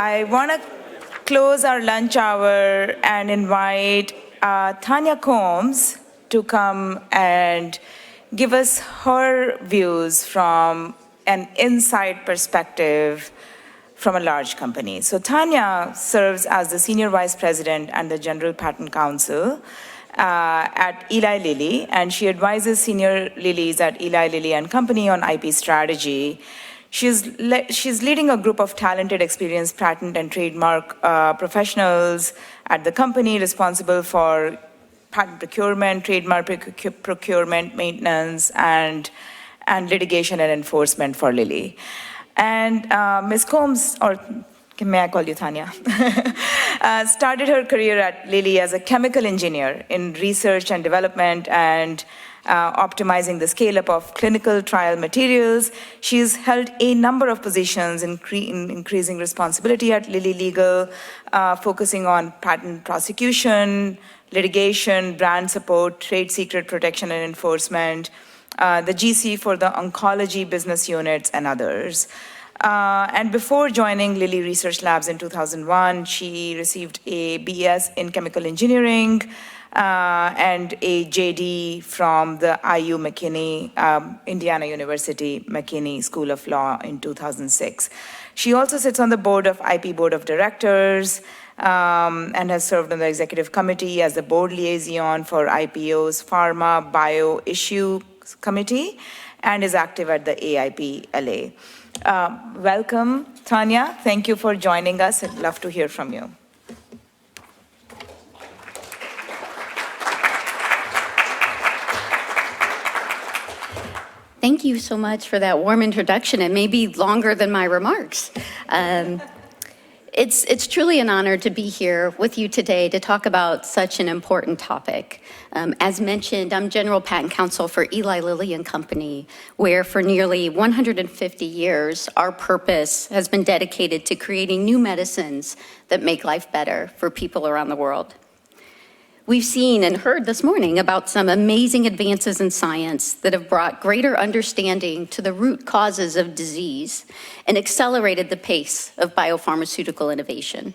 I want to close our lunch hour and invite Tanya Combs to come and give us her views from an inside perspective from a large company. So Tanya serves as the Senior Vice President and the General Patent Counsel at Eli Lilly, and she advises senior Lillys at Eli Lilly and Company on IP strategy. She's leading a group of talented, experienced patent and trademark professionals at the company responsible for patent procurement, trademark procurement, maintenance, and litigation and enforcement for Lilly. And Ms. Combs, or may I call you Tanya, started her career at Lilly as a chemical engineer in research and development and optimizing the scale-up of clinical trial materials. She's held a number of positions in increasing responsibility at Lilly Legal, focusing on patent prosecution, litigation, brand support, trade secret protection and enforcement, the GC for the oncology business units, and others. And before joining Lilly Research Labs in 2001, she received a BS in chemical engineering and a JD from the IU McKinney, Indiana University McKinney School of Law in 2006. She also sits on the board of IP Board of Directors and has served on the executive committee as the board liaison for IPO's Pharma Bio Issue Committee and is active at the AIP LA. Welcome, Tanya. Thank you for joining us. I'd love to hear from you. Thank you so much for that warm introduction. It may be longer than my remarks. It's truly an honor to be here with you today to talk about such an important topic. As mentioned, I'm General Patent Counsel for Eli Lilly and Company, where for nearly 150 years, our purpose has been dedicated to creating new medicines that make life better for people around the world. We've seen and heard this morning about some amazing advances in science that have brought greater understanding to the root causes of disease and accelerated the pace of biopharmaceutical innovation.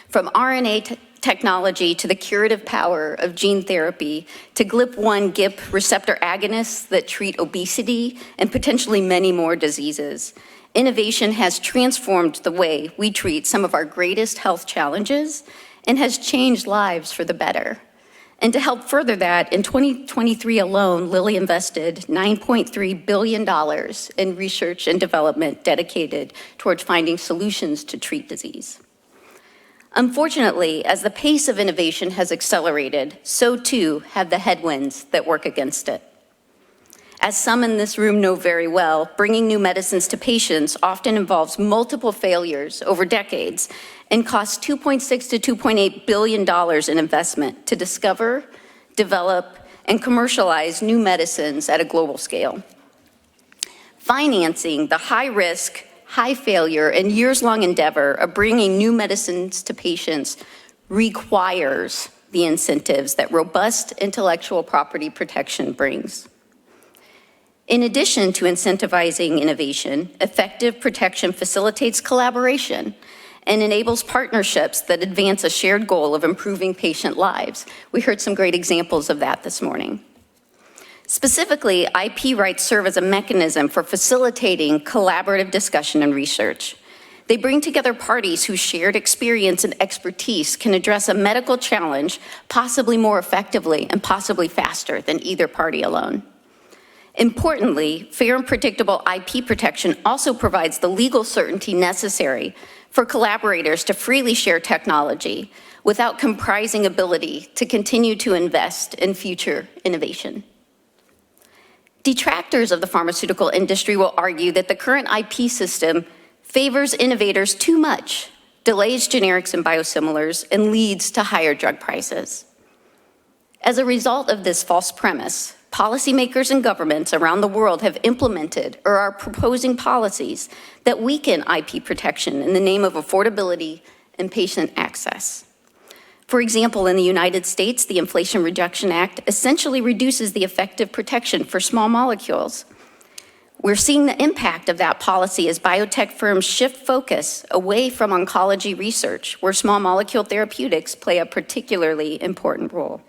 From RNA technology to the curative power of gene therapy to GLP-1/GIP receptor agonists that treat obesity and potentially many more diseases, innovation has transformed the way we treat some of our greatest health challenges and has changed lives for the better. And to help further that, in 2023 alone, Lilly invested $9.3 billion in research and development dedicated towards finding solutions to treat disease. Unfortunately, as the pace of innovation has accelerated, so too have the headwinds that work against it. As some in this room know very well, bringing new medicines to patients often involves multiple failures over decades and costs $2.6 to $2.8 billion in investment to discover, develop, and commercialize new medicines at a global scale. Financing the high-risk, high-failure, and years-long endeavor of bringing new medicines to patients requires the incentives that robust intellectual property protection brings. In addition to incentivizing innovation, effective protection facilitates collaboration and enables partnerships that advance a shared goal of improving patient lives. We heard some great examples of that this morning. Specifically, IP rights serve as a mechanism for facilitating collaborative discussion and research. They bring together parties whose shared experience and expertise can address a medical challenge possibly more effectively and possibly faster than either party alone. Importantly, fair and predictable IP protection also provides the legal certainty necessary for collaborators to freely share technology without comprising ability to continue to invest in future innovation. Detractors of the pharmaceutical industry will argue that the current IP system favors innovators too much, delays generics and biosimilars, and leads to higher drug prices. As a result of this false premise, policymakers and governments around the world have implemented or are proposing policies that weaken IP protection in the name of affordability and patient access. For example, in the United States, the Inflation Reduction Act essentially reduces the effective protection for small molecules. We're seeing the impact of that policy as biotech firms shift focus away from oncology research, where small molecule therapeutics play a particularly important role.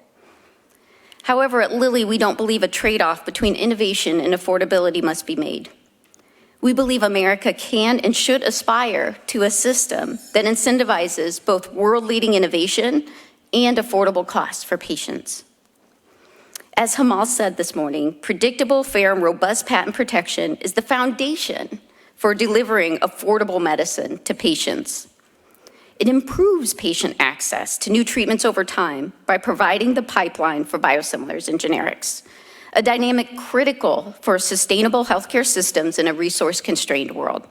However, at Lilly, we don't believe a trade-off between innovation and affordability must be made. We believe America can and should aspire to a system that incentivizes both world-leading innovation and affordable costs for patients. As Hamal said this morning, predictable, fair, and robust patent protection is the foundation for delivering affordable medicine to patients. It improves patient access to new treatments over time by providing the pipeline for biosimilars and generics, a dynamic critical for sustainable healthcare systems in a resource-constrained world.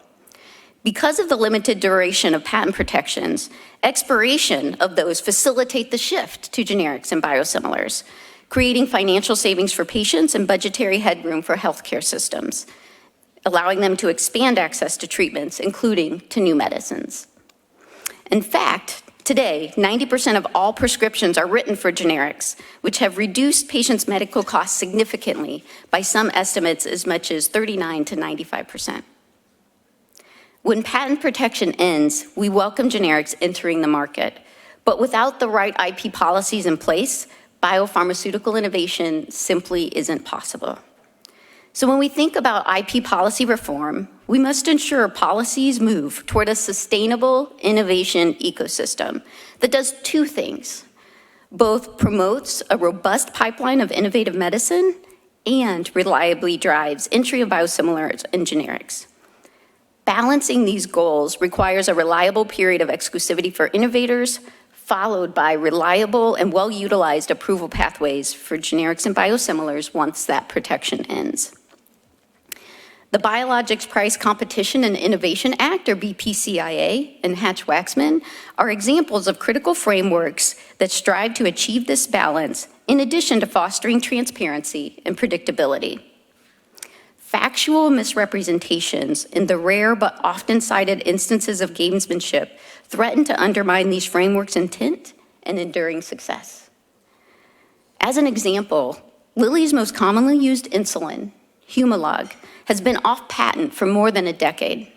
Because of the limited duration of patent protections, expiration of those facilitate the shift to generics and biosimilars, creating financial savings for patients and budgetary headroom for healthcare systems, allowing them to expand access to treatments, including to new medicines. In fact, today, 90% of all prescriptions are written for generics, which have reduced patients' medical costs significantly, by some estimates as much as 39 to 95%. When patent protection ends, we welcome generics entering the market, but without the right IP policies in place, biopharmaceutical innovation simply isn't possible. So when we think about IP policy reform, we must ensure policies move toward a sustainable innovation ecosystem that does two things: both promotes a robust pipeline of innovative medicine and reliably drives entry of biosimilars and generics. Balancing these goals requires a reliable period of exclusivity for innovators, followed by reliable and well-utilized approval pathways for generics and biosimilars once that protection ends. The Biologics Price Competition and Innovation Act, or BPCIA, and Hatch-Waxman are examples of critical frameworks that strive to achieve this balance in addition to fostering transparency and predictability. Factual misrepresentations in the rare but often cited instances of gamesmanship threaten to undermine these frameworks' intent and enduring success. As an example, Lilly's most commonly used insulin, Humalog, has been off patent for more than a decade.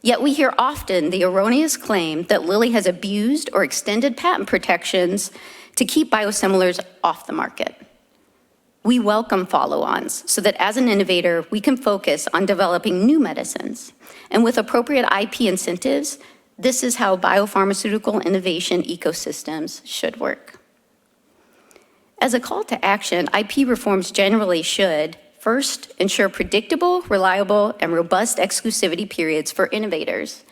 Yet we hear often the erroneous claim that Lilly has abused or extended patent protections to keep biosimilars off the market. We welcome follow-ons so that as an innovator, we can focus on developing new medicines. And with appropriate IP incentives, this is how biopharmaceutical innovation ecosystems should work. As a call to action, IP reforms generally should first, ensure predictable, reliable, and robust exclusivity periods for innovators,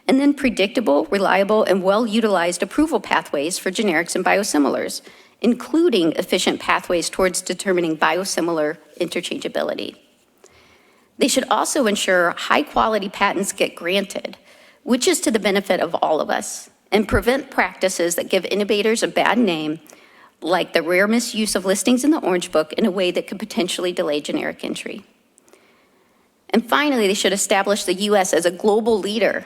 and then predictable, reliable, and well-utilized approval pathways for generics and biosimilars, including efficient pathways towards determining biosimilar interchangeability. They should also ensure high-quality patents get granted, which is to the benefit of all of us, and prevent practices that give innovators a bad name, like the rare misuse of listings in the Orange Book in a way that could potentially delay generic entry. And finally, they should establish the US as a global leader,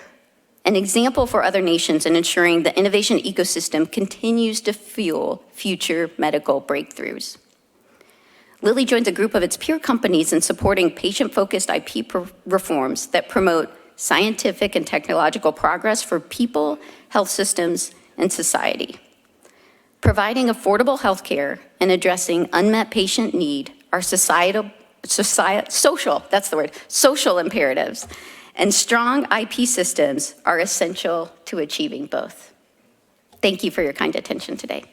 an example for other nations in ensuring the innovation ecosystem continues to fuel future medical breakthroughs. Lilly joins a group of its peer companies in supporting patient-focused IP reforms that promote scientific and technological progress for people, health systems, and society. Providing affordable healthcare and addressing unmet patient need are social imperatives, and strong IP systems are essential to achieving both. Thank you for your kind attention today.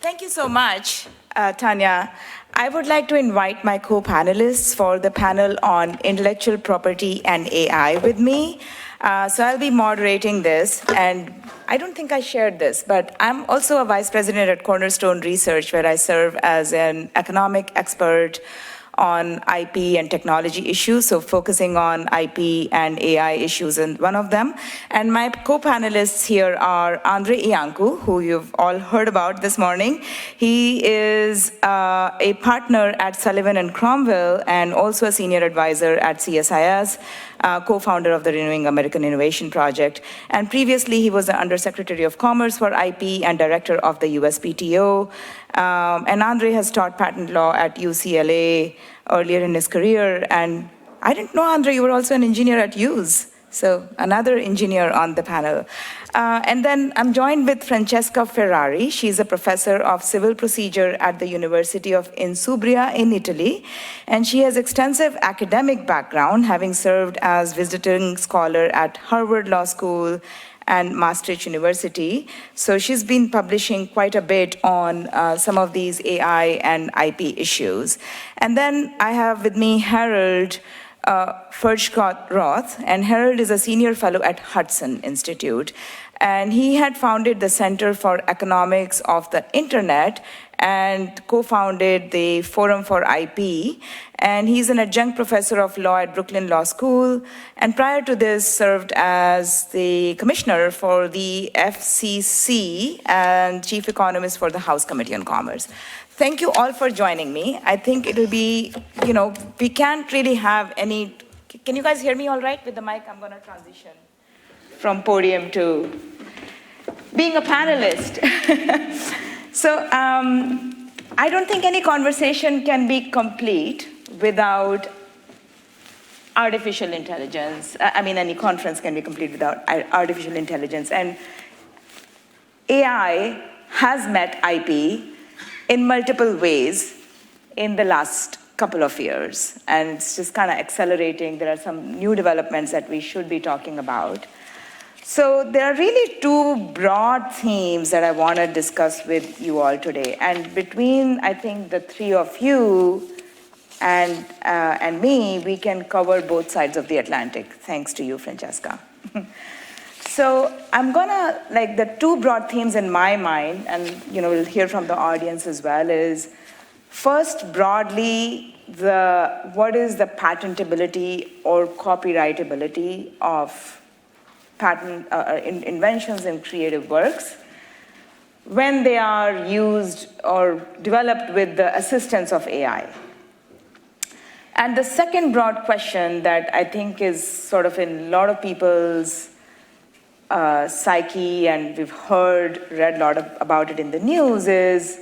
Thank you so much, Tanya. I would like to invite my co-panelists for the panel on intellectual property and AI with me. So I'll be moderating this, and I don't think I shared this, but I'm also a vice president at Cornerstone Research, where I serve as an economic expert on IP and technology issues, so focusing on IP and AI issues in one of them. And my co-panelists here are Andre Iancu, who you've all heard about this morning. He is a partner at Sullivan & Cromwell and also a senior advisor at CSIS. co-founder of the Renewing American Innovation Project. And previously, he was the Undersecretary of Commerce for IP and Director of the USPTO. And Andre has taught patent law at UCLA earlier in his career. And I didn't know, Andre, you were also an engineer at USE. So another engineer on the panel. And then I'm joined with Francesca Ferrari. She's a professor of civil procedure at the University of Insubria in Italy. And she has extensive academic background, having served as visiting scholar at Harvard Law School and Maastricht University. So she's been publishing quite a bit on some of these AI and IP issues. And then I have with me Harold Furchtgott-Roth, and Harold is a senior fellow at Hudson Institute. And he had founded the Center for Economics of the Internet and co-founded the Forum for IP. And he's an adjunct professor of law at Brooklyn Law School. And prior to this, served as the commissioner for the FCC and chief economist for the House Committee on Commerce. Thank you all for joining me. I think it'll be, we can't really have any, can you guys hear me all right with the mic? I'm gonna transition from podium to being a panelist. So I don't think any conversation can be complete without artificial intelligence. Any conference can be complete without artificial intelligence. And AI has met IP in multiple ways in the last couple of years. And it's just kind of accelerating. There are some new developments that we should be talking about. So there are really two broad themes that I want to discuss with you all today. And between, I think, the three of you and me, we can cover both sides of the Atlantic, thanks to you, Francesca. So I'm gonna, the two broad themes in my mind, and we'll hear from the audience as well, is first, broadly, what is the patentability or copyrightability of patent inventions and creative works when they are used or developed with the assistance of AI. And the second broad question that I think is sort of in a lot of people's psyche, and we've read a lot about it in the news, is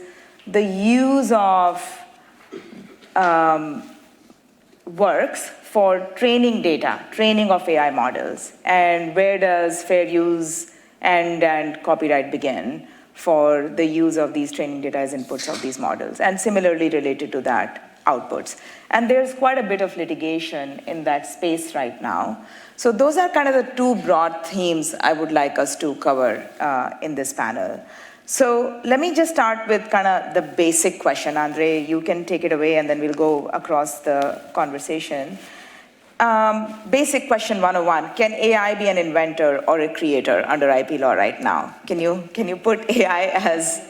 the use of works for training data, training of AI models, and where does fair use and copyright begin for the use of these training data as inputs of these models, and similarly related to that, outputs. And there's quite a bit of litigation in that space right now. So those are kind of the two broad themes I would like us to cover in this panel. So let me just start with kind of the basic question. Andre, you can take it away, and then we'll go across the conversation. Basic question 101, can AI be an inventor or a creator under IP law right now? Can you put AI as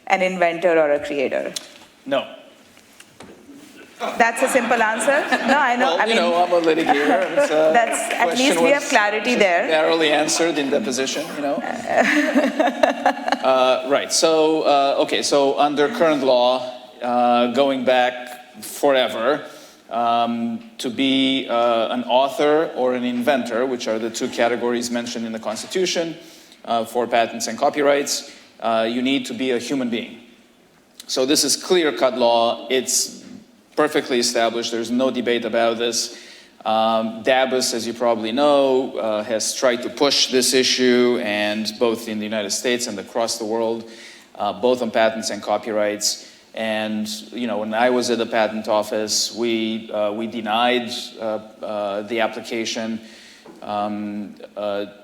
an inventor or a creator? No. That's a simple answer? No, I know. Well, I'm a litigator. That's, at least we have clarity there. Narrowly answered in deposition, Right, so under current law, going back forever, to be an author or an inventor, which are the two categories mentioned in the Constitution for patents and copyrights, you need to be a human being. So this is clear-cut law. It's perfectly established. There's no debate about this. DABUS, as you probably know, has tried to push this issue, and both in the United States and across the world, both on patents and copyrights. And when I was at the patent office, we denied the application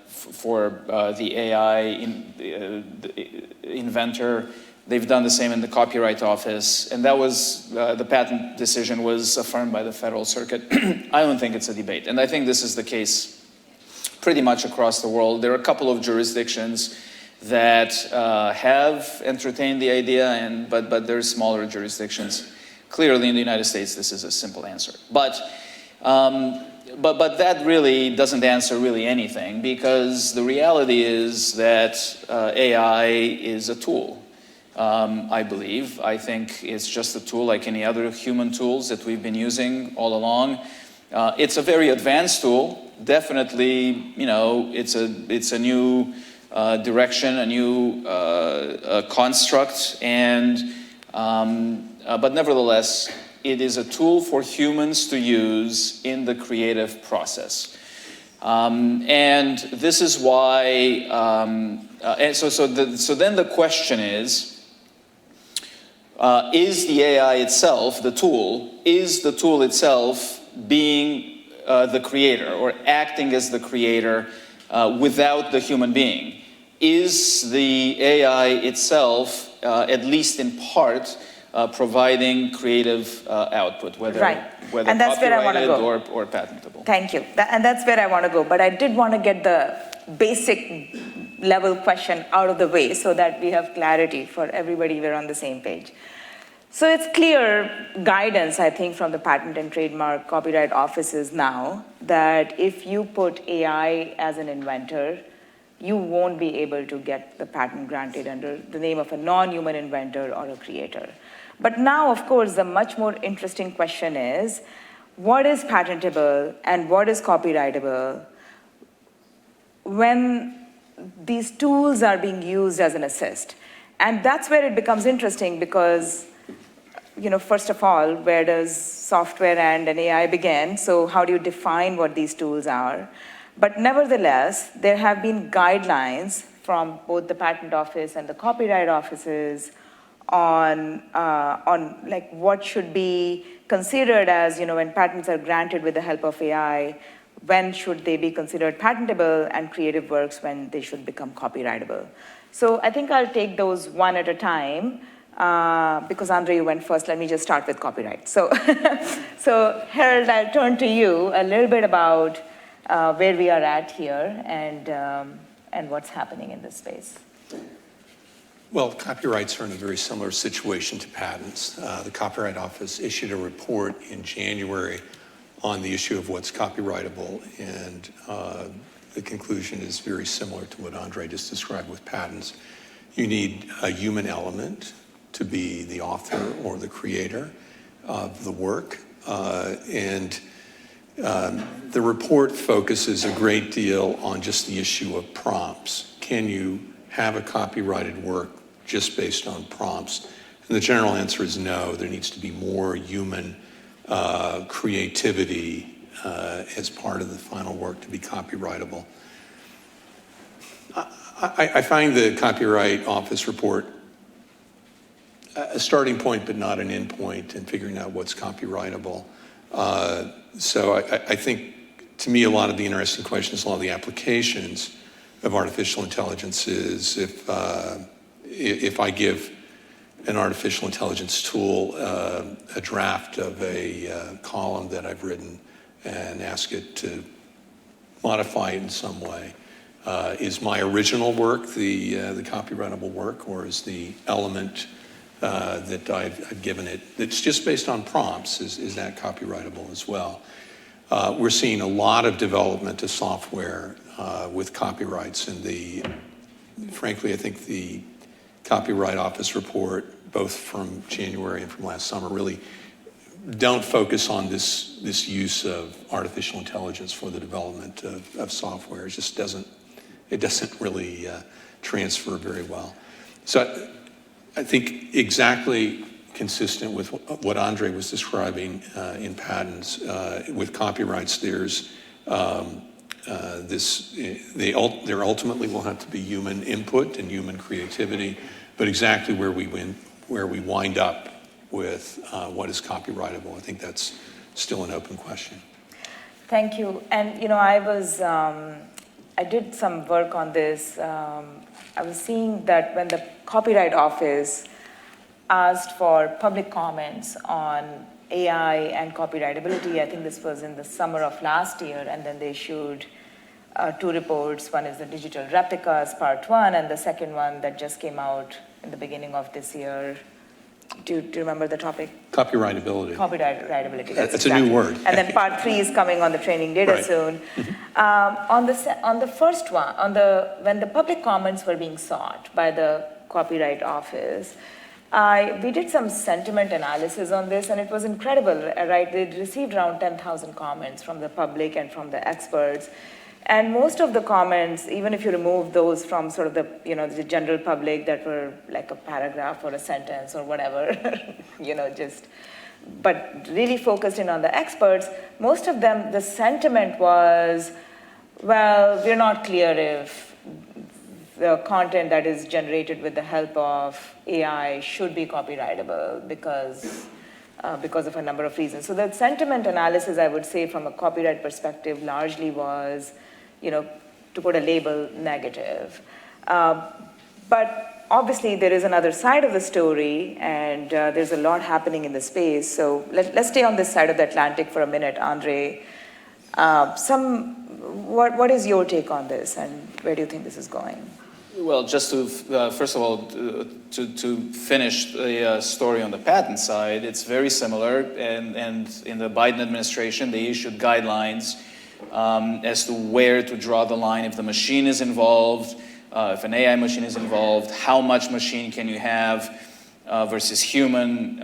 for the AI inventor. They've done the same in the Copyright Office, and that was, the patent decision was affirmed by the Federal Circuit. I don't think it's a debate, and I think this is the case pretty much across the world. There are a couple of jurisdictions that have entertained the idea, but there are smaller jurisdictions. Clearly in the United States, this is a simple answer. But that really doesn't answer really anything, because the reality is that AI is a tool. I believe. I think it's just a tool like any other human tools that we've been using all along. It's a very advanced tool. definitely, it's a new direction, a new construct, and but nevertheless, it is a tool for humans to use in the creative process. And this is why, and so then the question is the AI itself, the tool itself being the creator or acting as the creator without the human being? Is the AI itself, at least in part, providing creative output, whether and that's where I want to copyrighted go. or patentable? Thank you. And that's where I want to go. But I did want to get the basic level question out of the way so that we have clarity for everybody, we're on the same page. So it's clear guidance, I think, from the patent and trademark copyright offices now that if you put AI as an inventor, you won't be able to get the patent granted under the name of a non-human inventor or a creator. But now, of course, the much more interesting question is, what is patentable and what is copyrightable when these tools are being used as an assist? And that's where it becomes interesting because, first of all, where does software and an AI begin? So how do you define what these tools are? But nevertheless, there have been guidelines from both the patent office and the copyright offices on like what should be considered as, when patents are granted with the help of AI, when should they be considered patentable, and creative works when they should become copyrightable. So I think I'll take those one at a time. Because Andre, you went first, let me just start with copyright. So, so Harold, I'll turn to you a little bit about where we are at here and what's happening in this space. Well, copyrights are in a very similar situation to patents. The Copyright Office issued a report in January on the issue of what's copyrightable, and the conclusion is very similar to what Andre just described with patents. You need a human element to be the author or the creator of the work, and the report focuses a great deal on just the issue of prompts. Can you have a copyrighted work just based on prompts? And the general answer is no. There needs to be more human creativity as part of the final work to be copyrightable. I find the Copyright Office report a starting point, but not an end point in figuring out what's copyrightable. So I think, to me, a lot of the interesting questions, a lot of the applications of artificial intelligence is if I give an artificial intelligence tool a draft of a column that I've written and ask it to modify it in some way, is my original work the copyrightable work, or is the element that I've given it, it's just based on prompts, is that copyrightable as well? We're seeing a lot of development of software with copyrights, and frankly, I think the Copyright Office report, both from January and from last summer, really don't focus on this use of artificial intelligence for the development of software. It just doesn't really transfer very well. So I think exactly consistent with what Andre was describing in patents. With copyrights, there's there ultimately will have to be human input and human creativity, but exactly where we wind up with what is copyrightable, I think that's still an open question. Thank you. And I did some work on this. I was seeing that when the Copyright Office asked for public comments on AI and copyrightability, I think this was in the summer of last year, and then they issued two reports. One is the Digital Replicas Part 1, and the second one that just came out in the beginning of this year. Do you remember the topic? Copyrightability. Copyrightability. That's exactly. a new word. And then Part 3 is coming on the training data right. soon. Mm-hmm. On the first one, when the public comments were being sought by the Copyright Office, We did some sentiment analysis on this, and it was incredible, right? They received around 10,000 comments from the public and from the experts. And most of the comments, even if you remove those from sort of the, the general public that were like a paragraph or a sentence or whatever, but really focused in on the experts, most of them, the sentiment was, well, we're not clear if the content that is generated with the help of AI should be copyrightable because of a number of reasons. So the sentiment analysis, I would say, from a copyright perspective, largely was, to put a label, negative. But obviously, there is another side of the story, and there's a lot happening in the space. So let's stay on this side of the Atlantic for a minute, Andre. What is your take on this, and where do you think this is going? Well, just to, first of all, to finish the story on the patent side, it's very similar. And in the Biden administration, they issued guidelines as to where to draw the line if the machine is involved, if an AI machine is involved, how much machine can you have versus human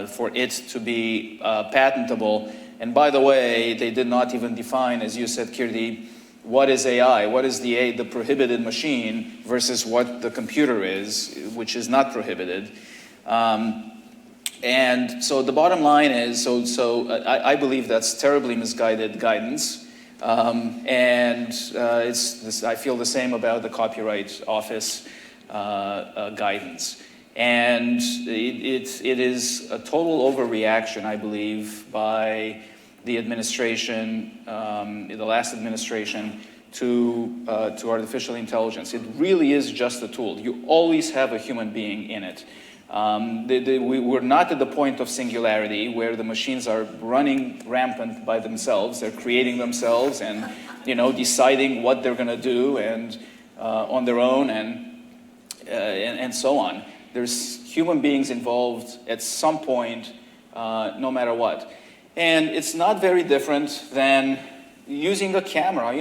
for it to be patentable. And by the way, they did not even define, as you said, Kirti, what is AI? What is the prohibited machine versus what the computer is, which is not prohibited? And so the bottom line is, I believe that's terribly misguided guidance. I feel the same about the Copyright Office guidance. And it is a total overreaction, I believe, by the administration, the last administration, to artificial intelligence. It really is just a tool. You always have a human being in it. We're not at the point of singularity where the machines are running rampant by themselves. They're creating themselves and, deciding what they're going to do and on their own and so on. There's human beings involved at some point, no matter what. And it's not very different than using a camera.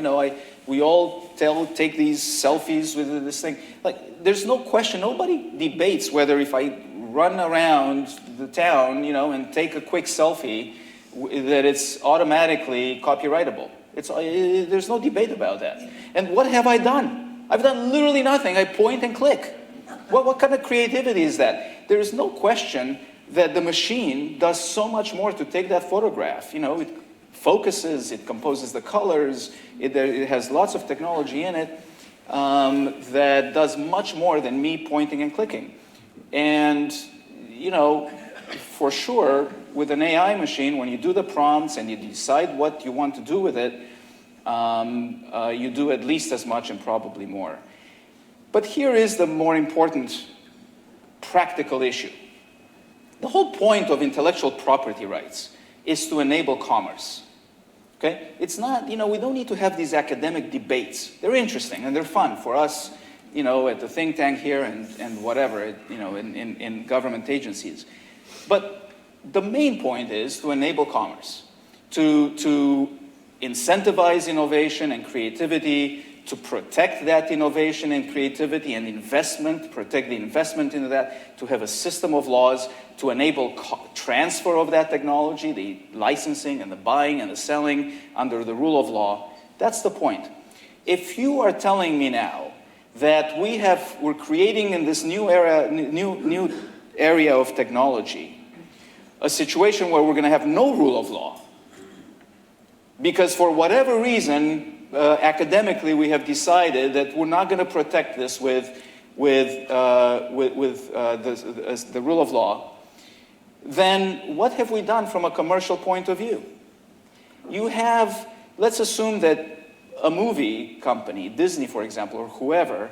We all take these selfies with this thing. Like, there's no question, nobody debates whether if I run around the town, and take a quick selfie, that it's automatically copyrightable. There's no debate about that. And what have I done? I've done literally nothing. I point and click. What kind of creativity is that? There is no question that the machine does so much more to take that photograph. It focuses, it composes the colors, it has lots of technology in it that does much more than me pointing and clicking. And, for sure, with an AI machine, when you do the prompts and you decide what you want to do with it, you do at least as much and probably more. But here is the more important practical issue. The whole point of intellectual property rights is to enable commerce. Okay? It's not, we don't need to have these academic debates. They're interesting and they're fun for us, at the think tank here and whatever, in government agencies. But the main point is to enable commerce, to incentivize innovation and creativity, to protect that innovation and creativity and investment, protect the investment into that, to have a system of laws to enable transfer of that technology, the licensing and the buying and the selling under the rule of law. That's the point. If you are telling me now that we're creating in this new area of technology a situation where we're going to have no rule of law, because for whatever reason, academically, we have decided that we're not going to protect this with the rule of law, then what have we done from a commercial point of view? Let's assume that a movie company, Disney, for example, or whoever,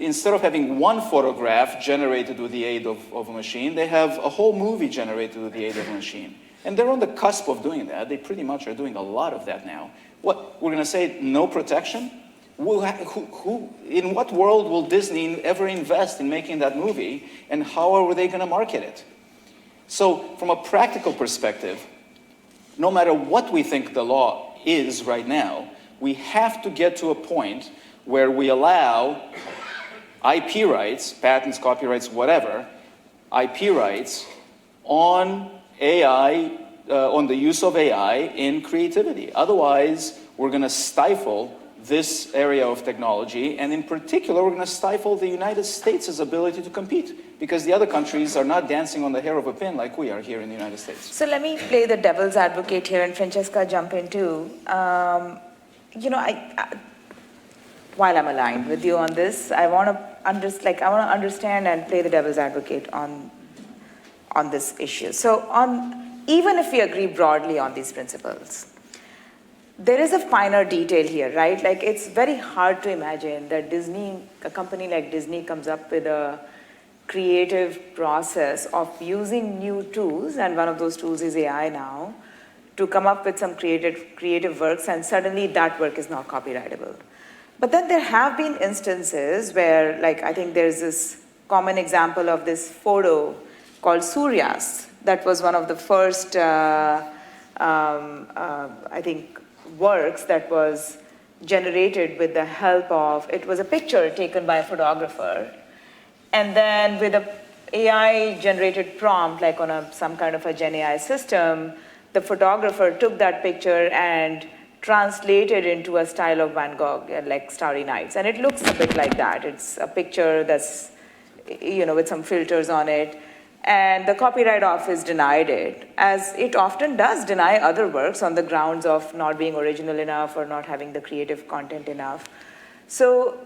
instead of having one photograph generated with the aid of a machine, they have a whole movie generated with the aid of a machine. And they're on the cusp of doing that. They pretty much are doing a lot of that now. What, we're going to say no protection? In what world will Disney ever invest in making that movie, and how are they going to market it? So from a practical perspective, no matter what we think the law is right now, we have to get to a point where we allow IP rights, patents, copyrights, whatever, IP rights on AI, on the use of AI in creativity. Otherwise, we're going to stifle this area of technology, and in particular, we're going to stifle the United States' ability to compete, because the other countries are not dancing on the hair of a pin like we are here in the United States. So let me play the devil's advocate here, and Francesca, jump in too. While I'm aligned with you on this, I want to understand and play the devil's advocate on this issue. So even if we agree broadly on these principles, there is a finer detail here, right? Like, it's very hard to imagine that a company like Disney comes up with a creative process of using new tools, and one of those tools is AI now, to come up with some creative works, and suddenly that work is not copyrightable. But then there have been instances where, like, I think there's this common example of this photo called Suryast. That was one of the first, I think, works that was generated with the help of, it was a picture taken by a photographer, and then with a AI generated prompt, like on some kind of a Gen AI system, the photographer took that picture and translated into a style of Van Gogh, like Starry Nights. And it looks a bit like that. It's a picture that's, with some filters on it. And the Copyright Office denied it, as it often does deny other works on the grounds of not being original enough or not having the creative content enough. So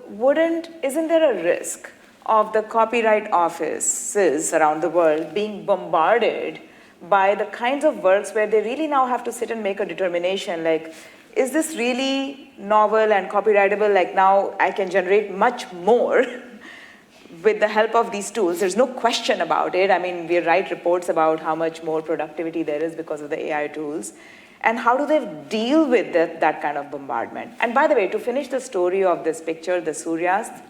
isn't there a risk of the Copyright Offices around the world being bombarded by the kinds of works where they really now have to sit and make a determination, like, is this really novel and copyrightable? Like, now I can generate much more with the help of these tools. There's no question about it. I mean, we write reports about how much more productivity there is because of the AI tools. And how do they deal with that kind of bombardment? And by the way, to finish the story of this picture, the Suryast,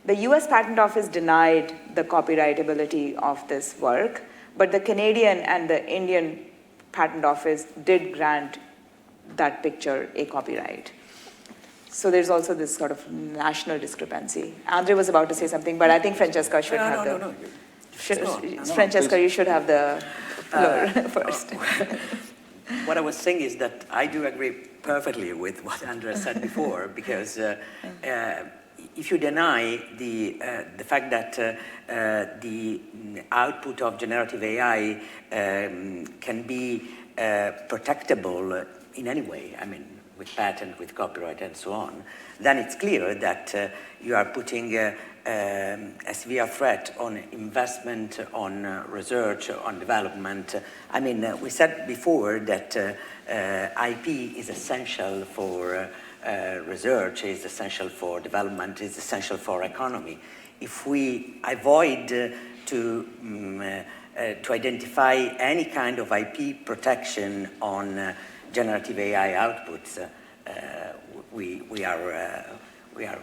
the US Patent Office denied the copyrightability of this work, but the Canadian and the Indian Patent Office did grant that picture a copyright. So there's also this sort of national discrepancy. Andre was about to say something, but I think Francesca should have the... Francesca, you should have the floor first. What I was saying is that I do agree perfectly with what Andrea said before, because if you deny the fact that the output of generative AI can be protectable in any way, I mean, with patent, with copyright, and so on, then it's clear that you are putting a severe threat on investment, on research, on development. I mean, we said before that IP is essential for research, is essential for development, is essential for economy. If we avoid to identify any kind of IP protection on generative AI outputs, we are,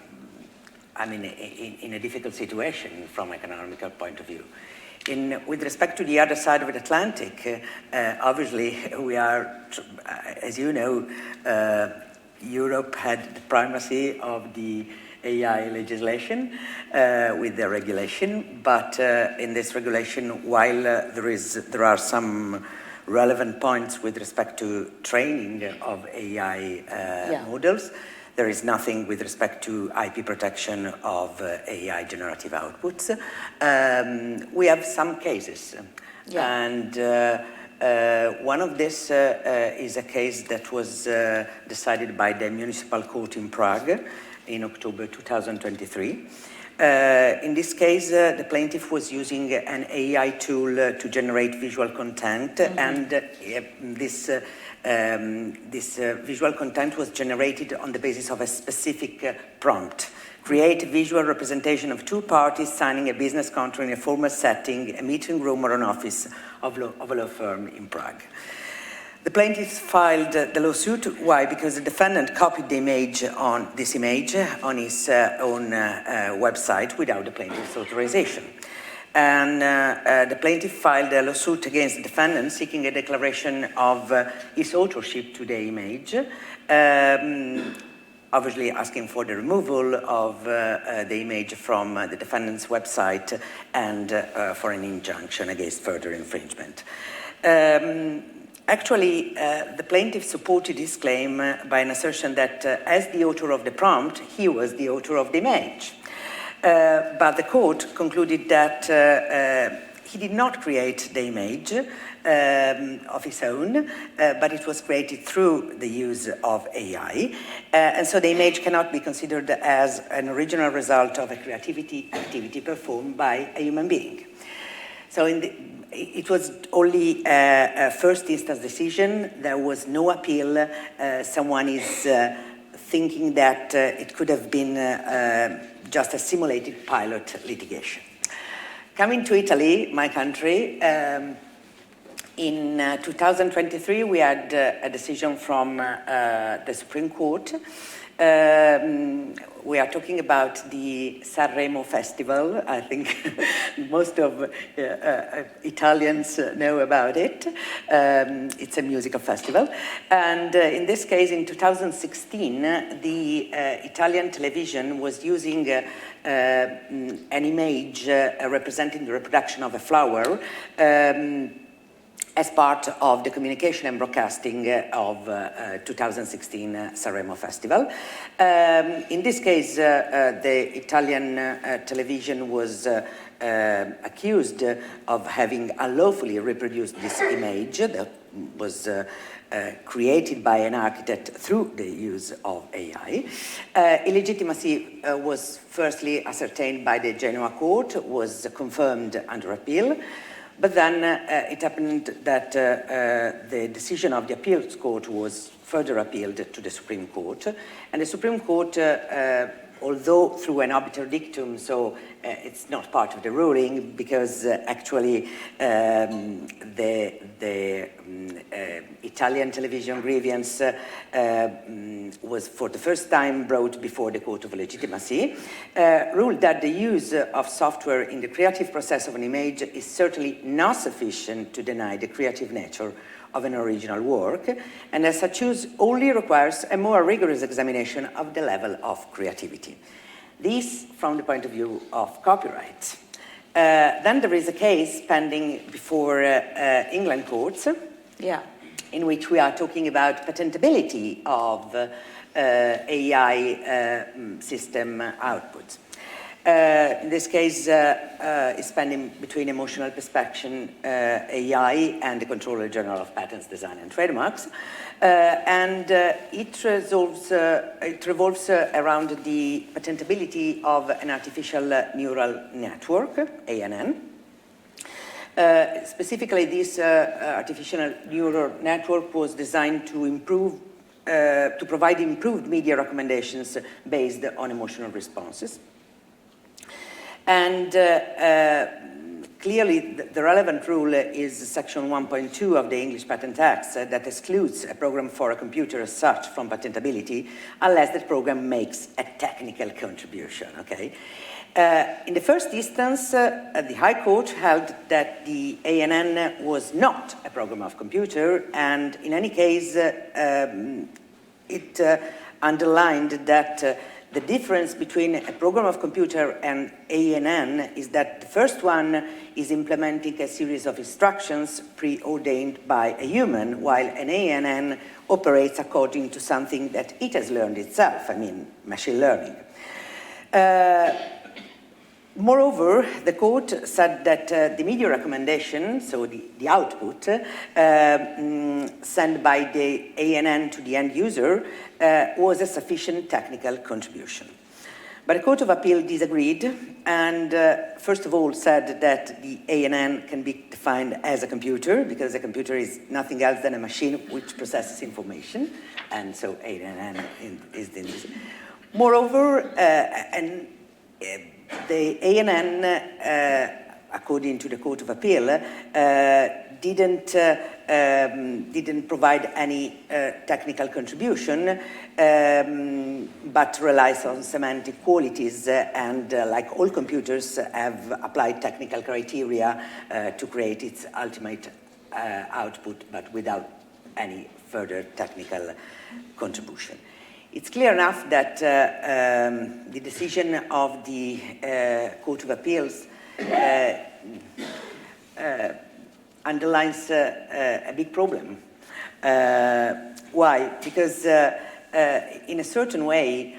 I mean, in a difficult situation from an economical point of view. With respect to the other side of the Atlantic, obviously we are, as you know, Europe had the primacy of the AI legislation with the regulation, but in this regulation, while there are some relevant points with respect to training of AI models, there is nothing with respect to IP protection of AI generative outputs. We have some cases, and one of this is a case that was decided by the Municipal Court in Prague in October 2023. In this case, the plaintiff was using an AI tool to generate visual content, and this visual content was generated on the basis of a specific prompt. Create a visual representation of two parties signing a business contract in a formal setting, a meeting room or an office of a law firm in Prague. The plaintiff filed the lawsuit. Why? Because the defendant copied the image on his own website without the plaintiff's authorization. And the plaintiff filed a lawsuit against the defendant seeking a declaration of his authorship to the image. obviously asking for the removal of the image from the defendant's website and for an injunction against further infringement. Actually, the plaintiff supported his claim by an assertion that as the author of the prompt, he was the author of the image. But the court concluded that he did not create the image of his own, but it was created through the use of AI. And so the image cannot be considered as an original result of a creativity activity performed by a human being. So it was only a first instance decision. There was no appeal. Someone is thinking that it could have been just a simulated pilot litigation. Coming to Italy, my country, in 2023, we had a decision from the Supreme Court. We are talking about the Sanremo Festival. I think most of Italians know about it. It's a musical festival. And in this case, in 2016, the Italian television was using an image representing the reproduction of a flower as part of the communication and broadcasting of 2016 Sanremo Festival. In this case, the Italian television was accused of having unlawfully reproduced this image that was created by an architect through the use of AI. Illegitimacy was firstly ascertained by the Genoa court, was confirmed under appeal. But then it happened that the decision of the appeals court was further appealed to the Supreme Court. And the Supreme Court, although through an obiter dictum, so it's not part of the ruling, because actually the Italian television grievance was for the first time brought before the Court of Legitimacy, ruled that the use of software in the creative process of an image is certainly not sufficient to deny the creative nature of an original work, and as such use only requires a more rigorous examination of the level of creativity. This from the point of view of copyright. Then there is a case pending before England courts, in which we are talking about patentability of AI system outputs. In this case, it's pending between emotional perspection AI and the Controller General of Patents, Design and Trademarks. It revolves around the patentability of an artificial neural network, ANN. Specifically, this artificial neural network was designed to provide improved media recommendations based on emotional responses. And clearly, the relevant rule is Section 1.2 of the English Patent Act that excludes a program for a computer as such from patentability unless the program makes a technical contribution, okay? In the first instance, the High Court held that the ANN was not a program of computer, and in any case, it underlined that the difference between a program of computer and ANN is that the first one is implementing a series of instructions preordained by a human, while an ANN operates according to something that it has learned itself, I mean, machine learning. Moreover, the court said that the media recommendation, so the output, sent by the ANN to the end user was a sufficient technical contribution. But the Court of Appeal disagreed and first of all said that the ANN can be defined as a computer because a computer is nothing else than a machine which processes information, and so ANN is this. Moreover, the ANN, according to the Court of Appeal, didn't provide any technical contribution, but relies on semantic qualities, and like all computers, have applied technical criteria to create its ultimate output, but without any further technical contribution. it's clear enough that the decision of the Court of Appeals underlines a big problem. Why? Because in a certain way,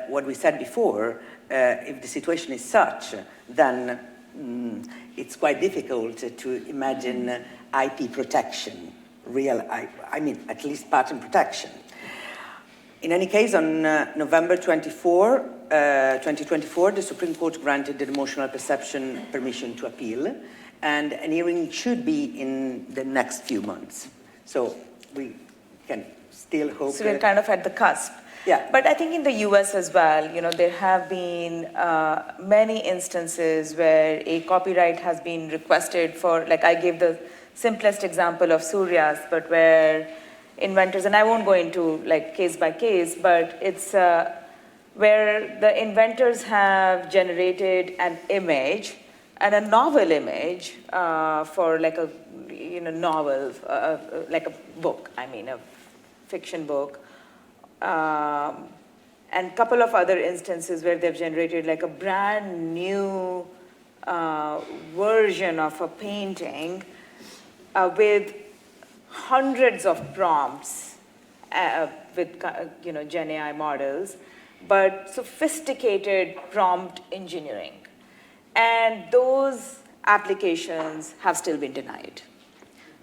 what we said before, if the situation is such, then it's quite difficult to imagine IP protection, I mean, at least patent protection. In any case, on November 24, 2024, the Supreme Court granted the emotional perception permission to appeal, and an hearing should be in the next few months. So we can still hope. So we're kind of at the cusp. Yeah. But I think in the US as well, there have been many instances where a copyright has been requested for, like I gave the simplest example of Surya's, but where inventors, and I won't go into like case by case, but it's where the inventors have generated an image and a novel image for like a novel, like a book, I mean a fiction book, and a couple of other instances where they've generated like a brand new version of a painting with hundreds of prompts with Gen AI models, but sophisticated prompt engineering. And those applications have still been denied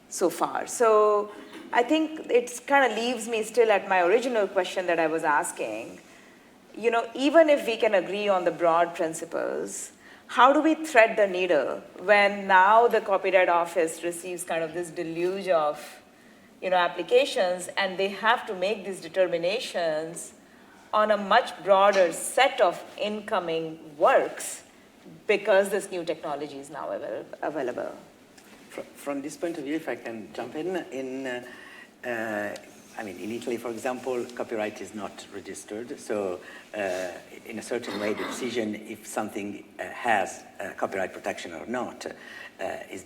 so far. So I think it kind of leaves me still at my original question that I was asking. Even if we can agree on the broad principles, how do we thread the needle when now the Copyright Office receives kind of this deluge of applications, and they have to make these determinations on a much broader set of incoming works because this new technology is now available? From this point of view, if I can jump in in Italy, for example, copyright is not registered. So in a certain way, the decision if something has copyright protection or not is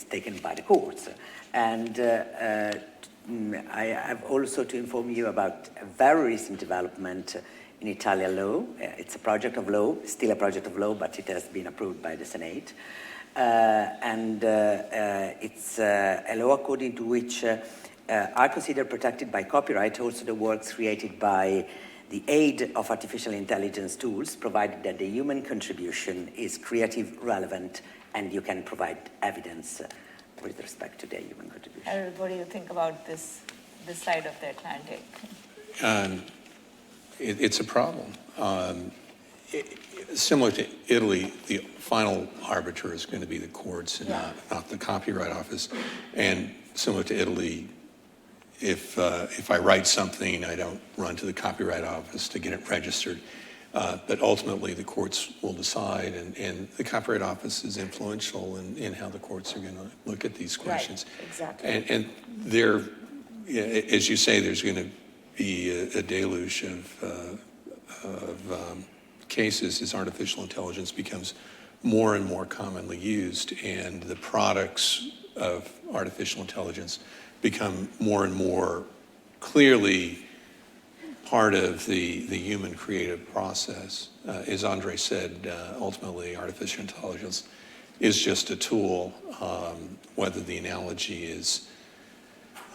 taken by the courts. And I have also to inform you about a very recent development in Italian law. It's a project of law, still a project of law, but it has been approved by the Senate. It's a law according to which are considered protected by copyright also the works created by the aid of artificial intelligence tools, provided that the human contribution is creative, relevant, and you can provide evidence with respect to the human contribution. Harold, what do you think about this side of the Atlantic? It's a problem. Similar to Italy, the final arbiter is going to be the courts and not the Copyright Office. And similar to Italy, if I write something, I don't run to the Copyright Office to get it registered. But ultimately, the courts will decide, and the Copyright Office is influential in how the courts are going to look at these questions. Right, exactly. And there, as you say, there's going to be a deluge of cases as artificial intelligence becomes more and more commonly used, and the products of artificial intelligence become more and more clearly part of the human creative process. As Andre said, ultimately artificial intelligence is just a tool, whether the analogy is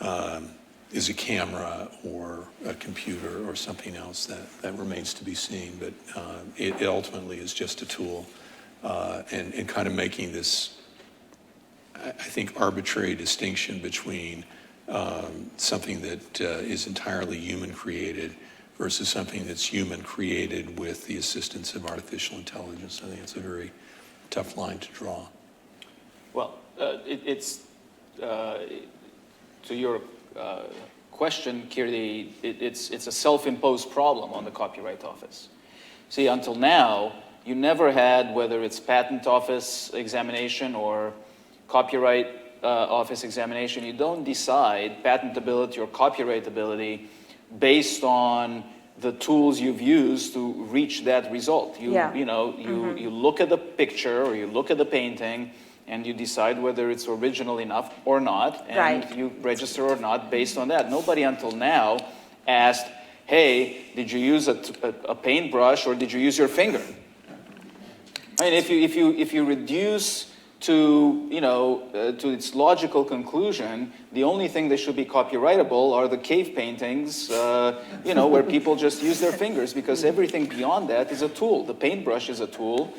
a camera or a computer or something else, that remains to be seen. But it ultimately is just a tool, and kind of making this, I think, arbitrary distinction between something that is entirely human created versus something that's human created with the assistance of artificial intelligence. I think it's a very tough line to draw. Well, it's to your question, Kirti, it's a self-imposed problem on the Copyright Office. See, until now, you never had, whether it's Patent Office examination or Copyright Office examination, you don't decide patentability or copyrightability based on the tools you've used to reach that result. You look at the picture or you look at the painting and you decide whether it's original enough or not, and you register or not based on that. Nobody until now asked, hey, did you use a paintbrush or did you use your finger? I mean, if you reduce to, to its logical conclusion, the only thing that should be copyrightable are the cave paintings, where people just use their fingers, because everything beyond that is a tool. The paintbrush is a tool.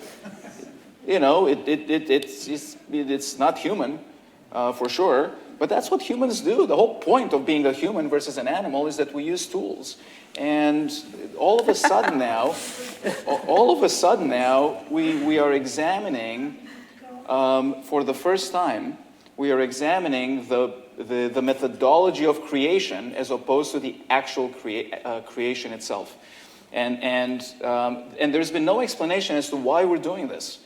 It's not human, for sure, but that's what humans do. The whole point of being a human versus an animal is that we use tools. And all of a sudden now, we are examining, for the first time, we are examining the methodology of creation as opposed to the actual creation itself. And there's been no explanation as to why we're doing this.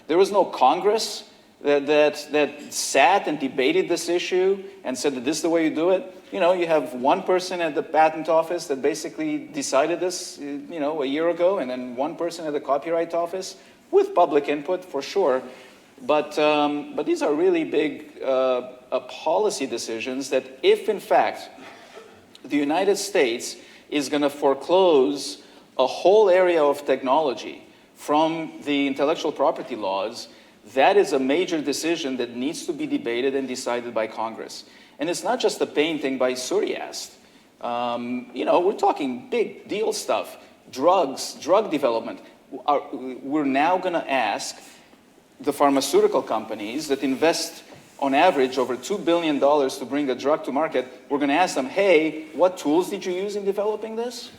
There was no Congress that sat and debated this issue and said that this is the way you do it. You have one person at the patent office that basically decided this, a year ago, and then one person at the copyright office with public input for sure. But these are really big policy decisions that if, in fact, the United States is going to foreclose a whole area of technology from the intellectual property laws, that is a major decision that needs to be debated and decided by Congress. And it's not just a painting by Suryaast. We're talking big deal stuff. Drugs, drug development. We're now going to ask the pharmaceutical companies that invest on average over $2 billion to bring a drug to market, we're going to ask them, hey, what tools did you use in developing this?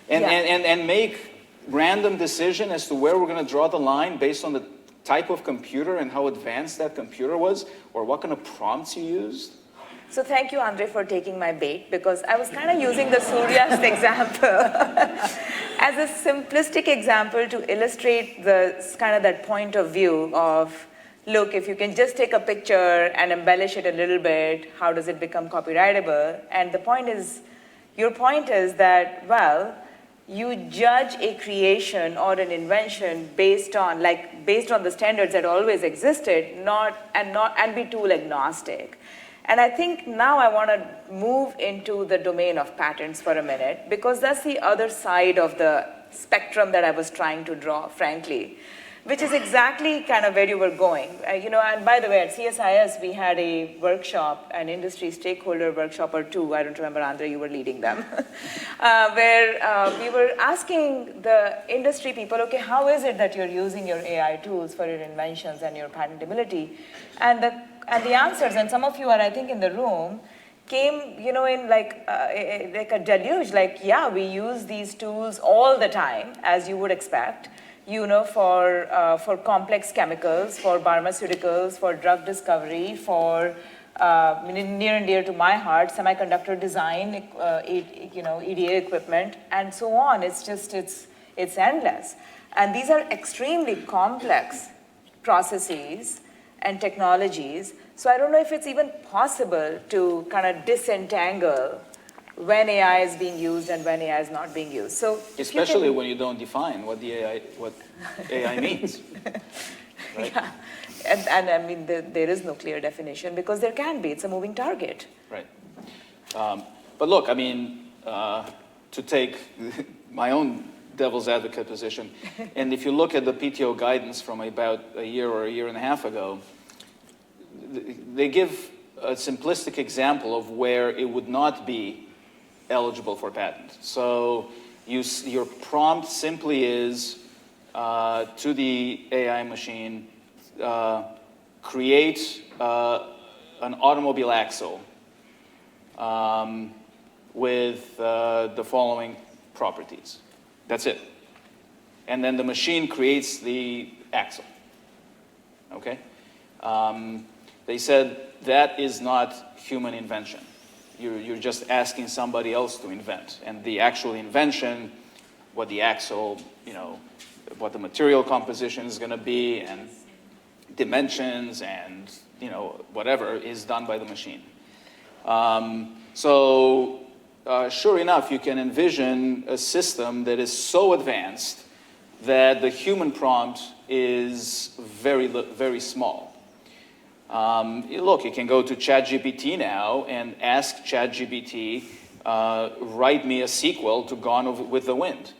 And make random decision as to where we're going to draw the line based on the type of computer and how advanced that computer was, or what kind of prompts you used. So thank you, Andre, for taking my bait, because I was kind of using the Suryaast example as a simplistic example to illustrate that point of view of, look, if you can just take a picture and embellish it a little bit, how does it become copyrightable? And your point is that, well, you judge a creation or an invention based on the standards that always existed, and be tool agnostic. And I think now I want to move into the domain of patents for a minute, because that's the other side of the spectrum that I was trying to draw, frankly, which is exactly kind of where you were going. And by the way, at CSIS, we had a workshop, an industry stakeholder workshop or two, I don't remember, Andre, you were leading them, where we were asking the industry people, okay, how is it that you're using your AI tools for your inventions and your patentability? And the answers, and some of you are, I think, in the room, came, in like a deluge, yeah, we use these tools all the time, as you would expect, for complex chemicals, for pharmaceuticals, for drug discovery, for near and dear to my heart, semiconductor design, EDA equipment, and so on. It's endless. And these are extremely complex processes and technologies. So I don't know if it's even possible to kind of disentangle when AI is being used and when AI is not being used. So especially when you don't define what AI means. Right? Yeah. And I mean, there is no clear definition, because there can be. It's a moving target. Right. But look, I mean, to take my own devil's advocate position, and if you look at the PTO guidance from about a year or a year and a half ago, they give a simplistic example of where it would not be eligible for patent. So your prompt simply is to the AI machine, create an automobile axle with the following properties. That's it. And then the machine creates the axle. Okay? They said that is not human invention. You're just asking somebody else to invent. And the actual invention, what the axle, what the material composition is going to be, and dimensions, and whatever is done by the machine. Sure enough, you can envision a system that is so advanced that the human prompt is very, very small. Look, you can go to ChatGPT now and ask ChatGPT, write me a sequel to Gone with the Wind,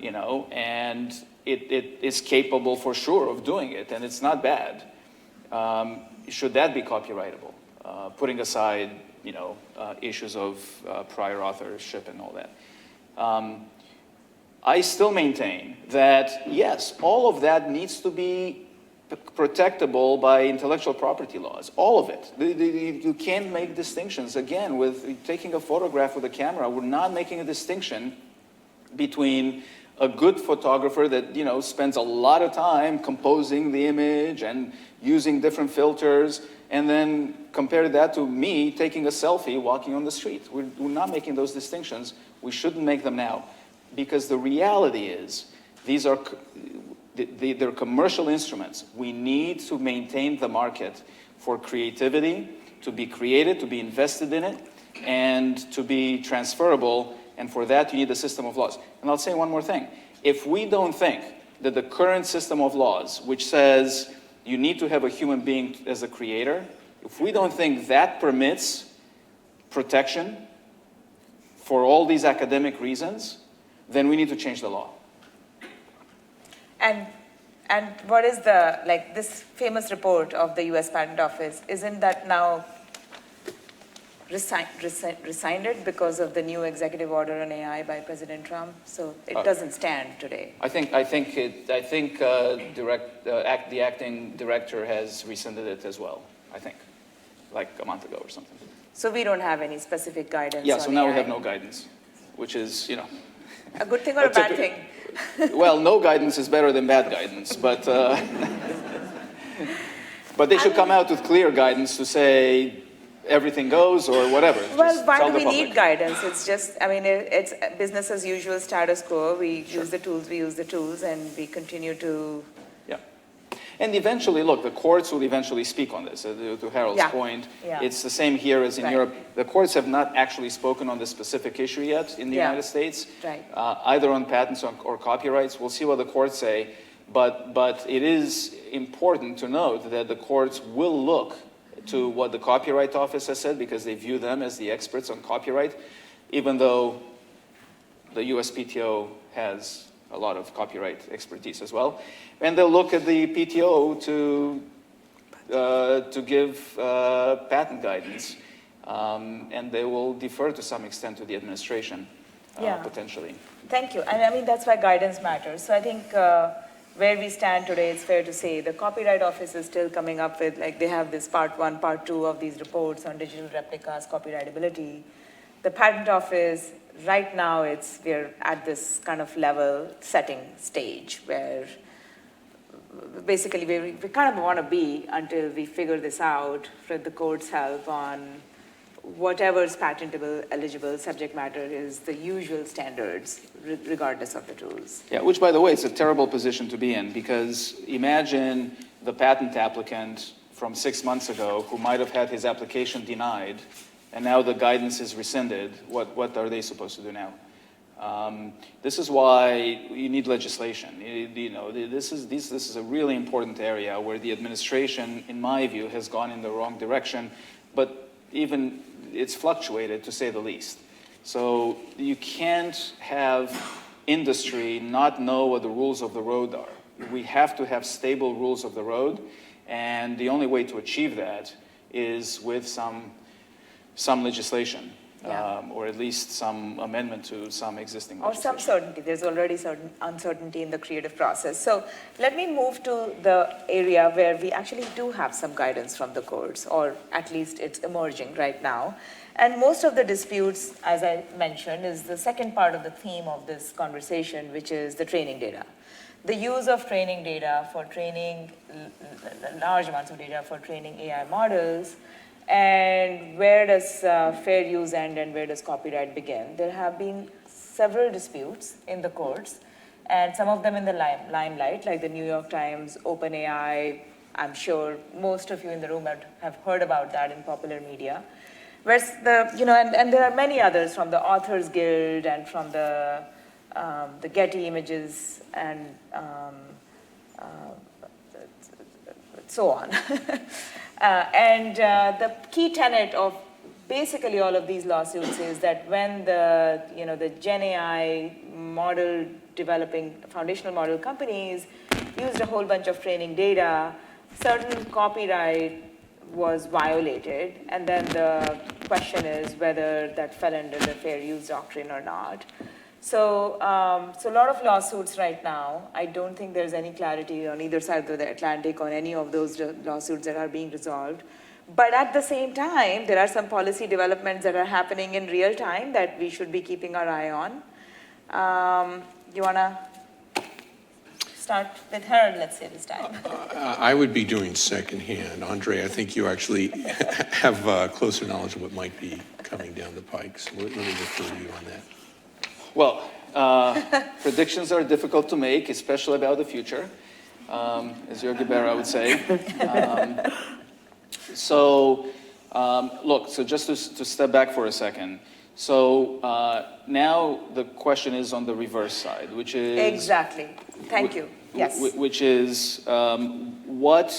you know, and it is capable for sure of doing it, and it's not bad. Should that be copyrightable? Putting aside, you know, issues of prior authorship and all that. I still maintain that, yes, all of that needs to be protectable by intellectual property laws, all of it. You can't make distinctions. Again, with taking a photograph with a camera, we're not making a distinction between a good photographer that, you know, spends a lot of time composing the image and using different filters, and then compare that to me taking a selfie walking on the street. We're not making those distinctions. We shouldn't make them now, because the reality is these are they're commercial instruments. We need to maintain the market for creativity, to be created, to be invested in it, and to be transferable. And for that, you need a system of laws. And I'll say one more thing. If we don't think that the current system of laws, which says you need to have a human being as a creator, if we don't think that permits protection for all these academic reasons, then we need to change the law. And what is the, like, this famous report of the US Patent Office, isn't that now rescinded because of the new executive order on AI by President Trump? So it doesn't stand today. I think the acting director has rescinded it as well, I think, like a month ago or something. So we don't have any specific guidance Yeah, on so now AI. we have no guidance, which is, you know. A good thing or a bad thing? Well, no guidance is better than bad guidance, but but they should come out with clear guidance to say everything goes or whatever. Well, Just why tell do the we public. need guidance? It's just, I mean, it's business as usual, status quo. We use the tools, and we continue to... Yeah. And eventually, look, the courts will eventually speak on this. To Harold's point, it's the same here as in Europe. The courts have not actually spoken on this specific issue yet in the United States, either on patents or copyrights. We'll see what the courts say. But it is important to note that the courts will look to what the Copyright Office has said, because they view them as the experts on copyright, even though the USPTO has a lot of copyright expertise as well. And they'll look at the PTO to give patent guidance. And they will defer to some extent to the administration, potentially. Thank you. And I mean, that's why guidance matters. So I think where we stand today, it's fair to say the Copyright Office is still coming up with, like, they have this part 1, part 2 of these reports on digital replicas, copyrightability. The Patent Office, right now, we're at this kind of level setting stage where basically we kind of want to be until we figure this out with the court's help on whatever's patentable, eligible, subject matter is the usual standards, regardless of the tools. Yeah, which, by the way, is a terrible position to be in, because imagine the patent applicant from 6 months ago who might have had his application denied, and now the guidance is rescinded. What are they supposed to do now? This is why you need legislation. You know, this is a really important area where the administration, in my view, has gone in the wrong direction, but even it's fluctuated, to say the least. So you can't have industry not know what the rules of the road are. We have to have stable rules of the road, and the only way to achieve that is with some legislation. Or at least some amendment to some existing legislation. Or some certainty. There's already certain uncertainty in the creative process. So let me move to the area where we actually do have some guidance from the courts, or at least it's emerging right now. And most of the disputes, as I mentioned, is the second part of the theme of this conversation, which is the training data. The use of training data for training, large amounts of data for training AI models. And where does fair use end and where does copyright begin? There have been several disputes in the courts, and some of them in the limelight, like the New York Times, OpenAI. I'm sure most of you in the room have heard about that in popular media. Where's and there are many others from the Authors Guild and from the Getty Images and so on. The key tenet of basically all of these lawsuits is that when the Gen AI model developing foundational model companies used a whole bunch of training data, certain copyright was violated, and then the question is whether that fell under the fair use doctrine or not. So a lot of lawsuits right now. I don't think there's any clarity on either side of the Atlantic on any of those lawsuits that are being resolved. But at the same time, there are some policy developments that are happening in real time that we should be keeping our eye on. You want to start with her, let's say, this time? I would be doing secondhand. Andre, I think you actually have closer knowledge of what might be coming down the pike. So let me refer to you on that. Well, predictions are difficult to make, especially about the future, as Yogi Berra would say. Look, so just to step back for a second. So now the question is on the reverse side, which is... Exactly. Thank you. Yes. Which is what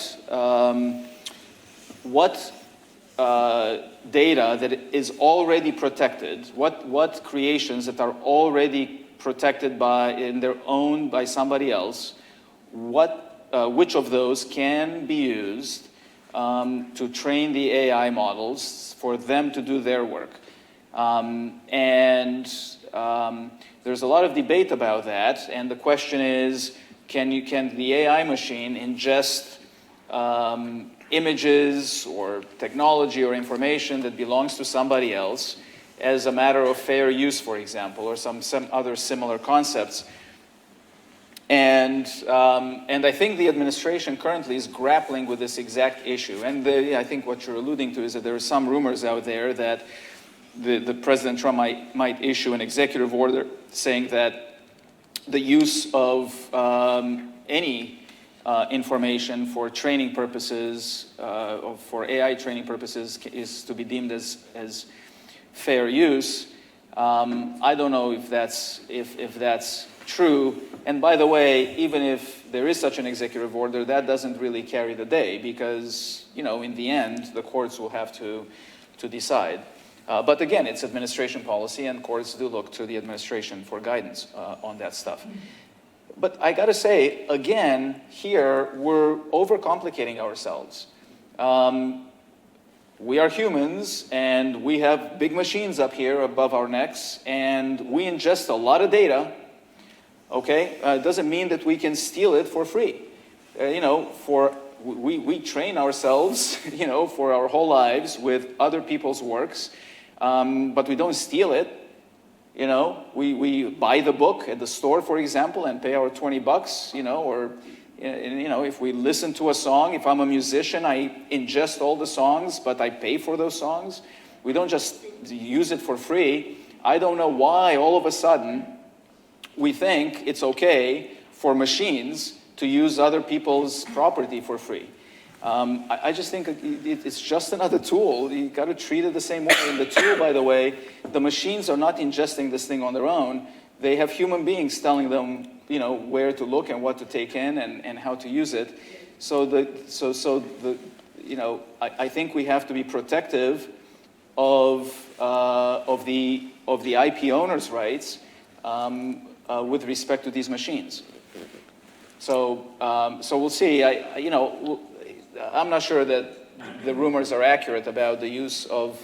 data that is already protected, what creations that are already protected by somebody else, which of those can be used to train the AI models for them to do their work. There's a lot of debate about that, and the question is, can the AI machine ingest images or technology or information that belongs to somebody else as a matter of fair use, for example, or some other similar concepts? And I think the administration currently is grappling with this exact issue. And I think what you're alluding to is that there are some rumors out there that the President Trump might issue an executive order saying that the use of any information for training purposes, for AI training purposes, is to be deemed as fair use. I don't know if that's true. And by the way, even if there is such an executive order, that doesn't really carry the day because, in the end, the courts will have to decide. But again, it's administration policy, and courts do look to the administration for guidance on that stuff. But I got to say, again, here, we're overcomplicating ourselves. We are humans, and we have big machines up here above our necks, and we ingest a lot of data, okay? It doesn't mean that we can steal it for free. We train ourselves, for our whole lives with other people's works, but we don't steal it. We buy the book at the store, for example, and pay our $20, or, if we listen to a song, if I'm a musician, I ingest all the songs, but I pay for those songs. We don't just use it for free. I don't know why all of a sudden we think it's okay for machines to use other people's property for free. I just think it's just another tool. You got to treat it the same way. And the tool, by the way, the machines are not ingesting this thing on their own. They have human beings telling them, where to look and what to take in and how to use it. I think we have to be protective of the IP owners' rights with respect to these machines. So we'll see. I'm not sure that the rumors are accurate about the use of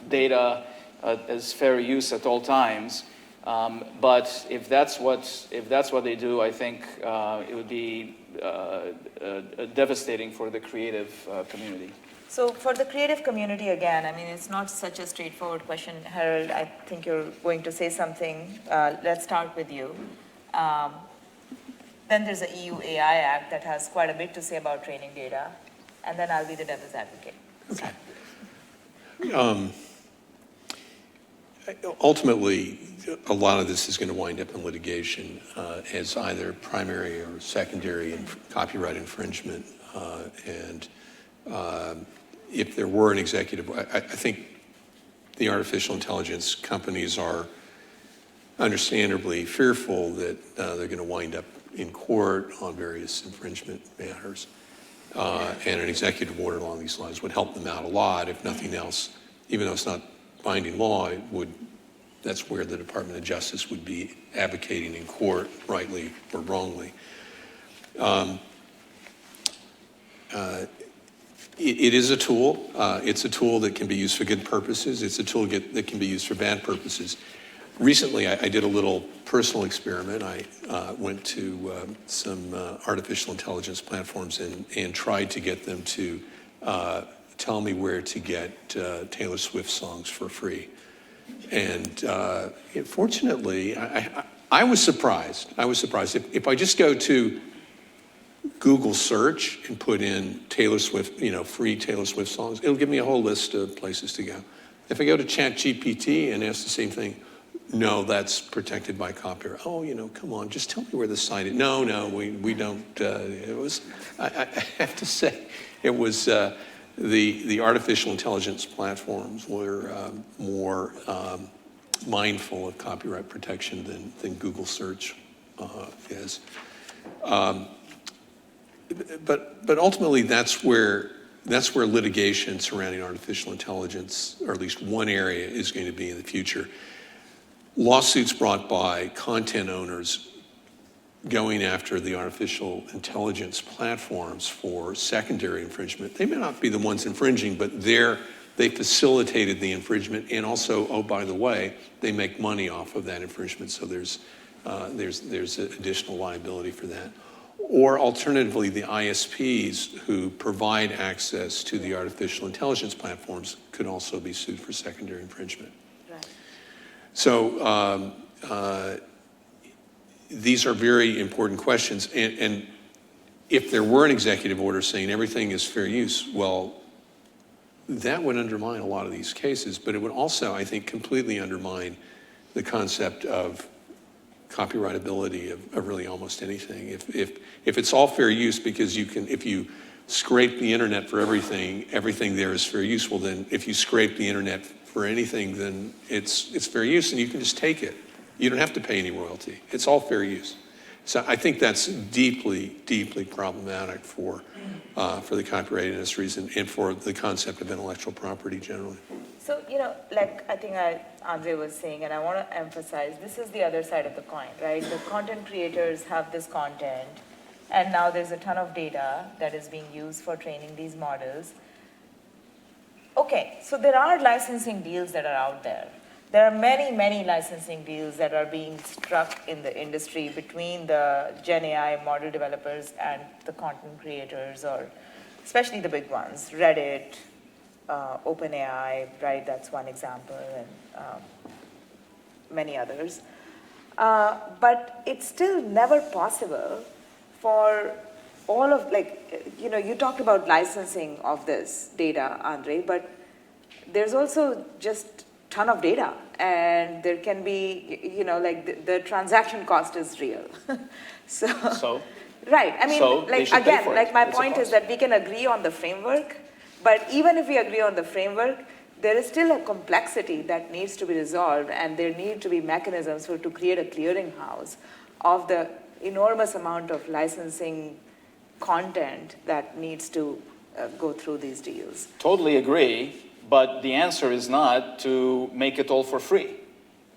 data as fair use at all times. But if that's what they do, I think it would be devastating for the creative community. So for the creative community, again, it's not such a straightforward question. Harold, I think you're going to say something. Let's start with you. Then there's the EU AI Act that has quite a bit to say about training data. And then I'll be the devil's advocate. Okay. Ultimately, a lot of this is going to wind up in litigation as either primary or secondary copyright infringement. If there were an executive, I think the artificial intelligence companies are understandably fearful that they're going to wind up in court on various infringement matters. and an executive order along these lines would help them out a lot, if nothing else. Even though it's not binding law, that's where the Department of Justice would be advocating in court, rightly or wrongly. It is a tool. It's a tool that can be used for good purposes. It's a tool that can be used for bad purposes. Recently, I did a little personal experiment. I went to some artificial intelligence platforms and tried to get them to tell me where to get Taylor Swift songs for free. And fortunately, I was surprised. If I just go to Google search and put in Taylor Swift, free Taylor Swift songs, it'll give me a whole list of places to go. If I go to ChatGPT and ask the same thing, no, that's protected by copyright. Oh, come on, just tell me where the site is. No, we don't. I have to say, it was the artificial intelligence platforms were more mindful of copyright protection than Google search is. But ultimately, that's where litigation surrounding artificial intelligence, or at least one area, is going to be in the future. Lawsuits brought by content owners going after the artificial intelligence platforms for secondary infringement. They may not be the ones infringing, but they facilitated the infringement, and also, oh, by the way, they make money off of that infringement. So there's additional liability for that. Or alternatively, the ISPs who provide access to the artificial intelligence platforms could also be sued for secondary infringement. Right. So these are very important questions. And if there were an executive order saying everything is fair use, well, that would undermine a lot of these cases. But it would also, I think, completely undermine the concept of copyrightability of really almost anything. If it's all fair use, because if you scrape the internet for everything there is fair use. Well, then if you scrape the internet for anything, then it's fair use, and you can just take it. You don't have to pay any royalty. It's all fair use. So I think that's deeply, deeply problematic for the copyright industries and for the concept of intellectual property generally. So, like I think Andre was saying, and I want to emphasize, this is the other side of the coin, right? The content creators have this content, and now there's a ton of data that is being used for training these models. Okay, so there are licensing deals that are out there. There are many, many licensing deals that are being struck in the industry between the Gen AI model developers and the content creators, or especially the big ones, Reddit, OpenAI, right? That's one example, and many others. But it's still never possible for all of, you talked about licensing of this data, Andre, but there's also just ton of data, and there can be, the transaction cost is real. So right. I mean, again, my point is that we can agree on the framework, but even if we agree on the framework, there is still a complexity that needs to be resolved, and there need to be mechanisms to create a clearinghouse of the enormous amount of licensing content that needs to go through these deals. Totally agree, but the answer is not to make it all for free.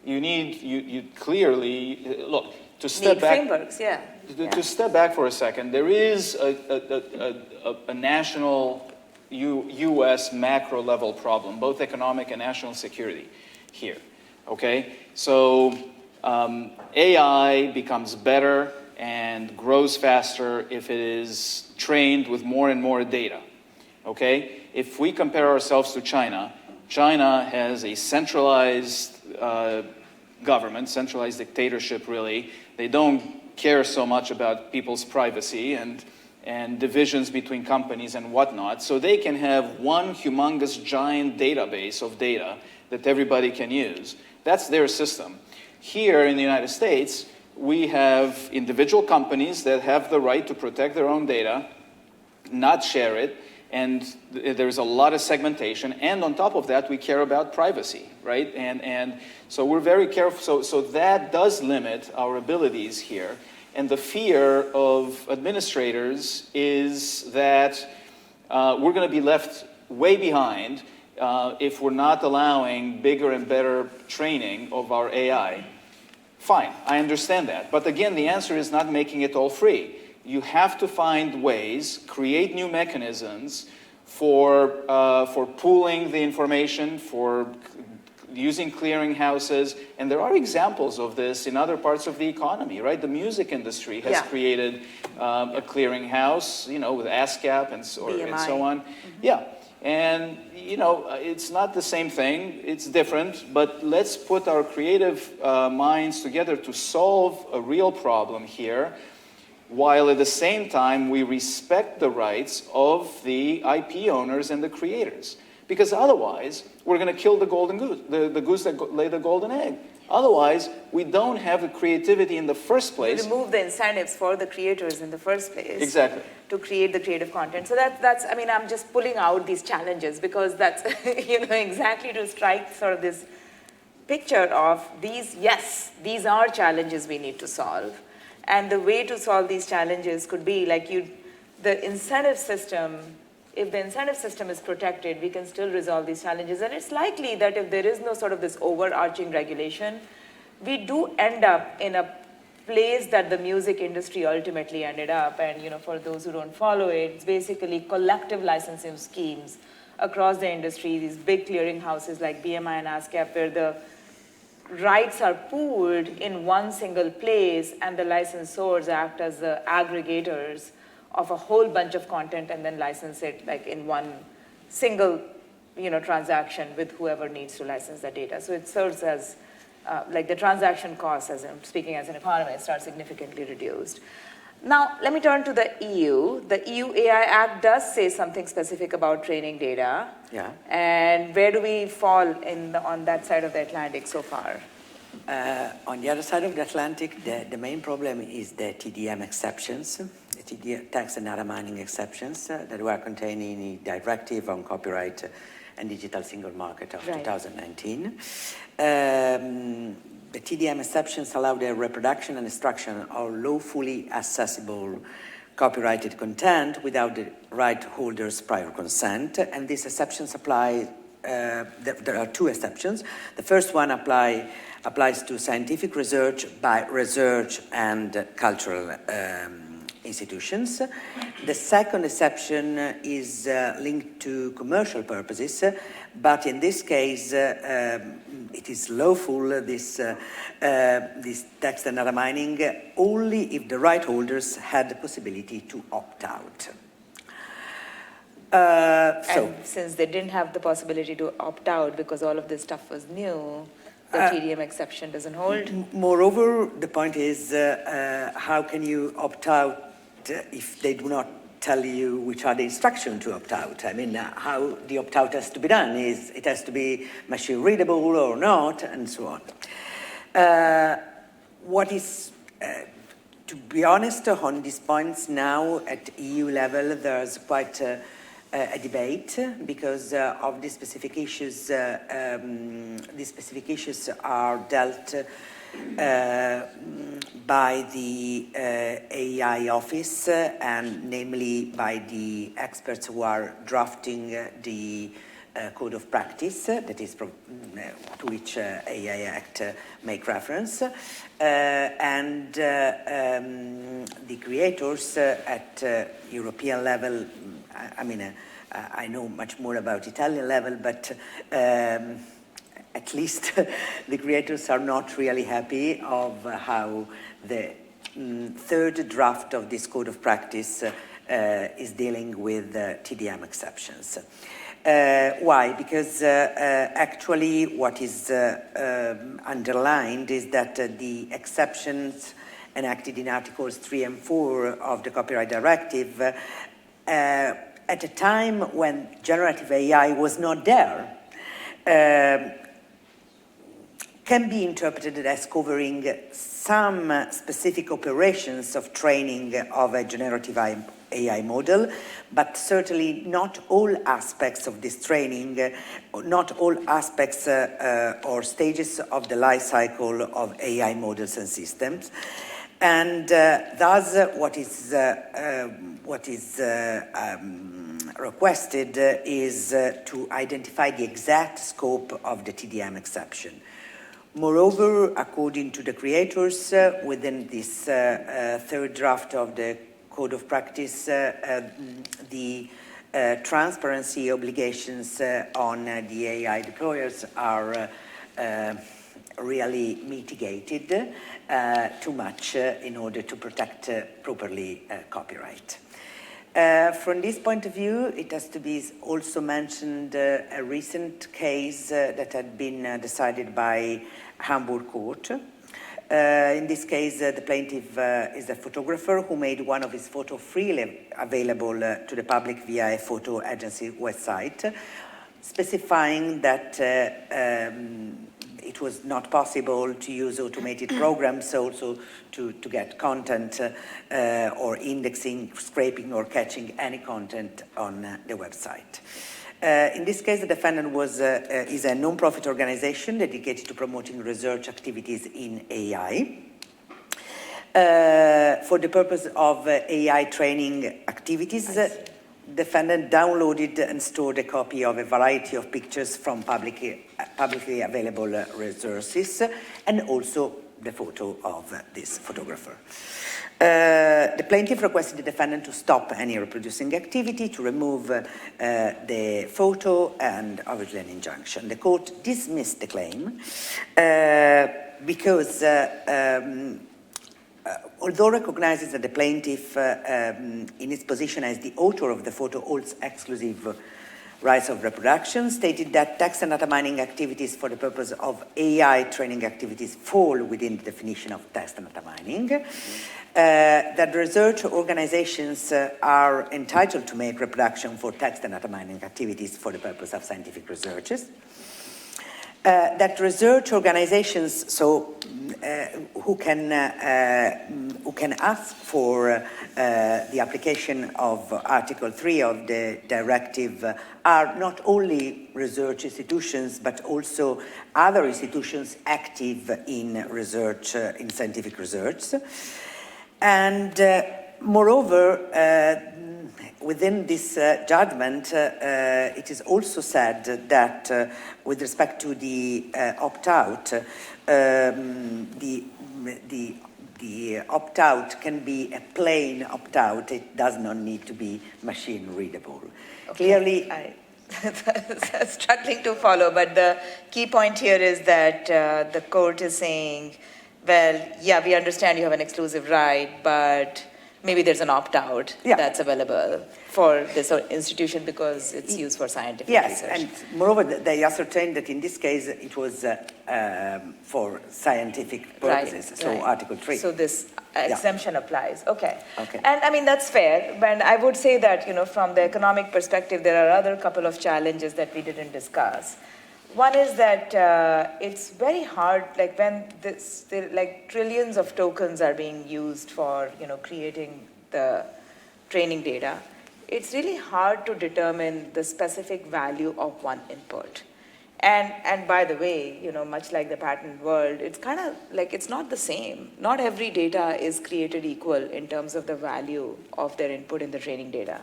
You clearly, look, to step back. Frameworks, yeah. To step back for a second, there is a national U.S. macro level problem, both economic and national security here, okay? So AI becomes better and grows faster if it is trained with more and more data, okay? If we compare ourselves to China, China has a centralized government, centralized dictatorship really. They don't care so much about people's privacy and divisions between companies and whatnot. So they can have one humongous giant database of data that everybody can use. That's their system. Here in the United States, we have individual companies that have the right to protect their own data, not share it, and there's a lot of segmentation. And on top of that, we care about privacy, right? And so we're very careful. So that does limit our abilities here. And the fear of administrators is that we're going to be left way behind if we're not allowing bigger and better training of our AI. Fine, I understand that. But again, the answer is not making it all free. You have to find ways, create new mechanisms for pooling the information, for using clearinghouses, and there are examples of this in other parts of the economy, right? The music industry has created a clearinghouse, you know, with ASCAP and so on. Yeah, and you know, it's not the same thing, it's different, but let's put our creative minds together to solve a real problem here, while at the same time we respect the rights of the IP owners and the creators. Because otherwise, we're going to kill the golden goose, the goose that laid the golden egg. Otherwise, we don't have the creativity in the first place. Remove the incentives for the creators in the first place. Exactly. To create the creative content. So that's I mean, I'm just pulling out these challenges because that's, you know, exactly to strike sort of this picture of these, yes, these are challenges we need to solve. And the way to solve these challenges could be like the incentive system. If the incentive system is protected, we can still resolve these challenges. And it's likely that if there is no sort of this overarching regulation, we do end up in a place that the music industry ultimately ended up. And you know, for those who don't follow it, it's basically collective licensing schemes across the industry, these big clearinghouses like BMI and ASCAP, where the rights are pooled in one single place and the licensors act as the aggregators of a whole bunch of content and then license it like in one single, you know, transaction with whoever needs to license the data. So it serves as like the transaction costs, as I'm speaking as an economist, are significantly reduced. Now, let me turn to the EU. The EU AI Act does say something specific about training data. Yeah. And where do we fall on that side of the Atlantic so far? On the other side of the Atlantic, the main problem is the TDM exceptions, the TDM, tax and data mining exceptions that were contained in the Directive on Copyright and Digital Single Market of 2019. The TDM exceptions allow the reproduction and extraction of lawfully accessible copyrighted content without the right holder's prior consent, and these exceptions apply. There are two exceptions. The first one applies to scientific research by research and cultural institutions. The second exception is linked to commercial purposes, but in this case, it is lawful, this text and data mining, only if the right holders had the possibility to opt out. And since they didn't have the possibility to opt out because all of this stuff was new, the TDM exception doesn't hold? Moreover, the point is, how can you opt out if they do not tell you which are the instructions to opt out? I mean, how the opt-out has to be done is it has to be machine readable or not, and so on. What is, to be honest, on these points now at EU level, there's quite a debate because of these specific issues. These specific issues are dealt by the AI office, and namely by the experts who are drafting the code of practice that is to which AI Act make reference, and the creators at European level. I mean, I know much more about Italian level, but at least the creators are not really happy of how the third draft of this code of practice is dealing with TDM exceptions. Why? Because actually what is underlined is that the exceptions enacted in Articles 3 and 4 of the Copyright Directive at a time when generative AI was not there, can be interpreted as covering some specific operations of training of a generative AI model, but certainly not all aspects of this training, not all aspects or stages of the life cycle of AI models and systems. And thus, what is requested is to identify the exact scope of the TDM exception. Moreover, according to the creators, within this third draft of the Code of Practice, the transparency obligations on the AI deployers are really mitigated too much in order to protect properly copyright. From this point of view, it has to be also mentioned a recent case that had been decided by Hamburg Court. In this case, the plaintiff is a photographer who made one of his photos freely available to the public via a photo agency website, specifying that it was not possible to use automated programs also to get content or indexing, scraping, or catching any content on the website. In this case, the defendant is a non-profit organization dedicated to promoting research activities in AI. For the purpose of AI training activities, defendant downloaded and stored a copy of a variety of pictures from publicly available resources, and also the photo of this photographer. The plaintiff requested the defendant to stop any reproducing activity, to remove the photo, and obviously an injunction. The court dismissed the claim because although recognizes that the plaintiff in its position as the author of the photo holds exclusive rights of reproduction, stated that text and data mining activities for the purpose of AI training activities fall within the definition of text and data mining, that research organizations are entitled to make reproduction for text and data mining activities for the purpose of scientific researches, that research organizations who can ask for the application of Article 3 of the directive are not only research institutions but also other institutions active in research, in scientific research. And moreover, within this judgment, it is also said that with respect to the opt-out, the opt-out can be a plain opt-out. It does not need to be machine readable. Okay. Clearly, I'm struggling to follow, but the key point here is that the court is saying, well, yeah, we understand you have an exclusive right, but maybe there's an opt-out that's available for this institution because it's used for scientific research. And moreover, they ascertained that in this case it was for scientific purposes, Article 3. So this exemption applies. Okay. And I mean, that's fair, but I would say that, from the economic perspective, there are other couple of challenges that we didn't discuss. One is that it's very hard, like when trillions of tokens are being used for, creating the training data, it's really hard to determine the specific value of one input. And by the way, much like the patent world, it's kind of like it's not the same. Not every data is created equal in terms of the value of their input in the training data.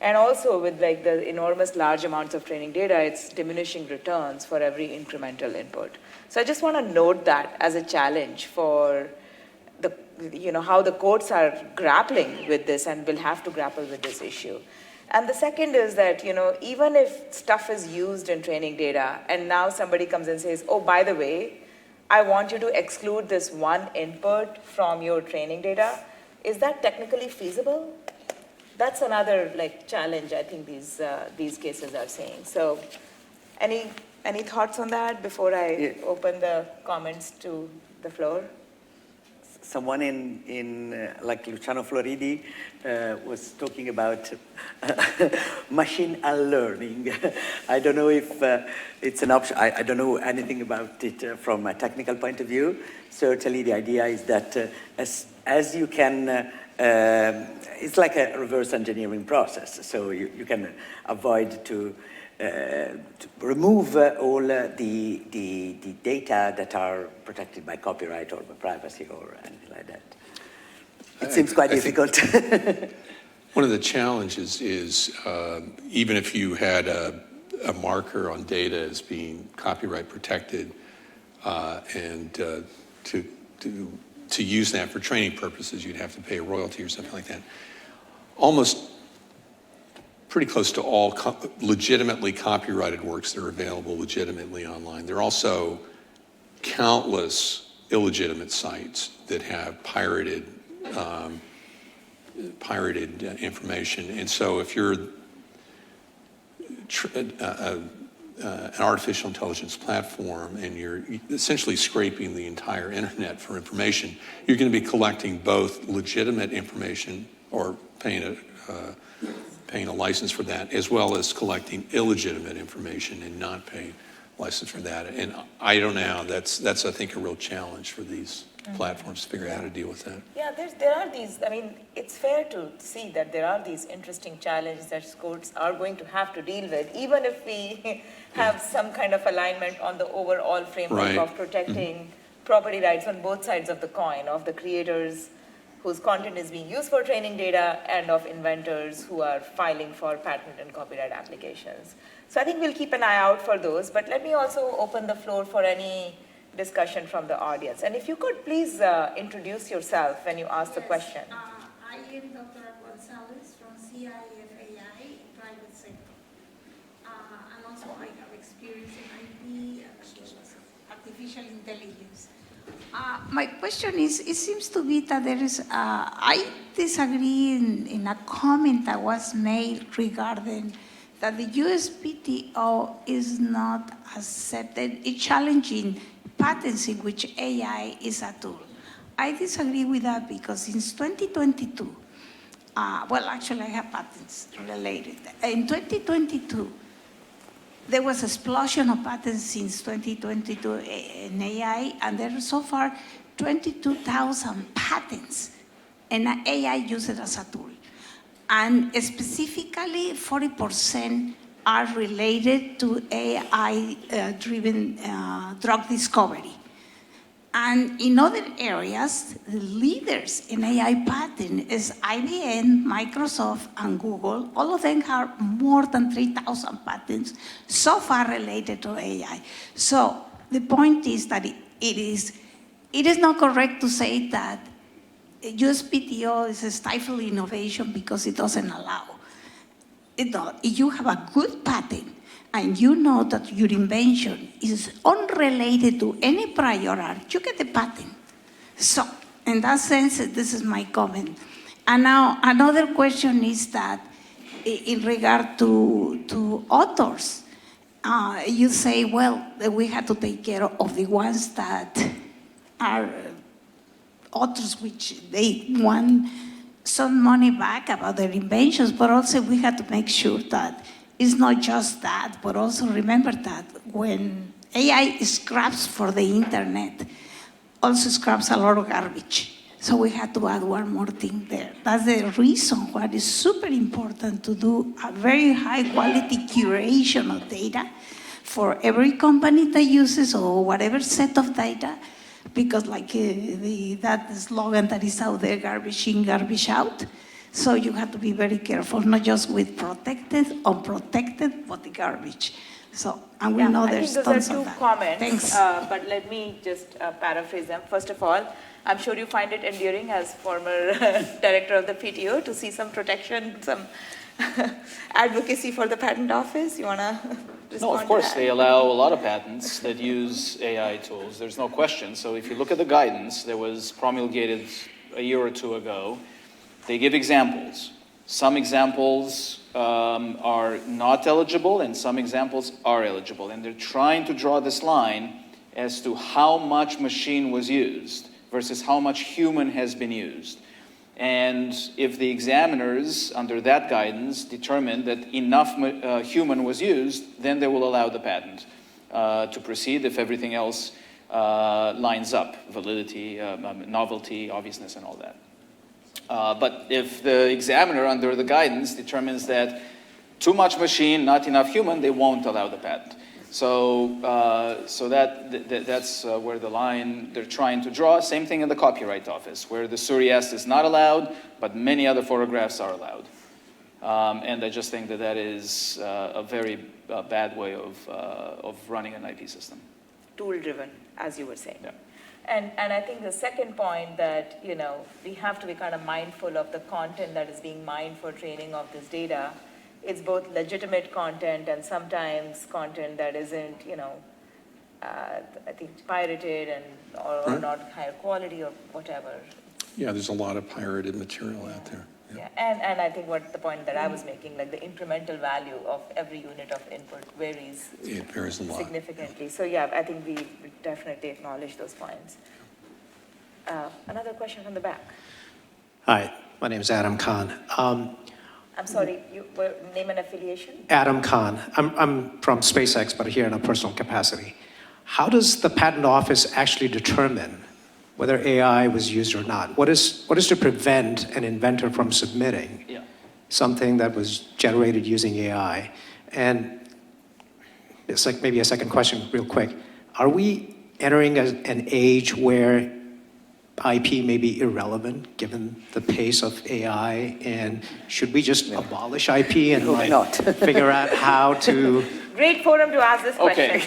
And also with the enormous large amounts of training data, it's diminishing returns for every incremental input. So I just want to note that as a challenge for how the courts are grappling with this and will have to grapple with this issue. And the second is that, even if stuff is used in training data and now somebody comes and says, oh, by the way, I want you to exclude this one input from your training data, is that technically feasible? That's another challenge I think these cases are saying. So any thoughts on that before I open the comments to the floor? Someone in like Luciano Floridi was talking about machine learning. I don't know if it's an option. I don't know anything about it from a technical point of view. Certainly the idea is that as you can, it's like a reverse engineering process. So you can avoid to remove all the data that are protected by copyright or by privacy or anything like that. It seems quite difficult. One of the challenges is even if you had a marker on data as being copyright protected and to use that for training purposes, you'd have to pay a royalty or something like that. Almost pretty close to all legitimately copyrighted works that are available legitimately online. There are also countless illegitimate sites that have pirated information. And so if you're an artificial intelligence platform and you're essentially scraping the entire internet for information, you're going to be collecting both legitimate information or paying a license for that, as well as collecting illegitimate information and not paying license for that. And I don't know, that's I think a real challenge for these platforms to figure out how to deal with that. Yeah, there are these, I mean, it's fair to see that there are these interesting challenges that courts are going to have to deal with, even if we have some kind of alignment on the overall framework of protecting property rights on both sides of the coin, of the creators whose content is being used for training data and of inventors who are filing for patent and copyright applications. So I think we'll keep an eye out for those, but let me also open the floor for any discussion from the audience. And if you could please introduce yourself when you ask the question. I am Dr. Gonzalez from CIFAI, private sector. And also I have experience in IT and artificial intelligence. My question is, it seems to be that there is, I disagree in a comment that was made regarding that the USPTO is not accepted, it's challenging patents in which AI is a tool. I disagree with that because since 2022, well, actually I have patents related. In 2022, there was an explosion of patents since 2022 in AI, and there are so far 22,000 patents, and AI used it as a tool. And specifically, 40% are related to AI-driven drug discovery. And in other areas, the leaders in AI patent is IBM, Microsoft, and Google. All of them have more than 3,000 patents so far related to AI. So the point is that it is not correct to say that USPTO is a stifle innovation because it doesn't allow. If you have a good patent and you know that your invention is unrelated to any prior art, you get the patent. So, in that sense, this is my comment. And now, another question is that in regard to authors, you say, well, we have to take care of the ones that are authors which they want some money back about their inventions, but also we have to make sure that it's not just that, but also remember that when AI scraps for the internet, also scraps a lot of garbage. So we have to add one more thing there. That's the reason why it is super important to do a very high quality curation of data for every company that uses or whatever set of data, because like that slogan that is out there, garbage in, garbage out. So you have to be very careful, not just with protected, unprotected, but the garbage. So, and we know there's tons of that. Those are two comments, Thanks. But let me just paraphrase them. First of all, I'm sure you find it endearing as former director of the PTO to see some protection, some advocacy for the patent office. You want to respond? No, of course, they allow a lot of patents that use AI tools. There's no question. So if you look at the guidance that was promulgated a year or two ago, they give examples. Some examples are not eligible and some examples are eligible. And they're trying to draw this line as to how much machine was used versus how much human has been used. And if the examiners, under that guidance, determine that enough human was used, then they will allow the patent to proceed if everything else lines up, validity, novelty, obviousness, and all that. But if the examiner, under the guidance, determines that too much machine, not enough human, they won't allow the patent. So that's where the line they're trying to draw. Same thing in the Copyright Office, where the Suriest is not allowed, but many other photographs are allowed. And I just think that that is a very bad way of running an IP system. Tool-driven, as you were saying. Yeah. And I think the second point that, we have to be kind of mindful of the content that is being mined for training of this data. It's both legitimate content and sometimes content that isn't, I think pirated or not higher quality or whatever. Yeah, there's a lot of pirated material out there. Yeah, and I think what the point that I was making, like the incremental value of every unit of input varies. It varies a lot. Significantly. So yeah, I think we definitely acknowledge those points. Another question from the back. Hi, my name is Adam Khan. I'm sorry, you were name and affiliation? Adam Khan. I'm from SpaceX, but here in a personal capacity. How does the patent office actually determine whether AI was used or not? What is to prevent an inventor from submitting something that was generated using AI? And it's like maybe a second question real quick. Are we entering an age where IP may be irrelevant given the pace of AI? And should we just abolish IP and figure out how to... Great forum to ask this question.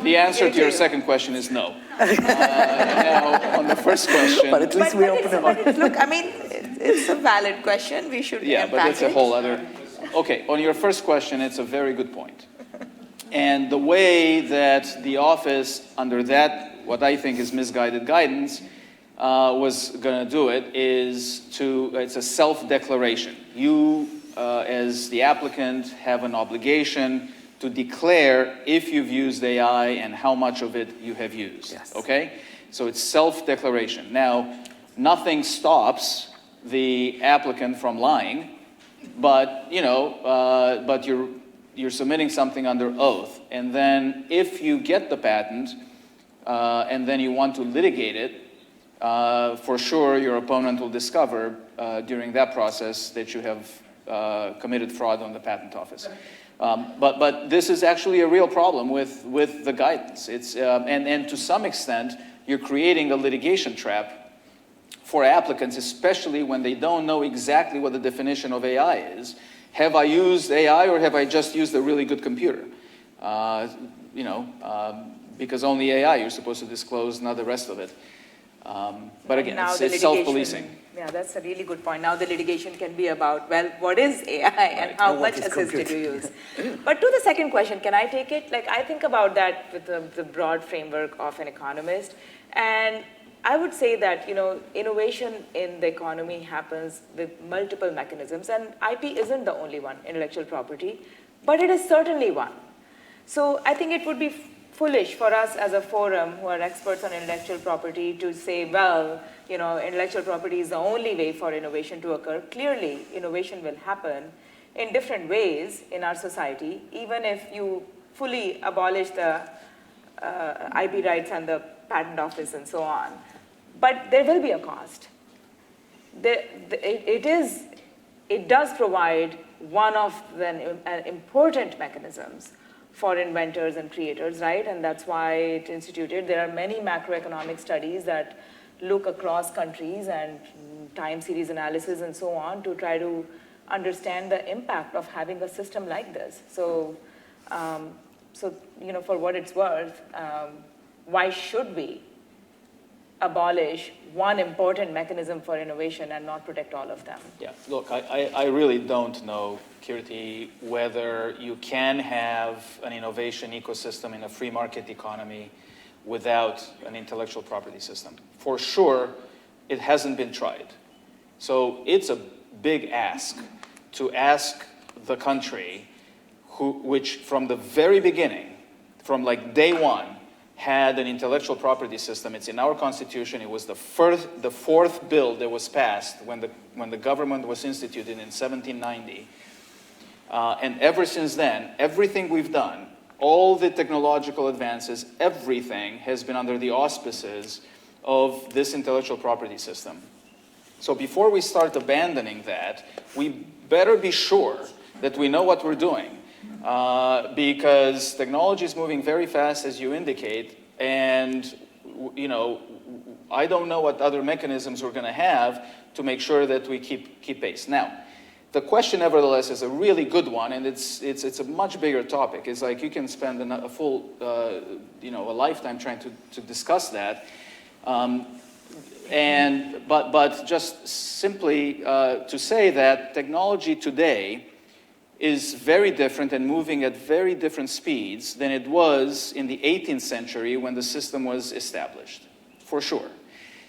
The answer to your second question is no. Now, on the first question... But at least we open them up. Look, I mean, it's a valid question. We should but it's a whole other... Okay, on your first question, it's a very good point. And the way that the office, under that, what I think is misguided guidance, was going to do it is it's a self-declaration. You, as the applicant, have an obligation to declare if you've used AI and how much of it you have used. Yes. Okay? So it's self-declaration. Now, nothing stops the applicant from lying, but but you're submitting something under oath, and then if you get the patent and then you want to litigate it, for sure your opponent will discover during that process that you have committed fraud on the patent office. But this is actually a real problem with the guidance. It's and to some extent you're creating a litigation trap for applicants, especially when they don't know exactly what the definition of AI is. Have I used AI or have I just used a really good computer? Because only AI you're supposed to disclose, not the rest of it. But again, it's self-policing. Yeah, that's a really good point. Now the litigation can be about, well, what is AI and how much assist did you use? But to the second question, can I take it? Like, I think about that with the broad framework of an economist. And I would say that, innovation in the economy happens with multiple mechanisms. And IP isn't the only one, intellectual property, but it is certainly one. So I think it would be foolish for us as a forum who are experts on intellectual property to say, well, intellectual property is the only way for innovation to occur. Clearly, innovation will happen in different ways in our society, even if you fully abolish the IP rights and the patent office and so on. But there will be a cost. It does provide one of the important mechanisms for inventors and creators, right? And that's why it's instituted. There are many macroeconomic studies that look across countries and time series analysis and so on to try to understand the impact of having a system like this. So, for what it's worth, why should we abolish one important mechanism for innovation and not protect all of them? Yeah, look, I really don't know, Kirti, whether you can have an innovation ecosystem in a free market economy without an intellectual property system. For sure, it hasn't been tried. So it's a big ask to ask the country which from the very beginning, from like day one, had an intellectual property system. It's in our constitution. It was the fourth bill that was passed when the government was instituted in 1790. And ever since then, everything we've done, all the technological advances, everything has been under the auspices of this intellectual property system. So before we start abandoning that, we better be sure that we know what we're doing. Because technology is moving very fast, as you indicate, and I don't know what other mechanisms we're going to have to make sure that we keep pace. Now, The question, nevertheless, is a really good one, and it's a much bigger topic. It's like you can spend a full, a lifetime trying to discuss that. But just simply to say that technology today is very different and moving at very different speeds than it was in the 18th century when the system was established, for sure.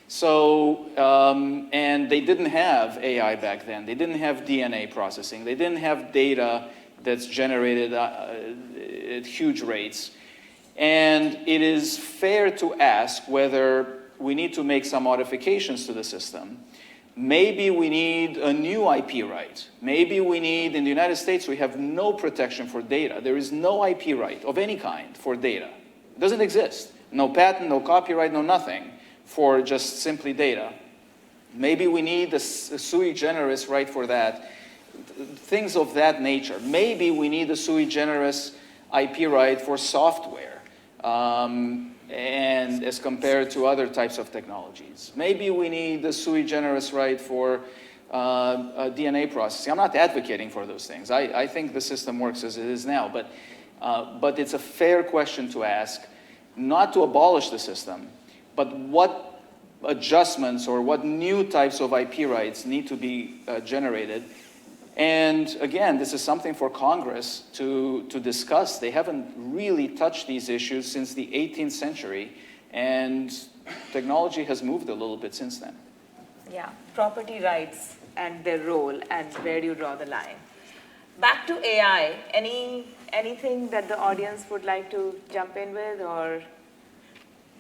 So, and they didn't have AI back then. They didn't have DNA processing. They didn't have data that's generated at huge rates. And it is fair to ask whether we need to make some modifications to the system. Maybe we need a new IP right. Maybe we need, in the United States, we have no protection for data. There is no IP right of any kind for data. It doesn't exist. No patent, no copyright, no nothing for just simply data. Maybe we need a sui generis right for that. Things of that nature. Maybe we need a sui generis IP right for software. And as compared to other types of technologies. Maybe we need the sui generis right for DNA processing. I'm not advocating for those things. I think the system works as it is now, but it's a fair question to ask, not to abolish the system, but what adjustments or what new types of IP rights need to be generated. And again, this is something for Congress to discuss. They haven't really touched these issues since the 18th century, and technology has moved a little bit since then. Yeah, property rights and their role, and where do you draw the line? Back to AI, anything that the audience would like to jump in with, or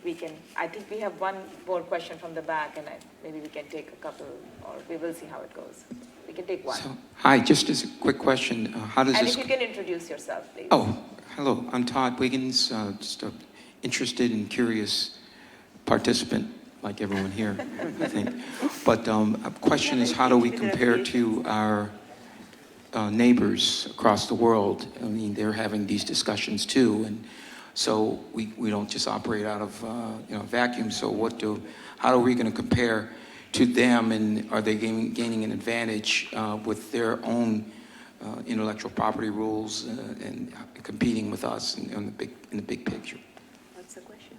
we can, I think we have one more question from the back, and maybe we can take a couple, or we will see how it goes. We can take one. So, hi, just as a quick question, how does and this... if you can introduce yourself, please. Oh, hello, I'm Todd Wiggins, just an interested and curious participant, like everyone here, I think. But a question is, how do we compare to our neighbors across the world? I mean, they're having these discussions too, and so we don't just operate out of vacuum. So how are we going to compare to them, and are they gaining an advantage with their own intellectual property rules and competing with us in the big picture? What's the question?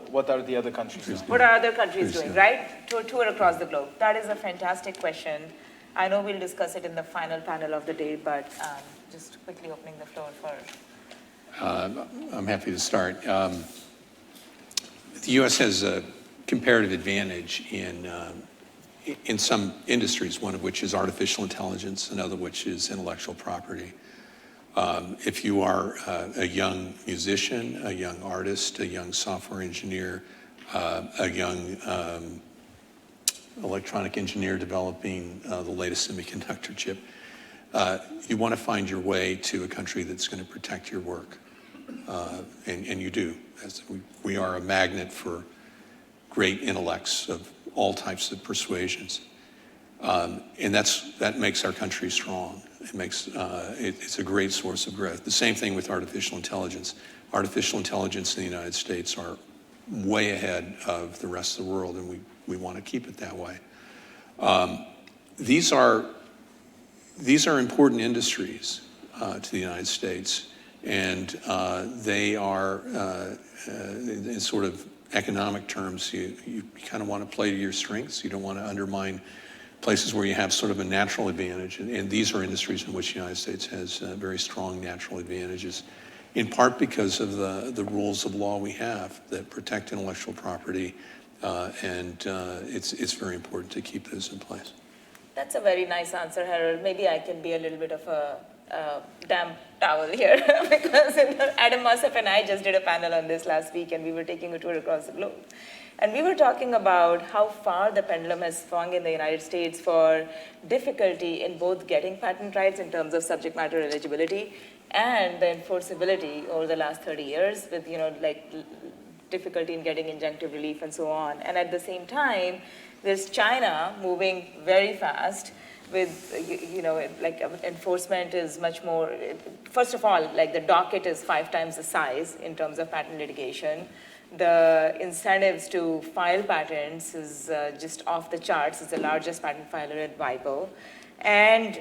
What are the other countries doing? What are other countries doing, right? Tour across the globe. That is a fantastic question. I know we'll discuss it in the final panel of the day, but just quickly opening the floor for... I'm happy to start. The U.S. has a comparative advantage in some industries, one of which is artificial intelligence, another which is intellectual property. If you are a young musician, a young artist, a young software engineer, a young electronic engineer developing the latest semiconductor chip, you want to find your way to a country that's going to protect your work. And you do. We are a magnet for great intellects of all types of persuasions. And that makes our country strong. It's a great source of growth. The same thing with artificial intelligence. Artificial intelligence in the United States are way ahead of the rest of the world, and we want to keep it that way. These are important industries to the United States, and they are, in sort of economic terms, you kind of want to play to your strengths. You don't want to undermine places where you have sort of a natural advantage, and these are industries in which the United States has very strong natural advantages, in part because of the rules of law we have that protect intellectual property, and it's very important to keep those in place. That's a very nice answer, Harold. Maybe I can be a little bit of a damp towel here because Adam Mossef and I just did a panel on this last week, and we were taking a tour across the globe. And we were talking about how far the pendulum has swung in the United States for difficulty in both getting patent rights in terms of subject matter eligibility and the enforceability over the last 30 years with, difficulty in getting injunctive relief and so on. And at the same time, there's China moving very fast with, enforcement is much more, first of all, the docket is 5 times the size in terms of patent litigation. The incentives to file patents is just off the charts. It's the largest patent filer at WIPO. And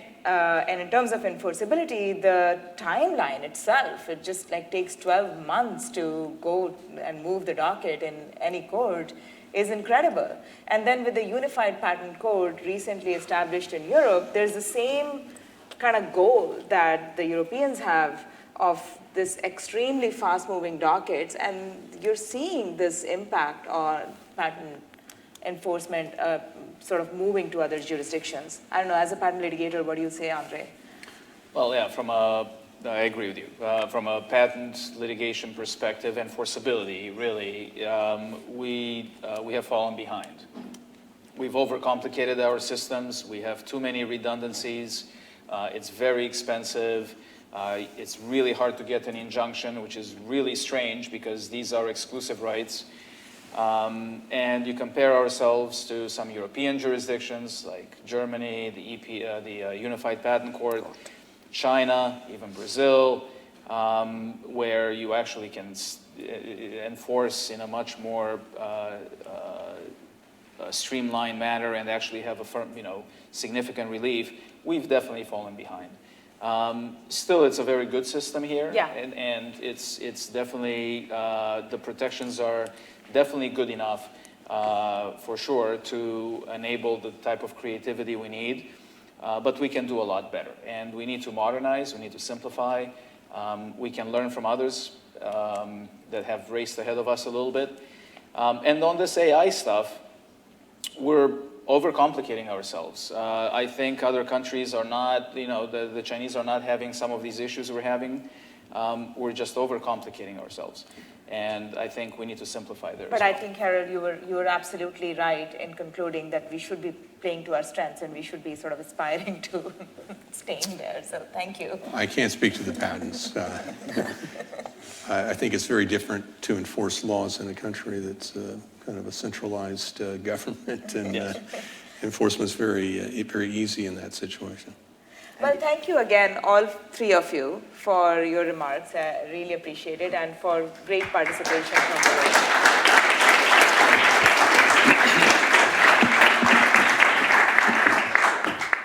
in terms of enforceability, the timeline itself, it just like takes 12 months to go and move the docket in any court is incredible. And then with the Unified Patent Code recently established in Europe, there's the same kind of goal that the Europeans have of this extremely fast-moving dockets, and you're seeing this impact on patent enforcement sort of moving to other jurisdictions. I don't know, as a patent litigator, what do you say, Andre? Well, yeah, I agree with you. From a patent litigation perspective, enforceability, really, we have fallen behind. We've overcomplicated our systems. We have too many redundancies. It's very expensive. It's really hard to get an injunction, which is really strange because these are exclusive rights. And you compare ourselves to some European jurisdictions like Germany, the Unified Patent Court, China, even Brazil, where you actually can enforce in a much more streamlined manner and actually have a firm, significant relief. We've definitely fallen behind. Still, it's a very good system here, yeah. and it's definitely the protections are definitely good enough for sure to enable the type of creativity we need. But we can do a lot better, and we need to modernize, we need to simplify. We can learn from others that have raced ahead of us a little bit. And on this AI stuff, we're overcomplicating ourselves. I think other countries are not, the Chinese are not having some of these issues we're having. We're just overcomplicating ourselves. And I think we need to simplify there. But I think, Harold, you were absolutely right in concluding that we should be playing to our strengths and we should be sort of aspiring to staying there. So thank you. I can't speak to the patents. I think it's very different to enforce laws in a country that's kind of a centralized government, and enforcement's very easy in that situation. Well, thank you again, all three of you, for your remarks. I really appreciate it, and for great participation from the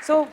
So,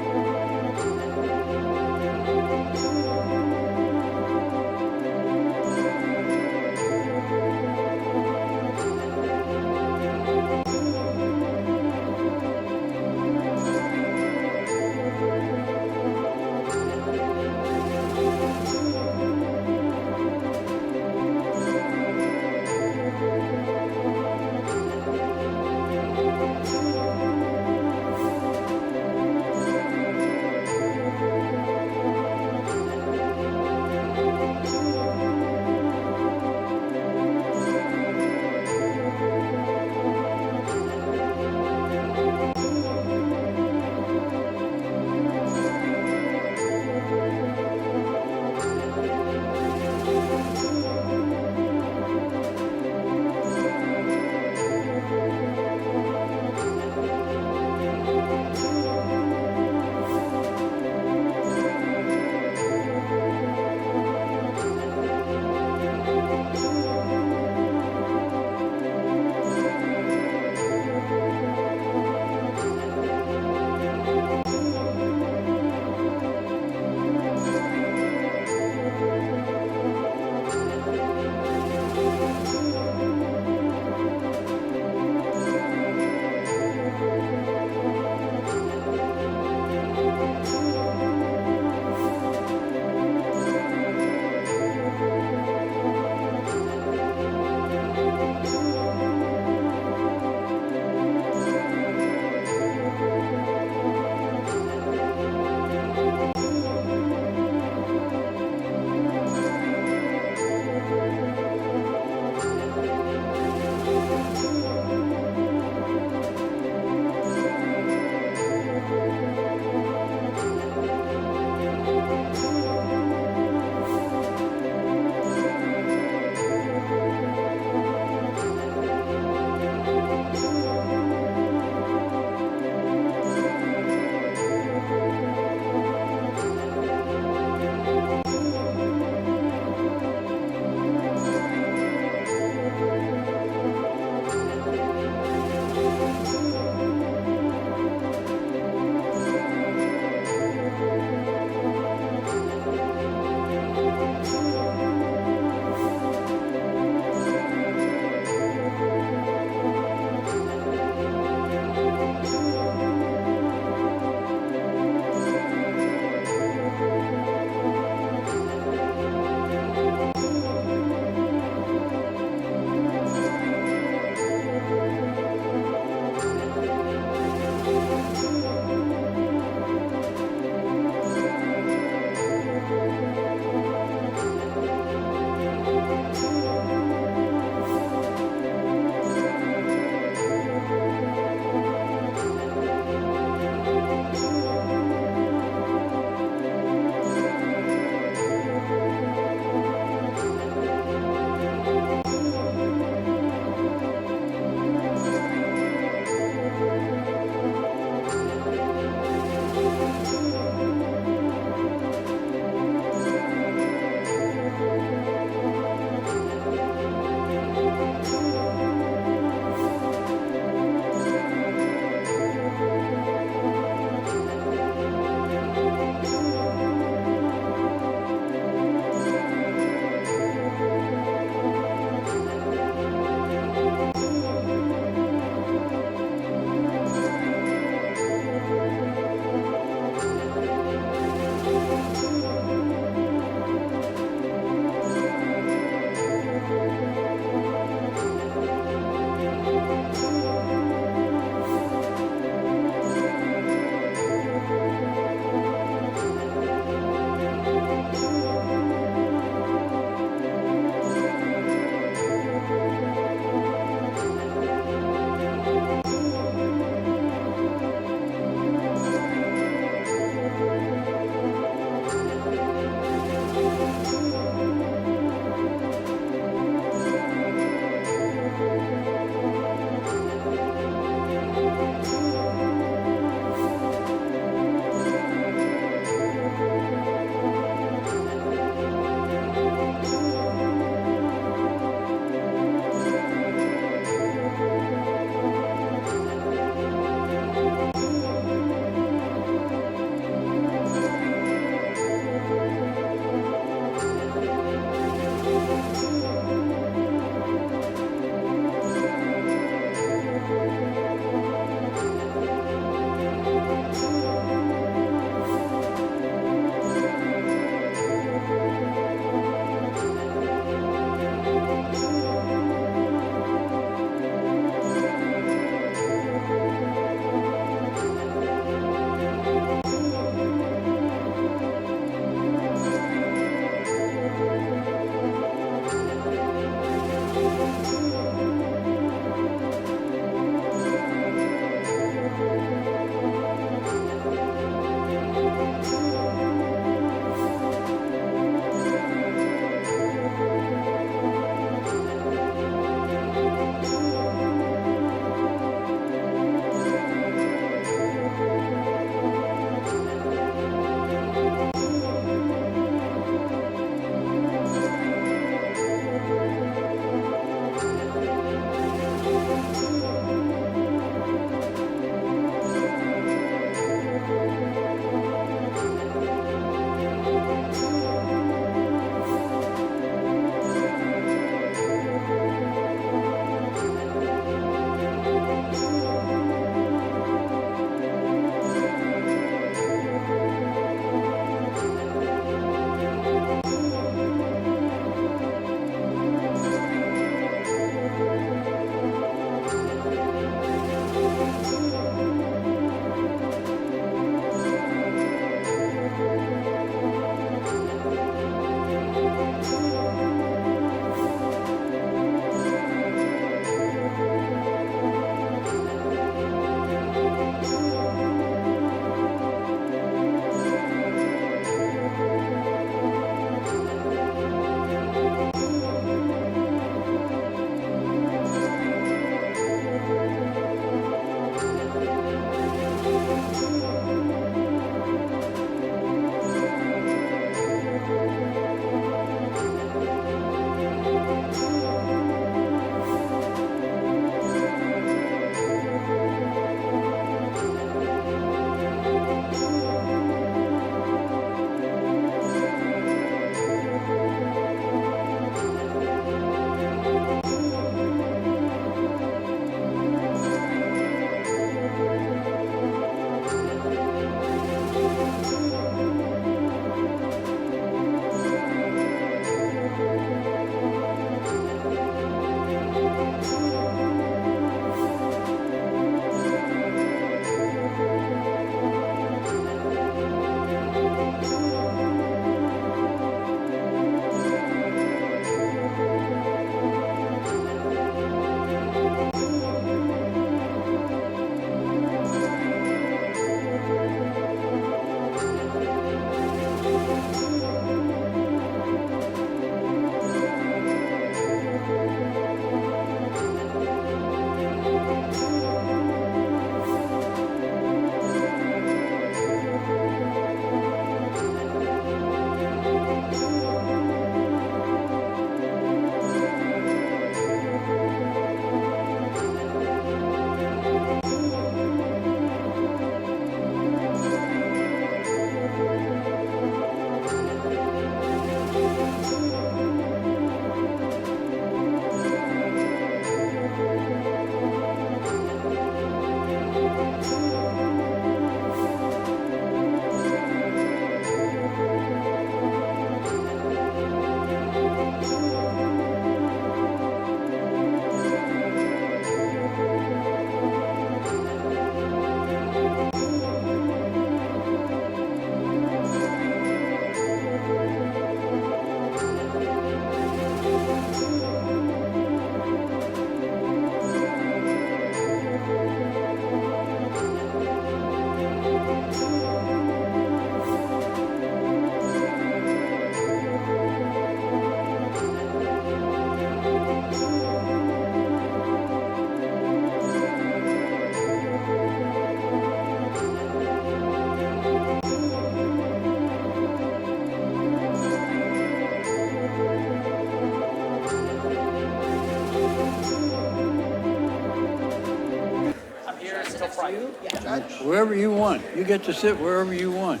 Wherever you want. You get to sit wherever you want.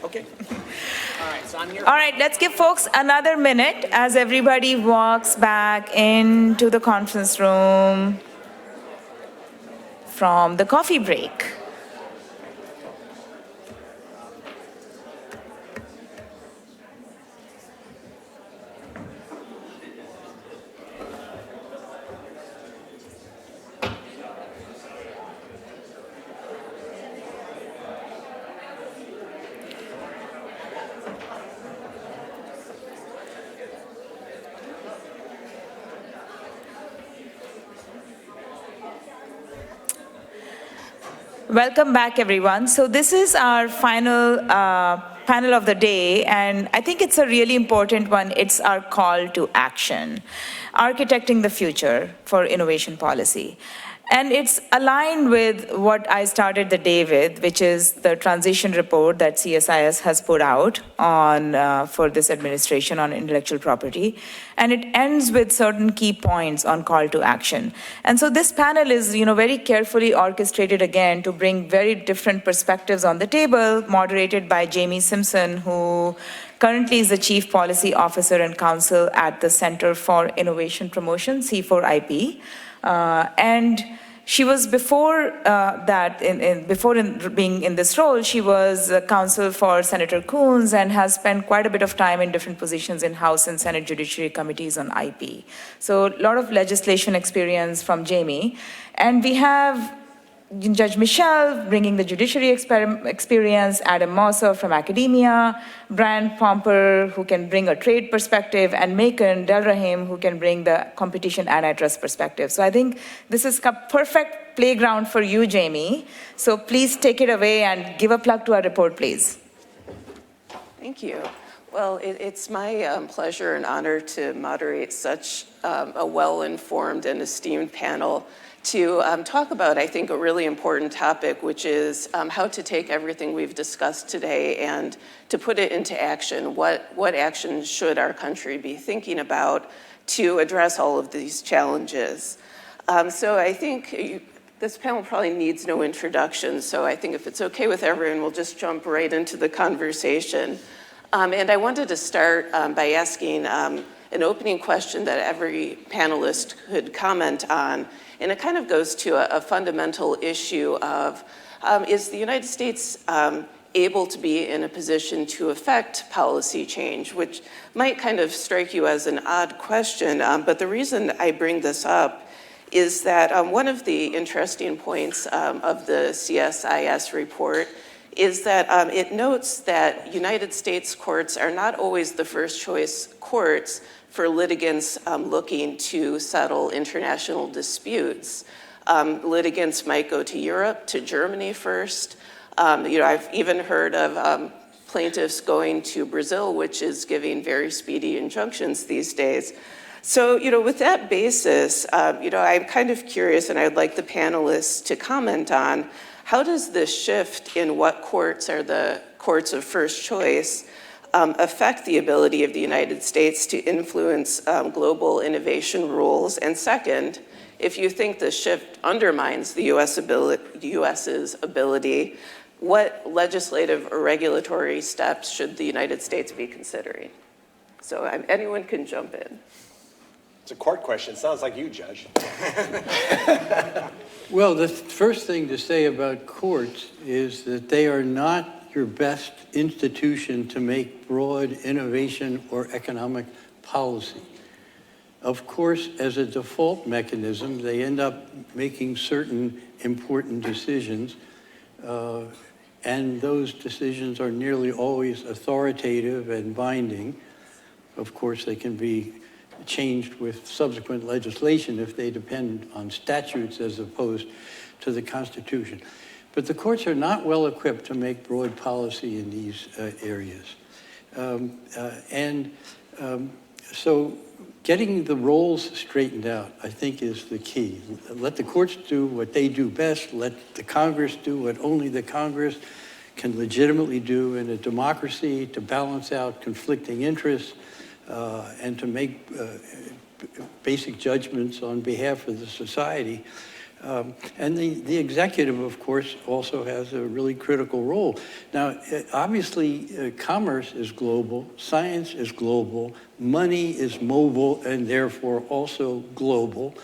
Okay. All right, let's give folks another minute as everybody walks back into the conference room from the coffee break. Welcome back, everyone. So this is our final panel of the day, and I think it's a really important one. It's our call to action, architecting the future for innovation policy. And it's aligned with what I started the day with, which is the transition report that CSIS has put out on for this administration on intellectual property. And it ends with certain key points on call to action. And so this panel is, very carefully orchestrated again to bring very different perspectives on the table, moderated by Jamie Simpson, who currently is the Chief Policy Officer and Counsel at the Center for Innovation Promotion, C4IP. And she was before being in this role, she was counsel for Senator Coons and has spent quite a bit of time in different positions in House and Senate Judiciary Committees on IP. So a lot of legislation experience from Jamie. And we have Judge Michelle bringing the judiciary experience, Adam Mosser from academia, Brian Pomper, who can bring a trade perspective, and Macon Delrahim, who can bring the competition antitrust perspective. So I think this is a perfect playground for you, Jamie. So please take it away and give a plug to our report, please. Thank you. Well, it's my pleasure and honor to moderate such a well-informed and esteemed panel to talk about, I think, a really important topic, which is how to take everything we've discussed today and to put it into action. What action should our country be thinking about to address all of these challenges? So I think this panel probably needs no introduction, so I think if it's okay with everyone, we'll just jump right into the conversation. And I wanted to start by asking an opening question that every panelist could comment on. And it kind of goes to a fundamental issue of, is the United States able to be in a position to affect policy change, which might kind of strike you as an odd question, but the reason I bring this up is that one of the interesting points of the CSIS report is that it notes that United States courts are not always the first choice courts for litigants looking to settle international disputes. Litigants might go to Europe, to Germany first. I've even heard of plaintiffs going to Brazil, which is giving very speedy injunctions these days. So, with that basis, I'm kind of curious, and I'd like the panelists to comment on, how does this shift in what courts are the courts of first choice affect the ability of the United States to influence global innovation rules? And second, if you think the shift undermines the US's ability, what legislative or regulatory steps should the United States be considering? So anyone can jump in. It's a court question. Sounds like you, Judge. Well, the first thing to say about courts is that they are not your best institution to make broad innovation or economic policy. Of course, as a default mechanism, they end up making certain important decisions, and those decisions are nearly always authoritative and binding. Of course, they can be changed with subsequent legislation if they depend on statutes as opposed to the Constitution. But the courts are not well equipped to make broad policy in these areas. So getting the roles straightened out, I think, is the key. Let the courts do what they do best. Let the Congress do what only the Congress can legitimately do in a democracy to balance out conflicting interests and to make basic judgments on behalf of the society. And the executive, of course, also has a really critical role. Now, obviously, commerce is global, science is global, money is mobile, and therefore also global.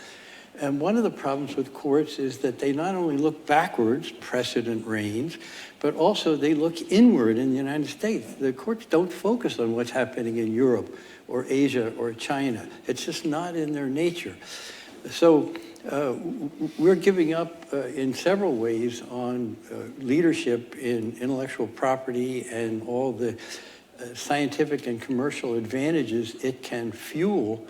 And one of the problems with courts is that they not only look backwards, precedent reigns, but also they look inward in the United States. The courts don't focus on what's happening in Europe or Asia or China. It's just not in their nature. So we're giving up in several ways on leadership in intellectual property and all the scientific and commercial advantages it can fuel.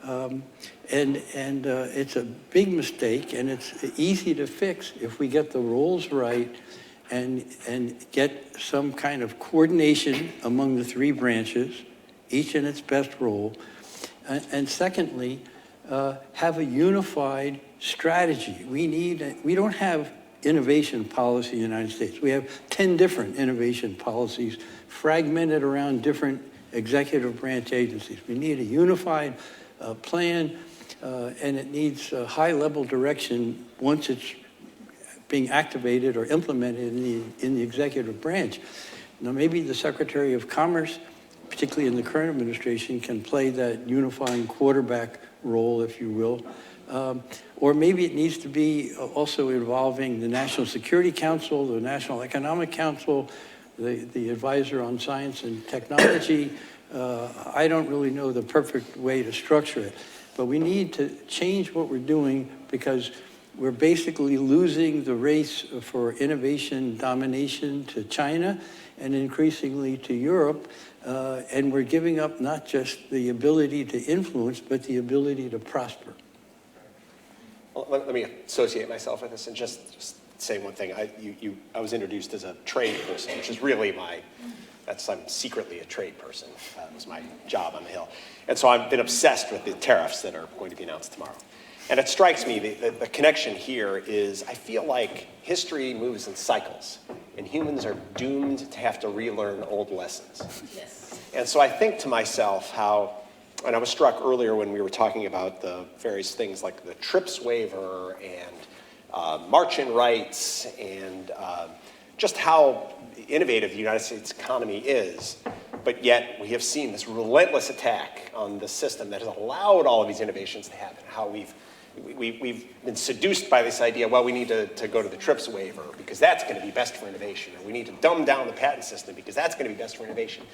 And it's a big mistake, and it's easy to fix if we get the roles right and get some kind of coordination among the three branches, each in its best role. And secondly, have a unified strategy. We don't have innovation policy in the United States. We have 10 different innovation policies fragmented around different executive branch agencies. We need a unified plan, and it needs a high-level direction once it's being activated or implemented in the executive branch. Now, maybe the Secretary of Commerce, particularly in the current administration, can play that unifying quarterback role, if you will. Or maybe it needs to be also involving the National Security Council, the National Economic Council, the advisor on science and technology. I don't really know the perfect way to structure it, but we need to change what we're doing because we're basically losing the race for innovation domination to China and increasingly to Europe, and we're giving up not just the ability to influence, but the ability to prosper. Well, let me associate myself with this and just say one thing. I was introduced as a trade person, which is really I'm secretly a trade person. That was my job on the Hill. And so I've been obsessed with the tariffs that are going to be announced tomorrow. And it strikes me, the connection here is I feel like history moves in cycles, and humans are doomed to have to relearn old lessons. Yes. And so I think to myself how, and I was struck earlier when we were talking about the various things like the TRIPS waiver and march-in rights and just how innovative the United States economy is, but yet we have seen this relentless attack on the system that has allowed all of these innovations to happen, how we've been seduced by this idea, well, we need to go to the TRIPS waiver because that's going to be best for innovation, or we need to dumb down the patent system because that's going to be best for innovation.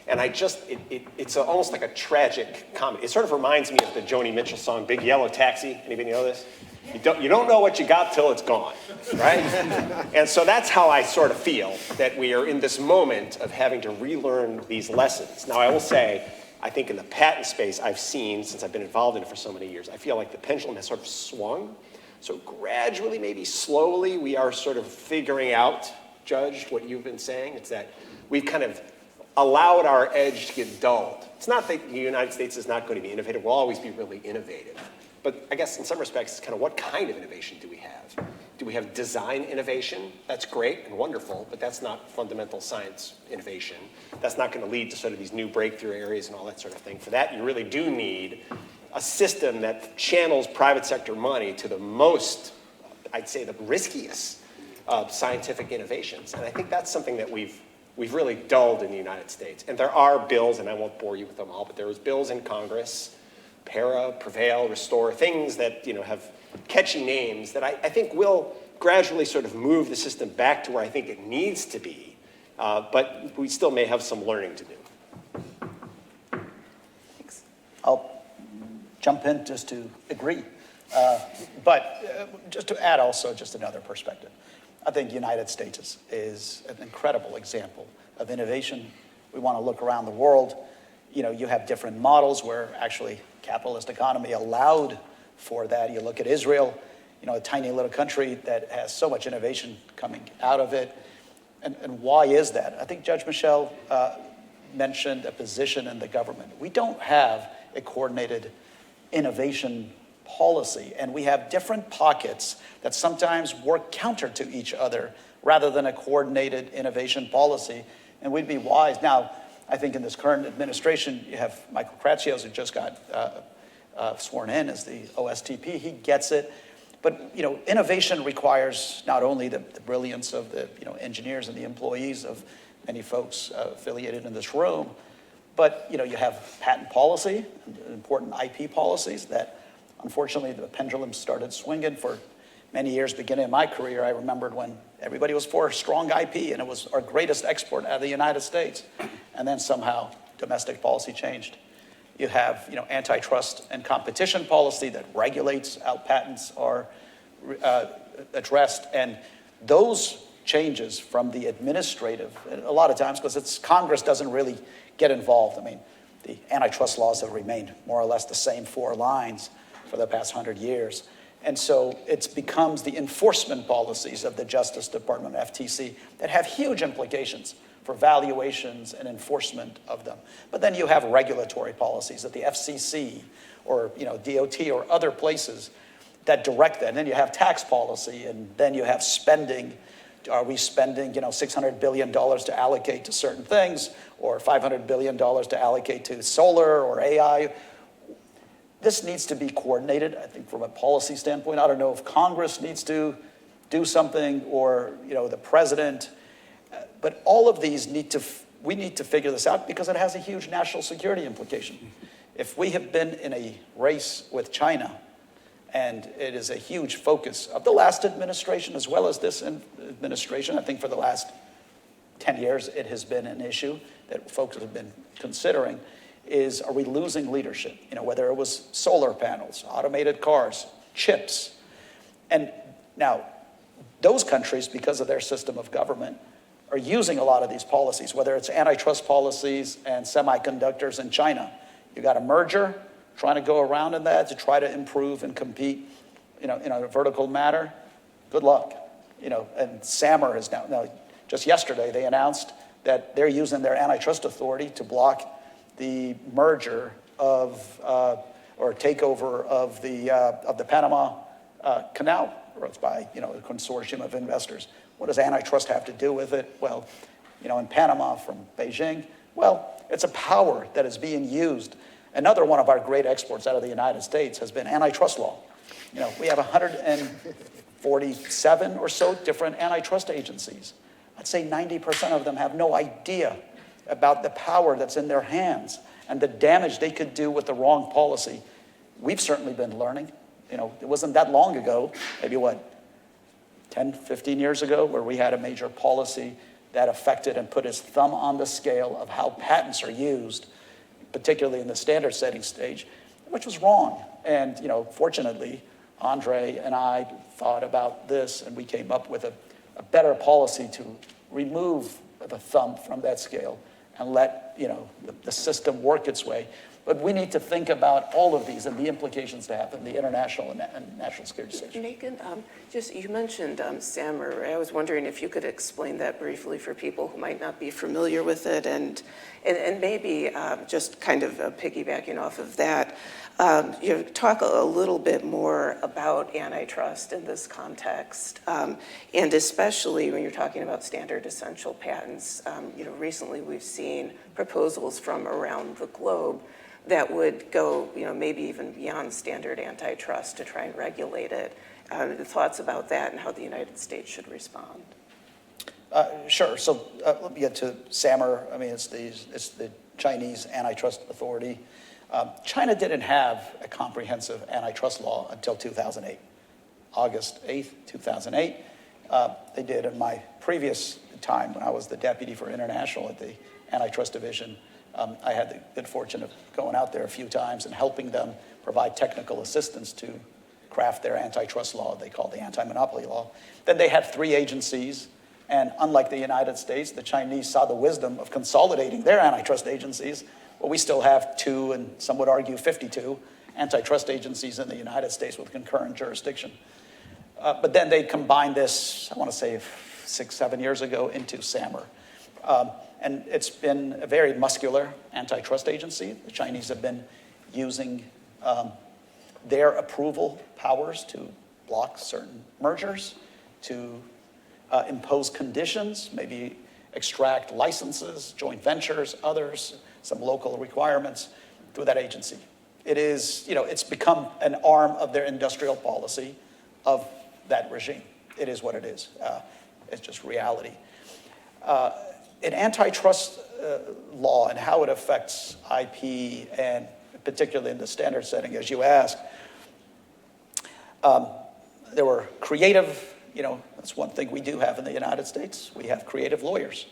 And it's almost like a tragic comedy. It sort of reminds me of the Joni Mitchell song, Big Yellow Taxi. Anybody know this? You don't know what you got till it's gone, right? And so that's how I sort of feel, that we are in this moment of having to relearn these lessons. Now, I will say, I think in the patent space I've seen, since I've been involved in it for so many years, I feel like the pendulum has sort of swung. So gradually, maybe slowly, we are sort of figuring out, Judge, what you've been saying. It's that we've kind of allowed our edge to get dulled. It's not that the United States is not going to be innovative. We'll always be really innovative. But I guess in some respects, it's kind of what kind of innovation do we have? Do we have design innovation? That's great and wonderful, but that's not fundamental science innovation. That's not going to lead to sort of these new breakthrough areas and all that sort of thing. For that, you really do need a system that channels private sector money to the most, I'd say, the riskiest of scientific innovations. And I think that's something that we've really dulled in the United States. And there are bills, and I won't bore you with them all, but there was bills in Congress, PARA, Prevail, Restore, things that have catchy names that I think will gradually sort of move the system back to where I think it needs to be. But we still may have some learning to do. Thanks. I'll jump in just to agree. But just to add also just another perspective. I think the United States is an incredible example of innovation. We want to look around the world. You have different models where actually capitalist economy allowed for that. You look at Israel, a tiny little country that has so much innovation coming out of it. And why is that? I think Judge Michel mentioned a position in the government. We don't have a coordinated innovation policy, and we have different pockets that sometimes work counter to each other rather than a coordinated innovation policy, and we'd be wise. Now, I think in this current administration, you have Michael Kratsios, who just got sworn in as the OSTP. He gets it, But innovation requires not only the brilliance of the engineers and the employees of many folks affiliated in this room, but you have patent policy, important IP policies that unfortunately the pendulum started swinging for many years. Beginning of my career, I remembered when everybody was for strong IP and it was our greatest export out of the United States. And then somehow domestic policy changed. You have antitrust and competition policy that regulates how patents are addressed. And those changes from the administrative, a lot of times, because Congress doesn't really get involved. I mean, the antitrust laws have remained more or less the same 4 lines for the past 100 years. And so it becomes the enforcement policies of the Justice Department, FTC, that have huge implications for valuations and enforcement of them. But then you have regulatory policies at the FCC or DOT or other places that direct that. And then you have tax policy, and then you have spending. Are we spending $600 billion to allocate to certain things, or $500 billion to allocate to solar or AI? This needs to be coordinated, I think, from a policy standpoint. I don't know if Congress needs to do something or the president. But all of these we need to figure this out because it has a huge national security implication. If we have been in a race with China, and it is a huge focus of the last administration as well as this administration, I think for the last 10 years it has been an issue that folks have been considering, is are we losing leadership? Whether it was solar panels, automated cars, chips. And now those countries, because of their system of government, are using a lot of these policies, whether it's antitrust policies and semiconductors in China. You got a merger, trying to go around in that to try to improve and compete, in a vertical matter. Good luck, And SAMR is now just yesterday they announced that they're using their antitrust authority to block the merger of or takeover of the Panama Canal roads by a consortium of investors. What does antitrust have to do with it? Well, in Panama from Beijing, well, it's a power that is being used. Another one of our great exports out of the United States has been antitrust law. We have 147 or so different antitrust agencies. I'd say 90% of them have no idea about the power that's in their hands and the damage they could do with the wrong policy. We've certainly been learning. It wasn't that long ago, maybe 10, 15 years ago, where we had a major policy that affected and put its thumb on the scale of how patents are used, particularly in the standard setting stage, which was wrong. And, fortunately, Andre and I thought about this and we came up with a better policy to remove the thumb from that scale and let, the system work its way. But we need to think about all of these and the implications to happen, the international and national security stage. Megan, you mentioned SAMR. I was wondering if you could explain that briefly for people who might not be familiar with it, and maybe just kind of piggybacking off of that, talk a little bit more about antitrust in this context, and especially when you're talking about standard essential patents. Recently we've seen proposals from around the globe that would go, maybe even beyond standard antitrust to try and regulate it. The thoughts about that and how the United States should respond. Sure. So let me get to SAMR. I mean, it's the Chinese Antitrust Authority. China didn't have a comprehensive antitrust law until 2008, August 8th, 2008. They did in my previous time when I was the deputy for international at the antitrust division. I had the good fortune of going out there a few times and helping them provide technical assistance to craft their antitrust law they call the anti-monopoly law. Then they had 3 agencies, and unlike the United States, the Chinese saw the wisdom of consolidating their antitrust agencies. Well, we still have 2, and some would argue 52, antitrust agencies in the United States with concurrent jurisdiction. But then they combined this, I want to say 6, 7 years ago, into SAMR. And it's been a very muscular antitrust agency. The Chinese have been using their approval powers to block certain mergers, to impose conditions, maybe extract licenses, joint ventures, others, some local requirements through that agency. It is, it's become an arm of their industrial policy of that regime. It is what it is. It's just reality. In antitrust law and how it affects IP, and particularly in the standard setting, as you asked, there were creative, that's one thing we do have in the United States. We have creative lawyers,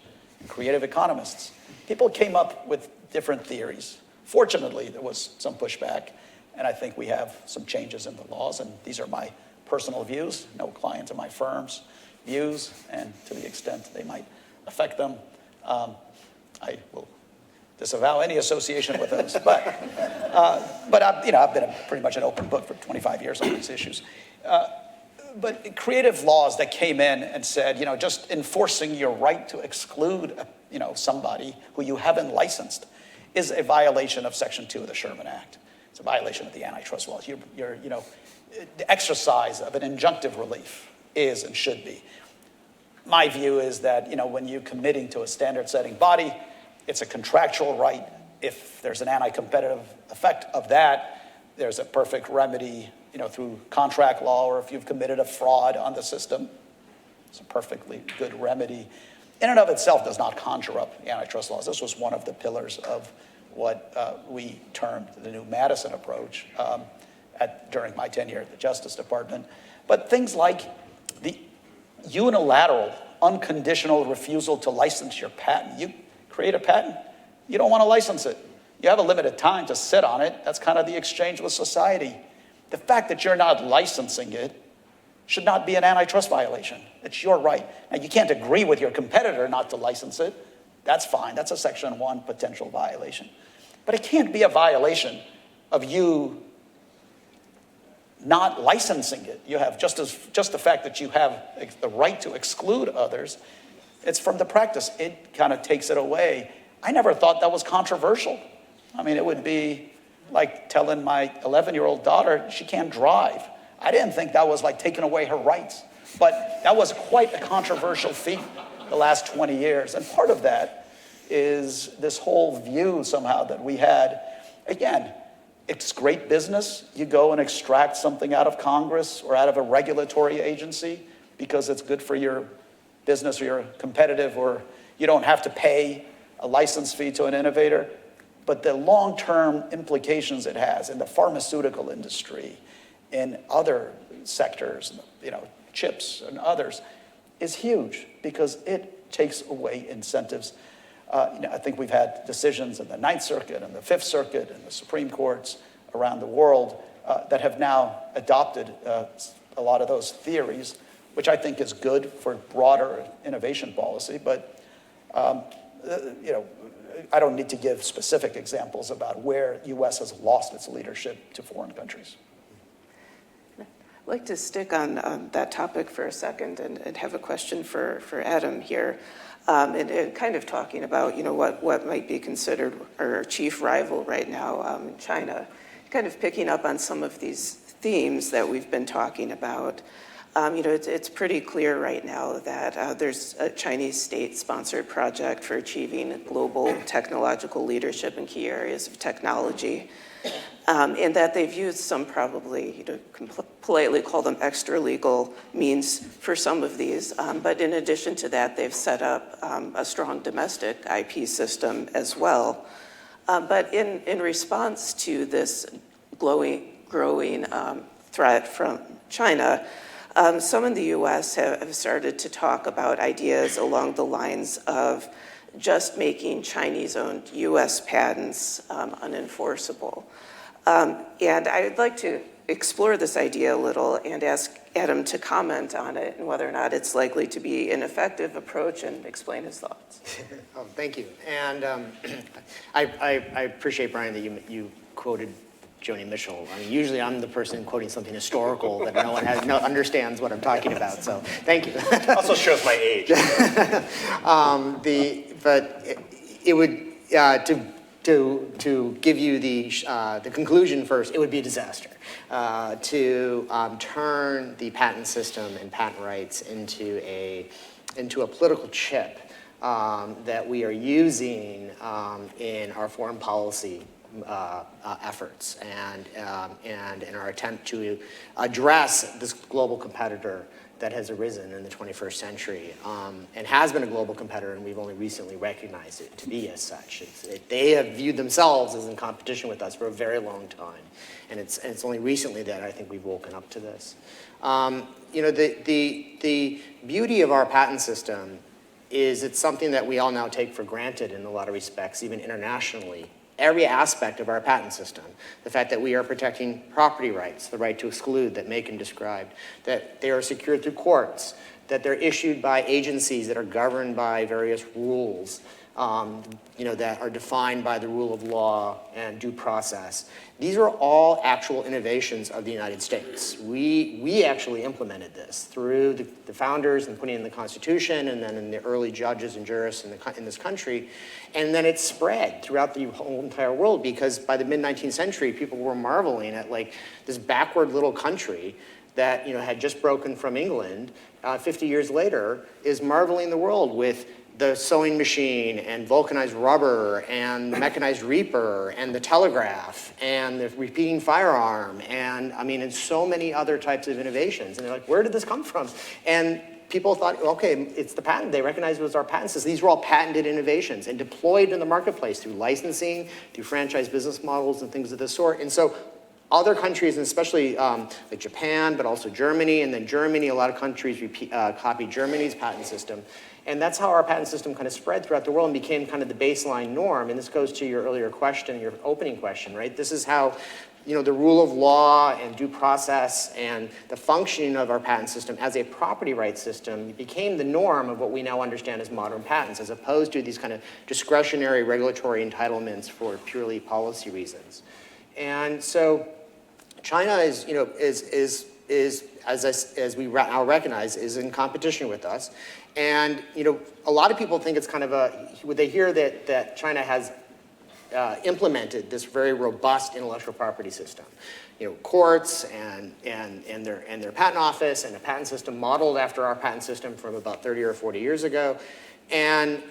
creative economists. People came up with different theories. Fortunately, there was some pushback, and I think we have some changes in the laws, and these are my personal views, no client of my firm's views, and to the extent they might affect them, I will disavow any association with those. But I've been pretty much an open book for 25 years on these issues. But creative laws that came in and said, just enforcing your right to exclude, somebody who you haven't licensed is a violation of Section 2 of the Sherman Act. It's a violation of the antitrust laws. The exercise of an injunctive relief is and should be. My view is that, when you're committing to a standard-setting body, it's a contractual right. If there's an anti-competitive effect of that, there's a perfect remedy, through contract law, or if you've committed a fraud on the system, it's a perfectly good remedy. In and of itself does not conjure up antitrust laws. This was one of the pillars of what we termed the new Madison approach during my tenure at the Justice Department. But things like the unilateral, unconditional refusal to license your patent. You create a patent, you don't want to license it. You have a limited time to sit on it. That's kind of the exchange with society. The fact that you're not licensing it should not be an antitrust violation. It's your right. Now, you can't agree with your competitor not to license it. That's fine. That's a Section 1 potential violation. But it can't be a violation of you not licensing it. You have just the fact that you have the right to exclude others. It's from the practice. It kind of takes it away. I never thought that was controversial. I mean, it would be like telling my 11-year-old daughter she can't drive. I didn't think that was like taking away her rights. But that was quite a controversial feat the last 20 years. And part of that is this whole view somehow that we had. Again, it's great business. You go and extract something out of Congress or out of a regulatory agency because it's good for your business or you're competitive, or you don't have to pay a license fee to an innovator. But the long-term implications it has in the pharmaceutical industry, in other sectors, chips and others, is huge because it takes away incentives. I think we've had decisions in the Ninth Circuit and the Fifth Circuit and the Supreme Courts around the world that have now adopted a lot of those theories, which I think is good for broader innovation policy. But I don't need to give specific examples about where U.S. has lost its leadership to foreign countries. I'd like to stick on that topic for a second and have a question for Adam here. And kind of talking about, what might be considered our chief rival right now in China, kind of picking up on some of these themes that we've been talking about. It's pretty clear right now that there's a Chinese state-sponsored project for achieving global technological leadership in key areas of technology, and that they've used some probably, politely call them extra-legal means for some of these. But in addition to that, they've set up a strong domestic IP system as well. But in response to this growing threat from China, some in the U.S. have started to talk about ideas along the lines of just making Chinese-owned U.S. patents unenforceable. And I would like to explore this idea a little and ask Adam to comment on it and whether or not it's likely to be an effective approach, and explain his thoughts. Thank you. And I appreciate, Brian, that you quoted Joni Mitchell. I mean, usually I'm the person quoting something historical that no one understands what I'm talking about. So thank you. Also shows my age. But it would to give you the conclusion first. It would be a disaster to turn the patent system and patent rights into a political chip that we are using in our foreign policy efforts and in our attempt to address this global competitor that has arisen in the 21st century and has been a global competitor, and we've only recently recognized it to be as such. They have viewed themselves as in competition with us for a very long time, and it's only recently that I think we've woken up to this. The beauty of our patent system is it's something that we all now take for granted in a lot of respects, even internationally. Every aspect of our patent system, the fact that we are protecting property rights, the right to exclude that Macon described, that they are secured through courts, that they're issued by agencies that are governed by various rules, that are defined by the rule of law and due process. These are all actual innovations of the United States. We actually implemented this through the founders and putting it in the Constitution, and then in the early judges and jurists in this country. And then it spread throughout the whole entire world, because by the mid-19th century, people were marveling at like this backward little country that had just broken from England 50 years later is marveling the world with the sewing machine and vulcanized rubber and the mechanized reaper and the telegraph and the repeating firearm and so many other types of innovations. And they're like, where did this come from? And people thought, okay, it's the patent. They recognized it was our patent system. These were all patented innovations and deployed in the marketplace through licensing, through franchise business models and things of this sort. And so other countries, and especially like Japan, but also Germany, and then Germany, a lot of countries copied Germany's patent system. And that's how our patent system kind of spread throughout the world and became kind of the baseline norm. And this goes to your earlier question, your opening question, right? This is how, the rule of law and due process and the functioning of our patent system as a property rights system became the norm of what we now understand as modern patents, as opposed to these kind of discretionary regulatory entitlements for purely policy reasons. And so China is as we now recognize, is in competition with us. And, a lot of people think it's kind of when they hear that China has implemented this very robust intellectual property system, courts and their patent office and a patent system modeled after our patent system from about 30 or 40 years ago. And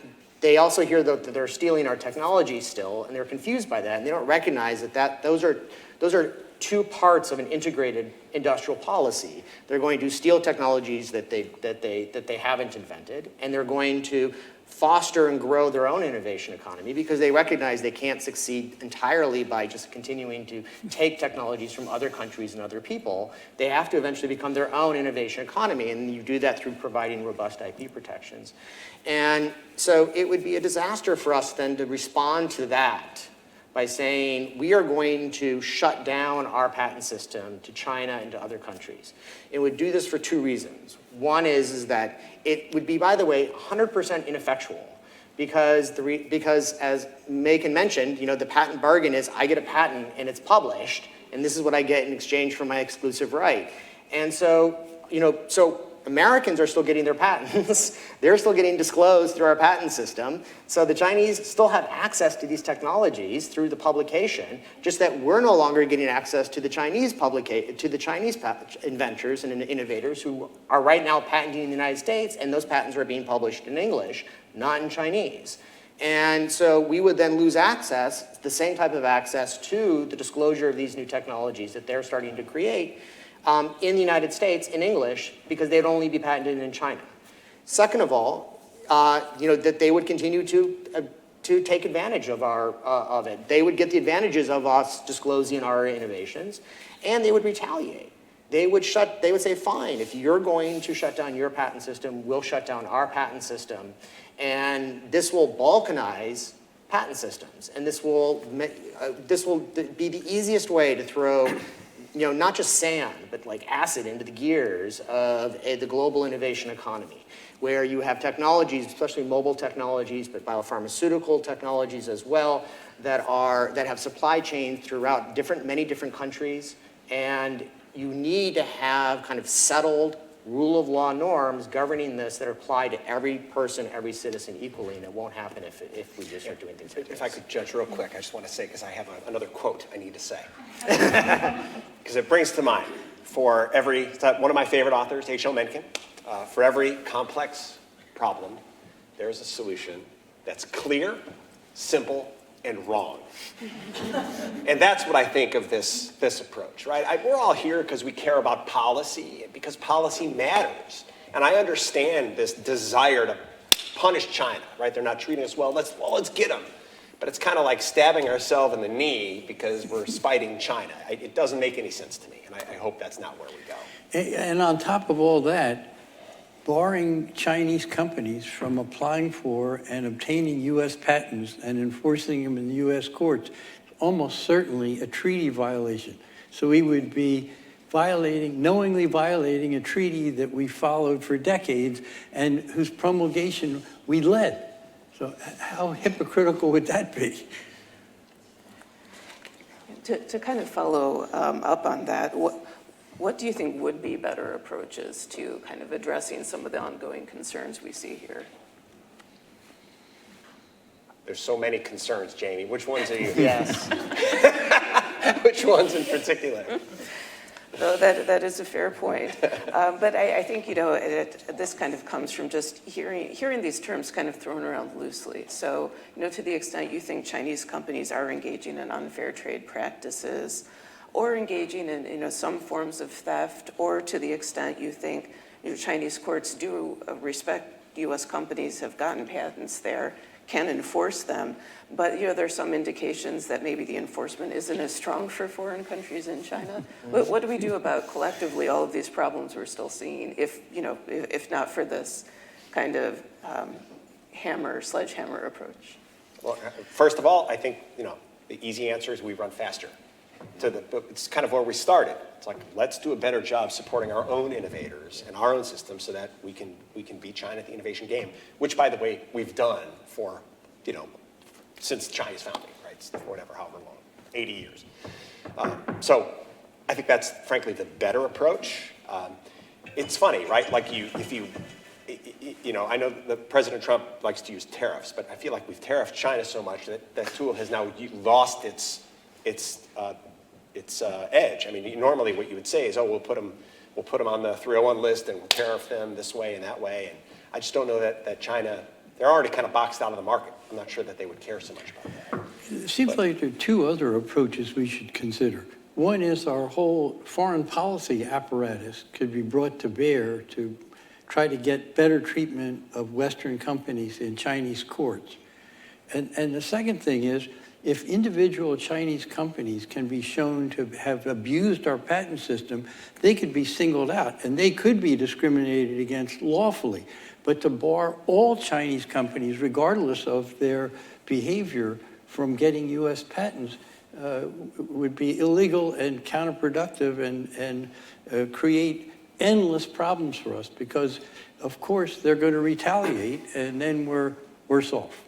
they also hear that they're stealing our technology still, and they're confused by that, and they don't recognize that those are two parts of an integrated industrial policy. They're going to steal technologies that they haven't invented, and they're going to foster and grow their own innovation economy, because they recognize they can't succeed entirely by just continuing to take technologies from other countries and other people. They have to eventually become their own innovation economy, and you do that through providing robust IP protections. And so it would be a disaster for us then to respond to that by saying we are going to shut down our patent system to China and to other countries. It would do this for two reasons. One is that it would be, by the way, 100% ineffectual, because as Macon mentioned, the patent bargain is I get a patent and it's published, and this is what I get in exchange for my exclusive right. And so, so Americans are still getting their patents. They're still getting disclosed through our patent system. So the Chinese still have access to these technologies through the publication, just that we're no longer getting access to the Chinese inventors and innovators who are right now patenting in the United States, and those patents are being published in English, not in Chinese. And so we would then lose access, the same type of access to the disclosure of these new technologies that they're starting to create in the United States in English, because they'd only be patented in China. Second of all, that they would continue to take advantage of it. They would get the advantages of us disclosing our innovations, and they would retaliate. They would say, fine, if you're going to shut down your patent system, we'll shut down our patent system, and this will balkanize patent systems, and this will be the easiest way to throw not just sand, but like acid into the gears of the global innovation economy, where you have technologies, especially mobile technologies, but biopharmaceutical technologies as well, that have supply chains throughout many different countries, and you need to have kind of settled rule of law norms governing this that apply to every person, every citizen equally, and it won't happen if we just start doing things like this. If I could judge real quick, I just want to say, because I have another quote I need to say. Because it brings to mind, one of my favorite authors, H.L. Mencken, for every complex problem, there's a solution that's clear, simple, and wrong. And that's what I think of this approach, right? We're all here because we care about policy, because policy matters. And I understand this desire to punish China, right? They're not treating us well. Let's get them. But it's kind of like stabbing ourselves in the knee because we're spiting China. It doesn't make any sense to me, and I hope that's not where we go. And on top of all that, barring Chinese companies from applying for and obtaining U.S. patents and enforcing them in the U.S. courts, almost certainly a treaty violation. So we would be knowingly violating a treaty that we followed for decades and whose promulgation we led. So how hypocritical would that be? To kind of follow up on that, what do you think would be better approaches to kind of addressing some of the ongoing concerns we see here? There's so many concerns, Jamie. Which ones are you? Yes. Which ones in particular? No, that is a fair point. But I think, this kind of comes from just hearing these terms kind of thrown around loosely. So, to the extent you think Chinese companies are engaging in unfair trade practices or engaging in, some forms of theft, or to the extent you think Chinese courts do respect U.S. companies have gotten patents there, can enforce them, but there's some indications that maybe the enforcement isn't as strong for foreign countries in China. What do we do about collectively all of these problems we're still seeing, if not for this kind of sledgehammer approach? Well, first of all, I think the easy answer is we run faster. It's kind of where we started. It's like, let's do a better job supporting our own innovators and our own systems so that we can beat China at the innovation game, which, by the way, we've done for, since China's founding, right? However long, 80 years. So I think that's, frankly, the better approach. It's funny, right? Like I know that President Trump likes to use tariffs, but I feel like we've tariffed China so much that that tool has now lost its edge. I mean, normally what you would say is, we'll put them on the 301 list and we'll tariff them this way and that way. And I just don't know that China, they're already kind of boxed out of the market. I'm not sure that they would care so much about that. It seems like there are two other approaches we should consider. One is our whole foreign policy apparatus could be brought to bear to try to get better treatment of Western companies in Chinese courts. And the second thing is, if individual Chinese companies can be shown to have abused our patent system, they could be singled out and they could be discriminated against lawfully. But to bar all Chinese companies, regardless of their behavior, from getting U.S. patents would be illegal and counterproductive and create endless problems for us because, of course, they're going to retaliate and then we're worse off.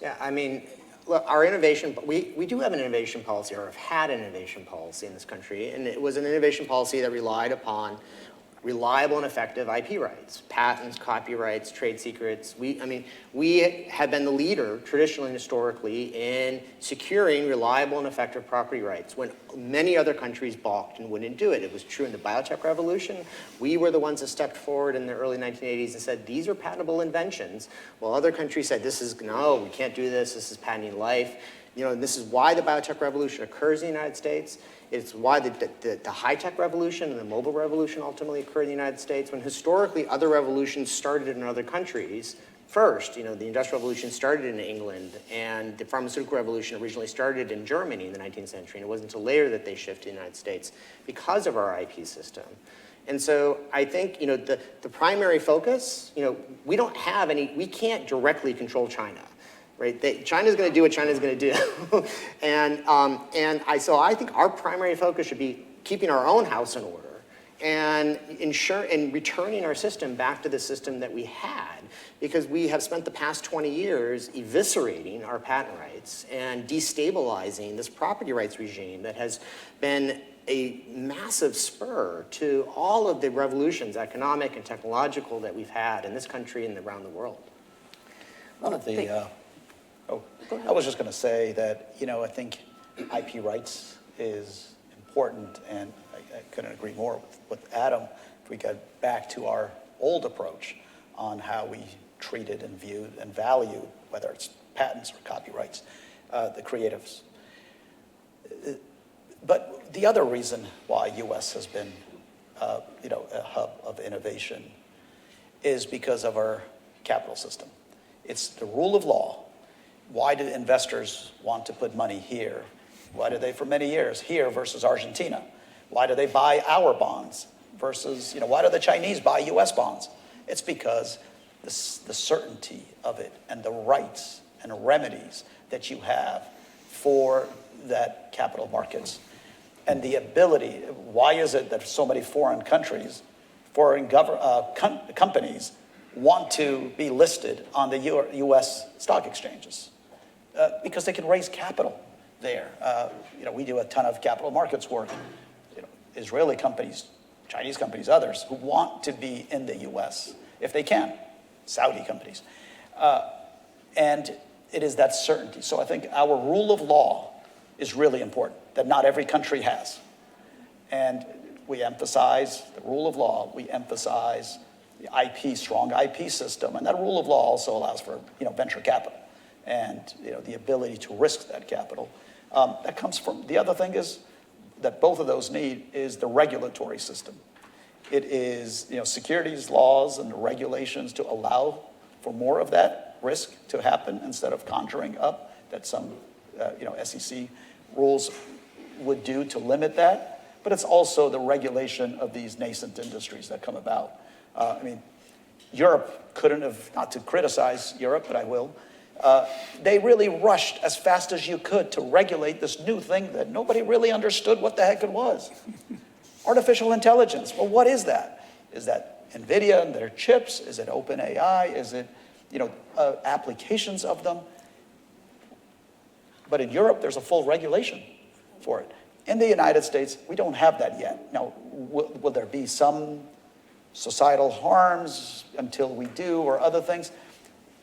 Yeah, I mean, look, our innovation, we do have an innovation policy, or have had an innovation policy in this country, and it was an innovation policy that relied upon reliable and effective IP rights, patents, copyrights, trade secrets. We have been the leader traditionally and historically in securing reliable and effective property rights when many other countries balked and wouldn't do it. It was true in the biotech revolution. We were the ones that stepped forward in the early 1980s and said, these are patentable inventions, while other countries said, no, we can't do this is patenting life. And this is why the biotech revolution occurs in the United States. It's why the high-tech revolution and the mobile revolution ultimately occurred in the United States, when historically other revolutions started in other countries. First, the Industrial Revolution started in England, and the pharmaceutical revolution originally started in Germany in the 19th century, and it wasn't until later that they shifted to the United States because of our IP system. And so I think, the primary focus, we can't directly control China. Right? China's going to do what China's going to do. So I think our primary focus should be keeping our own house in order and returning our system back to the system that we had, because we have spent the past 20 years eviscerating our patent rights and destabilizing this property rights regime that has been a massive spur to all of the revolutions, economic and technological, that we've had in this country and around the world. One of the I was just going to say that, I think IP rights is important, and I couldn't agree more with Adam. If we get back to our old approach on how we treated and viewed and valued, whether it's patents or copyrights, the creatives. But the other reason why U.S. has been, a hub of innovation is because of our capital system. It's the rule of law. Why do investors want to put money here? Why do they, for many years, here versus Argentina? Why do they buy our bonds versus, why do the Chinese buy U.S. bonds? It's because the certainty of it and the rights and remedies that you have for that capital markets. And the ability, why is it that so many foreign countries, companies want to be listed on the U.S. stock exchanges? Because they can raise capital there. We do a ton of capital markets work. Israeli companies, Chinese companies, others who want to be in the U.S. if they can, Saudi companies. And it is that certainty. So I think our rule of law is really important, that not every country has. And we emphasize the rule of law. We emphasize the IP, strong IP system. And that rule of law also allows for, venture capital and, the ability to risk that capital. That comes from, the other thing is that both of those need is the regulatory system. It is, securities laws and the regulations to allow for more of that risk to happen instead of conjuring up that some, SEC rules would do to limit that. But it's also the regulation of these nascent industries that come about. Europe couldn't have, not to criticize Europe, but I will, they really rushed as fast as you could to regulate this new thing that nobody really understood what the heck it was. Artificial intelligence. Well, what is that? Is that NVIDIA and their chips? Is it OpenAI? Is it, applications of them? But in Europe, there's a full regulation for it. In the United States, we don't have that yet. Now, will there be some societal harms until we do or other things?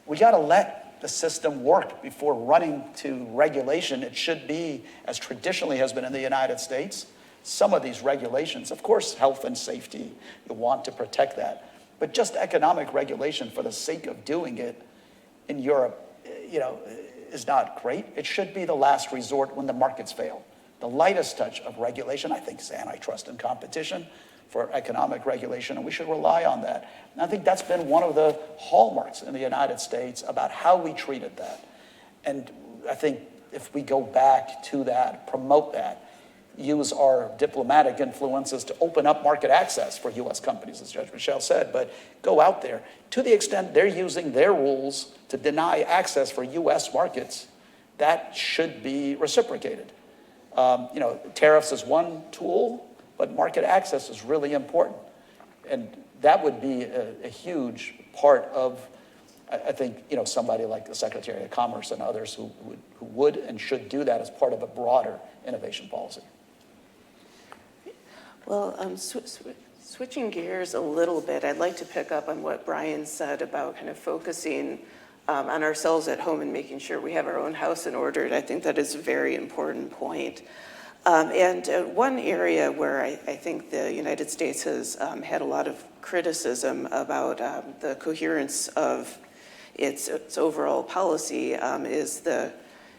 We got to let the system work before running to regulation. It should be, as traditionally has been in the United States, some of these regulations, of course, health and safety, you want to protect that. But just economic regulation for the sake of doing it in Europe, is not great. It should be the last resort when the markets fail. The lightest touch of regulation, I think, is antitrust and competition for economic regulation, and we should rely on that. And I think that's been one of the hallmarks in the United States about how we treated that. And I think if we go back to that, promote that, use our diplomatic influences to open up market access for U.S. companies, as Judge Michel said, but go out there. To the extent they're using their rules to deny access for U.S. markets, that should be reciprocated. Tariffs is one tool, but market access is really important. And that would be a huge part of, I think, somebody like the Secretary of Commerce and others who would and should do that as part of a broader innovation policy. Well, switching gears a little bit, I'd like to pick up on what Brian said about kind of focusing on ourselves at home and making sure we have our own house in order. And I think that is a very important point. And one area where I think the United States has had a lot of criticism about the coherence of its overall policy is the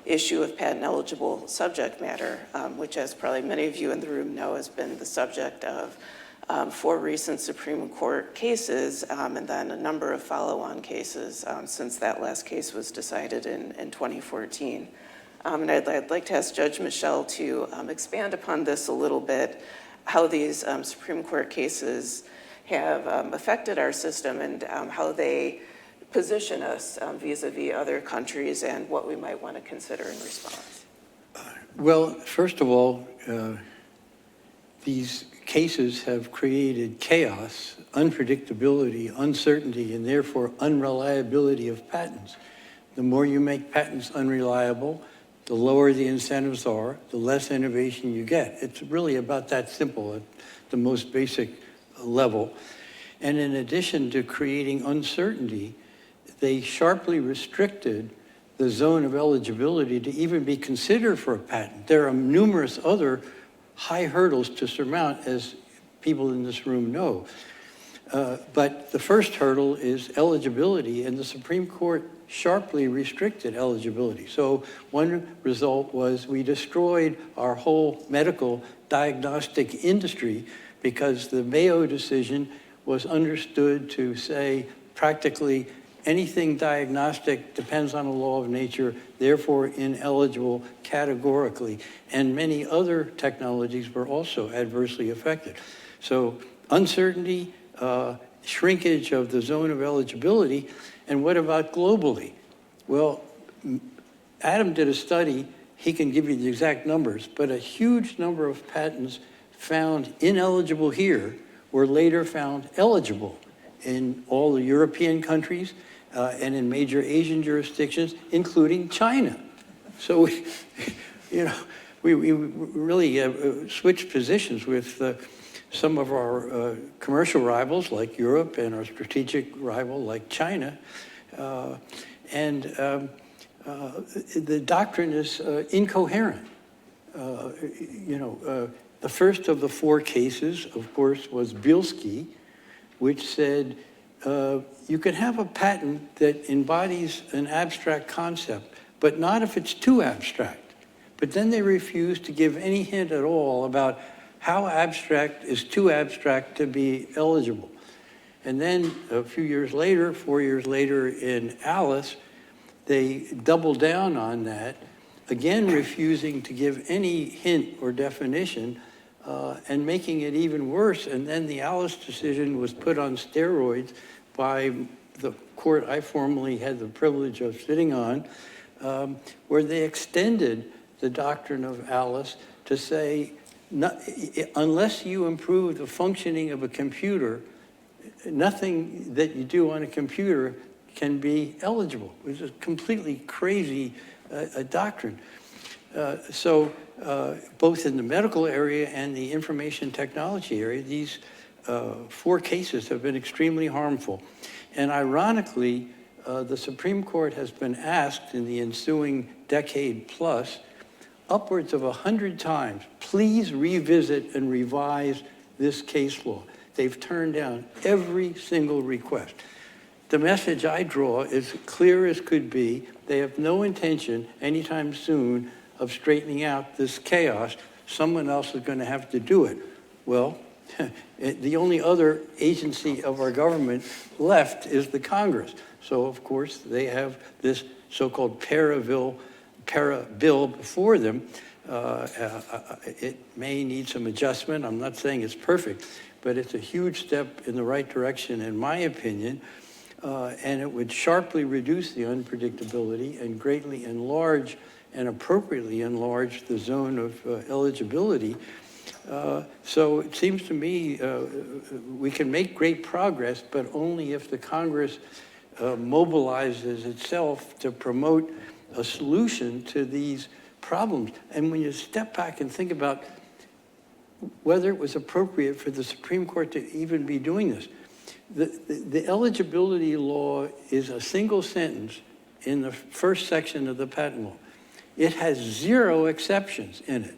issue of patent eligible subject matter, which, as probably many of you in the room know, has been the subject of 4 recent Supreme Court cases and then a number of follow-on cases since that last case was decided in 2014. And I'd like to ask Judge Michel to expand upon this a little bit, how these Supreme Court cases have affected our system and how they position us vis-a-vis other countries and what we might want to consider in response. Well, first of all, these cases have created chaos, unpredictability, uncertainty, and therefore unreliability of patents. The more you make patents unreliable, the lower the incentives are, the less innovation you get. It's really about that simple at the most basic level. And in addition to creating uncertainty, they sharply restricted the zone of eligibility to even be considered for a patent. There are numerous other high hurdles to surmount, as people in this room know. But the first hurdle is eligibility, and the Supreme Court sharply restricted eligibility. So one result was we destroyed our whole medical diagnostic industry because the Mayo decision was understood to say practically anything diagnostic depends on a law of nature, therefore ineligible categorically. And many other technologies were also adversely affected. So uncertainty, shrinkage of the zone of eligibility, and what about globally? Well, Adam did a study, he can give you the exact numbers, but a huge number of patents found ineligible here were later found eligible in all the European countries and in major Asian jurisdictions, including China. So we really switched positions with some of our commercial rivals like Europe and our strategic rival like China. The doctrine is incoherent. The first of the four cases, of course, was Bielski, which said you can have a patent that embodies an abstract concept, but not if it's too abstract. But then they refused to give any hint at all about how abstract is too abstract to be eligible. And then a few years later, 4 years later in Alice, they doubled down on that, again refusing to give any hint or definition and making it even worse. And then the Alice decision was put on steroids by the court I formerly had the privilege of sitting on, where they extended the doctrine of Alice to say, unless you improve the functioning of a computer, nothing that you do on a computer can be eligible. It was a completely crazy doctrine. So both in the medical area and the information technology area, these four cases have been extremely harmful. And ironically, the Supreme Court has been asked in the ensuing decade plus upwards of 100 times, please revisit and revise this case law. They've turned down every single request. The message I draw is clear as could be. They have no intention anytime soon of straightening out this chaos. Someone else is going to have to do it. Well, the only other agency of our government left is the Congress. So, of course, they have this so-called para bill before them. It may need some adjustment. I'm not saying it's perfect, but it's a huge step in the right direction, in my opinion, and it would sharply reduce the unpredictability and greatly enlarge and appropriately enlarge the zone of eligibility. So it seems to me we can make great progress, but only if the Congress mobilizes itself to promote a solution to these problems. And when you step back and think about whether it was appropriate for the Supreme Court to even be doing this, the eligibility law is a single sentence in the first section of the patent law. It has 0 exceptions in it.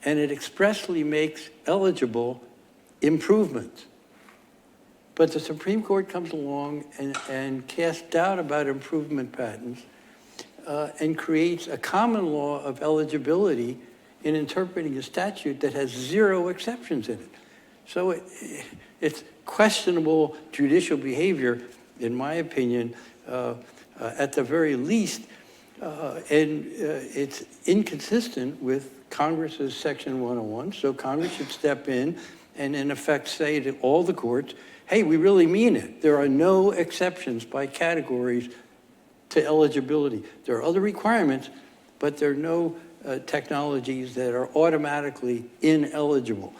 And it expressly makes eligible improvements. But the Supreme Court comes along and casts doubt about improvement patents and creates a common law of eligibility in interpreting a statute that has 0 exceptions in it. So it's questionable judicial behavior, in my opinion, at the very least, and it's inconsistent with Congress's Section 101, so Congress should step in and in effect say to all the courts, hey, we really mean it. There are no exceptions by categories to eligibility. There are other requirements, but there are no technologies that are automatically ineligible.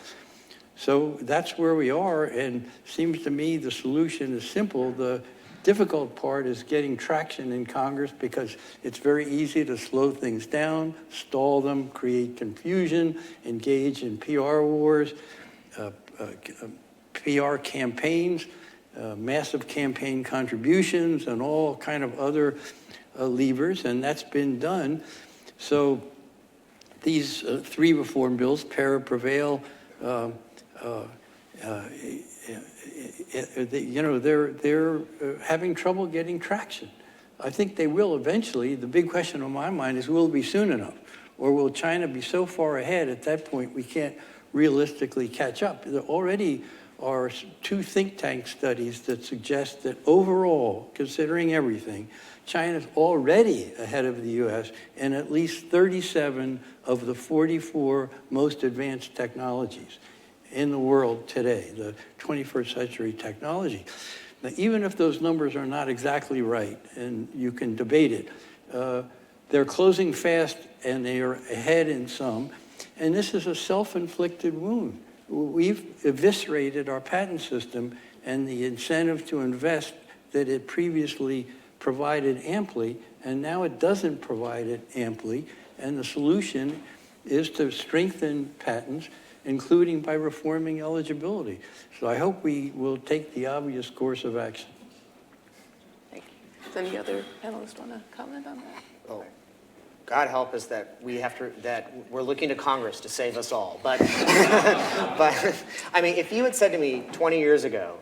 So that's where we are, and seems to me the solution is simple. The difficult part is getting traction in Congress because it's very easy to slow things down, stall them, create confusion, engage in PR wars, PR campaigns, massive campaign contributions, and all kind of other levers, and that's been done. So these 3 reform bills, para, prevail, They're having trouble getting traction. I think they will eventually. The big question on my mind is, will it be soon enough? Or will China be so far ahead at that point we can't realistically catch up? There already are 2 think tank studies that suggest that overall, considering everything, China's already ahead of the US in at least 37 of the 44 most advanced technologies in the world today, the 21st century technology. Now, even if those numbers are not exactly right, and you can debate it, they're closing fast and they are ahead in some, and this is a self-inflicted wound. We've eviscerated our patent system and the incentive to invest that it previously provided amply, and now it doesn't provide it amply, and the solution is to strengthen patents, including by reforming eligibility. So I hope we will take the obvious course of action. Thank you. Does any other panelists want to comment on that? Oh, God help us that we're looking to Congress to save us all. But, but I mean, if you had said to me 20 years ago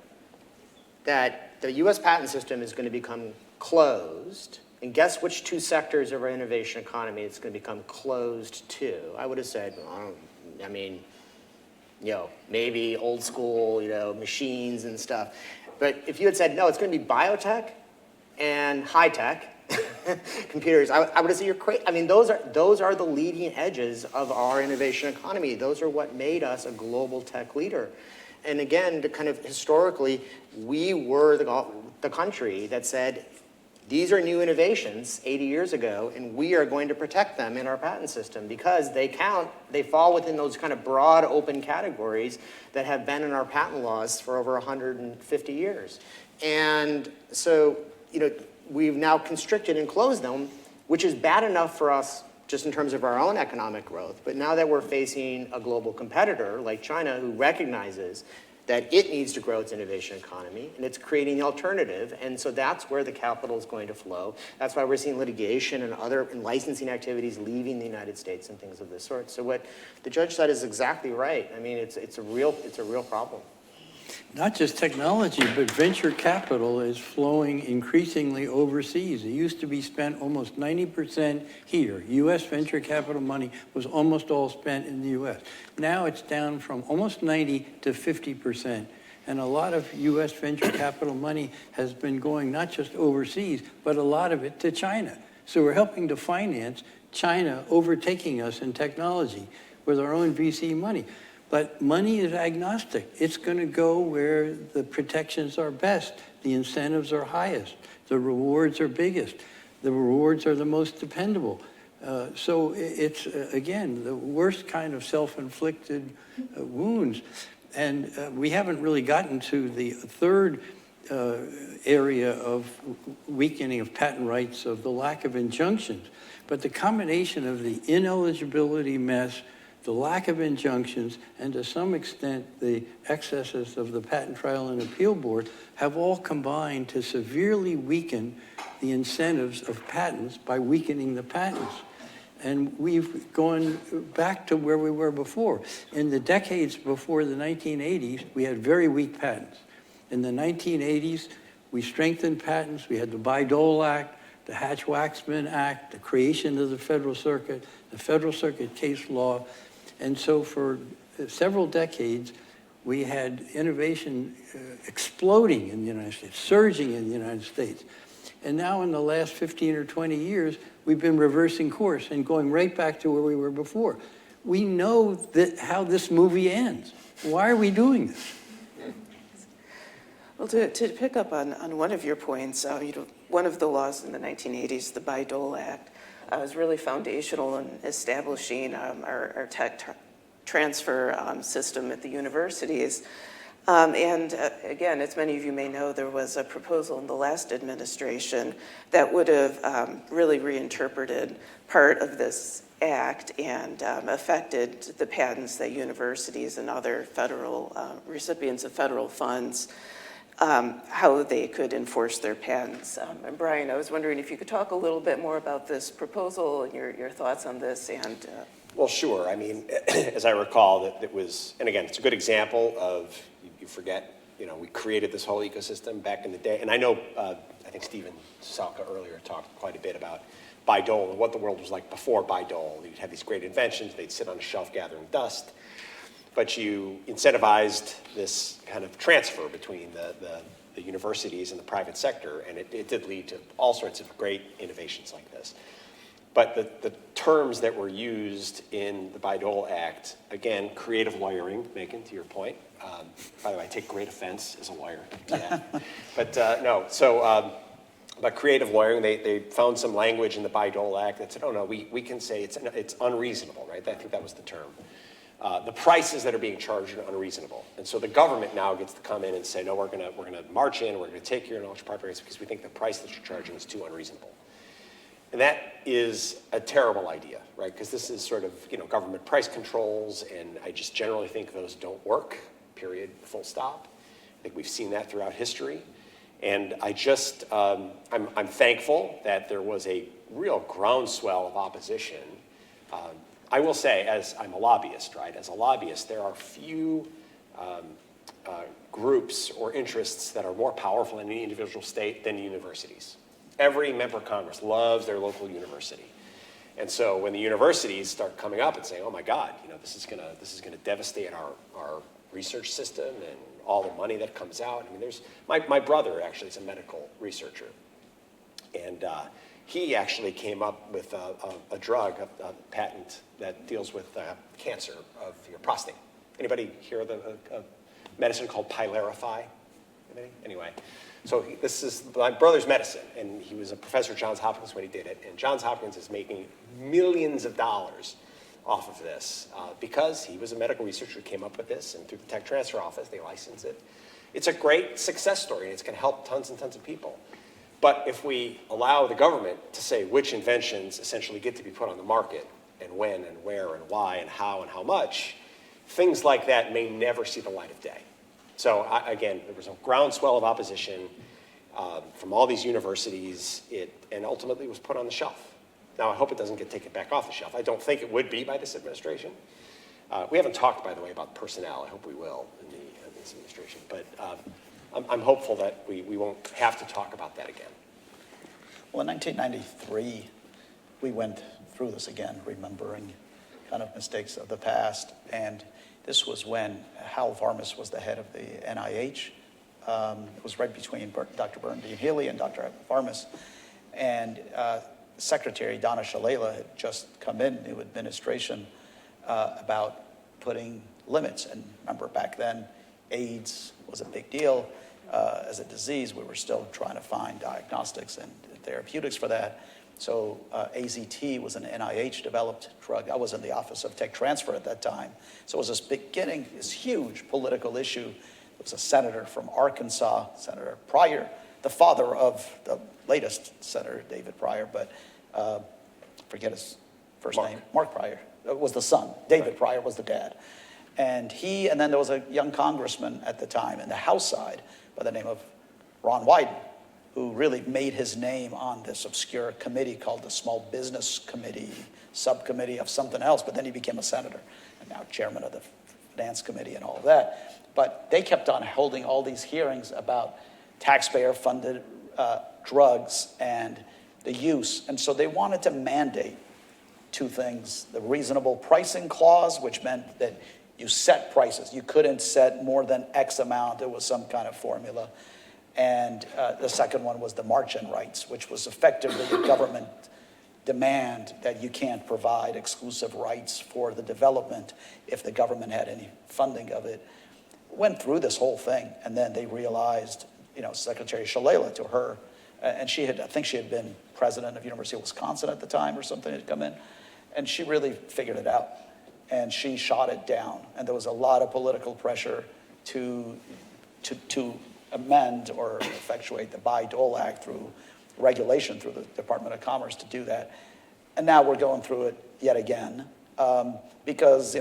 that the US patent system is going to become closed, and guess which 2 sectors of our innovation economy it's going to become closed to, I would have said, maybe old school, machines and stuff. But if you had said, no, it's going to be biotech and high tech, computers, I would have said you're crazy. I mean, those are the leading edges of our innovation economy. Those are what made us a global tech leader. And again, to kind of historically, we were the country that said, these are new innovations 80 years ago, and we are going to protect them in our patent system because they fall within those kind of broad open categories that have been in our patent laws for over 150 years. And so, we've now constricted and closed them, which is bad enough for us just in terms of our own economic growth. But now that we're facing a global competitor like China who recognizes that it needs to grow its innovation economy, and it's creating the alternative, and so that's where the capital is going to flow. That's why we're seeing litigation and licensing activities leaving the United States and things of this sort. So what the judge said is exactly right. I mean, it's a real problem. Not just technology, but venture capital is flowing increasingly overseas. It used to be spent almost 90% here. U.S. venture capital money was almost all spent in the U.S. Now it's down from almost 90 to 50%. And a lot of U.S. venture capital money has been going not just overseas, but a lot of it to China. So we're helping to finance China overtaking us in technology with our own VC money. But money is agnostic. It's going to go where the protections are best, the incentives are highest, the rewards are biggest, the rewards are the most dependable. So it's, again, the worst kind of self-inflicted wounds. And we haven't really gotten to the third area of weakening of patent rights, of the lack of injunctions. But the combination of the ineligibility mess, the lack of injunctions, and to some extent the excesses of the Patent Trial and Appeal Board have all combined to severely weaken the incentives of patents by weakening the patents. And we've gone back to where we were before. In the decades before the 1980s, we had very weak patents. In the 1980s, we strengthened patents. We had the Bayh-Dole Act, the Hatch-Waxman Act, the creation of the Federal Circuit case law. And so for several decades, we had innovation exploding in the United States, surging in the United States. And now in the last 15 or 20 years, we've been reversing course and going right back to where we were before. We know that how this movie ends. Why are we doing this? Well, to pick up on one of your points, one of the laws in the 1980s, the Bayh-Dole Act, was really foundational in establishing our tech transfer system at the universities. And again, as many of you may know, there was a proposal in the last administration that would have really reinterpreted part of this act and affected the patents that universities and other federal recipients of federal funds, how they could enforce their patents. And Brian, I was wondering if you could talk a little bit more about this proposal and your thoughts on this. And Well, sure. I mean, as I recall, that it was, and again, it's a good example of you forget, we created this whole ecosystem back in the day. And I know, I think Stephen Salka earlier talked quite a bit about Bayh-Dole and what the world was like before Bayh-Dole. You'd have these great inventions, they'd sit on a shelf gathering dust, but you incentivized this kind of transfer between the universities and the private sector, and it did lead to all sorts of great innovations like this. But the terms that were used in the Bayh-Dole Act, again, creative lawyering, Megan, to your point. By the way, I take great offense as a lawyer. Yeah. But no, so, but creative lawyering, they found some language in the Bayh-Dole Act that said, oh no, we can say it's unreasonable, right? I think that was the term. The prices that are being charged are unreasonable. And so the government now gets to come in and say, no, we're gonna march in, we're gonna take your intellectual property rights because we think the price that you're charging is too unreasonable. And that is a terrible idea, right? Because this is sort of, government price controls, and I just generally think those don't work, period, full stop. I think we've seen that throughout history. And I just, I'm thankful that there was a real groundswell of opposition. I will say, as I'm a lobbyist, right? As a lobbyist, there are few groups or interests that are more powerful in any individual state than universities. Every member of Congress loves their local university. And so when the universities start coming up and saying, oh my God, this is gonna devastate our research system and all the money that comes out. I mean, there's, my brother actually is a medical researcher. And he actually came up with a drug, a patent that deals with cancer of your prostate. Anybody hear of a medicine called Pylarify? Anyway. So this is my brother's medicine, and he was a professor at Johns Hopkins when he did it, and Johns Hopkins is making millions of dollars off of this because he was a medical researcher who came up with this, and through the tech transfer office, they license it. It's a great success story, and it's going to help tons and tons of people. But if we allow the government to say which inventions essentially get to be put on the market, and when, and where, and why, and how much, things like that may never see the light of day. So again, there was a groundswell of opposition from all these universities, and ultimately was put on the shelf. Now, I hope it doesn't get taken back off the shelf. I don't think it would be by this administration. We haven't talked, by the way, about personnel. I hope we will in this administration. But I'm hopeful that we won't have to talk about that again. Well, in 1993, we went through this again, remembering kind of mistakes of the past. And this was when Hal Varmus was the head of the NIH. It was right between Dr. Bernadine Healy and Dr. Varmus. And Secretary Donna Shalala had just come in, new administration, about putting limits. And remember, back then, AIDS was a big deal as a disease. We were still trying to find diagnostics and therapeutics for that. So AZT was an NIH-developed drug. I was in the Office of Tech Transfer at that time. So it was this beginning, this huge political issue. There was a senator from Arkansas, Senator Pryor, the father of the latest Senator David Pryor, but forget his first name, Mark Pryor was the son. David Pryor was the dad. And then there was a young congressman at the time in the House side by the name of Ron Wyden, who really made his name on this obscure committee called the Small Business Committee, subcommittee of something else, but then he became a senator and now chairman of the Finance Committee and all of that. But they kept on holding all these hearings about taxpayer-funded drugs and the use. And so they wanted to mandate two things: the reasonable pricing clause, which meant that you set prices. You couldn't set more than X amount. There was some kind of formula. And the second one was the margin rights, which was effectively a government demand that you can't provide exclusive rights for the development if the government had any funding of it. Went through this whole thing, and then they realized, Secretary Shalala, to her, and I think she had been president of University of Wisconsin at the time or something, had come in, and she really figured it out, and she shot it down. And there was a lot of political pressure to amend or effectuate the Bayh-Dole Act through regulation through the Department of Commerce to do that. And now we're going through it yet again because,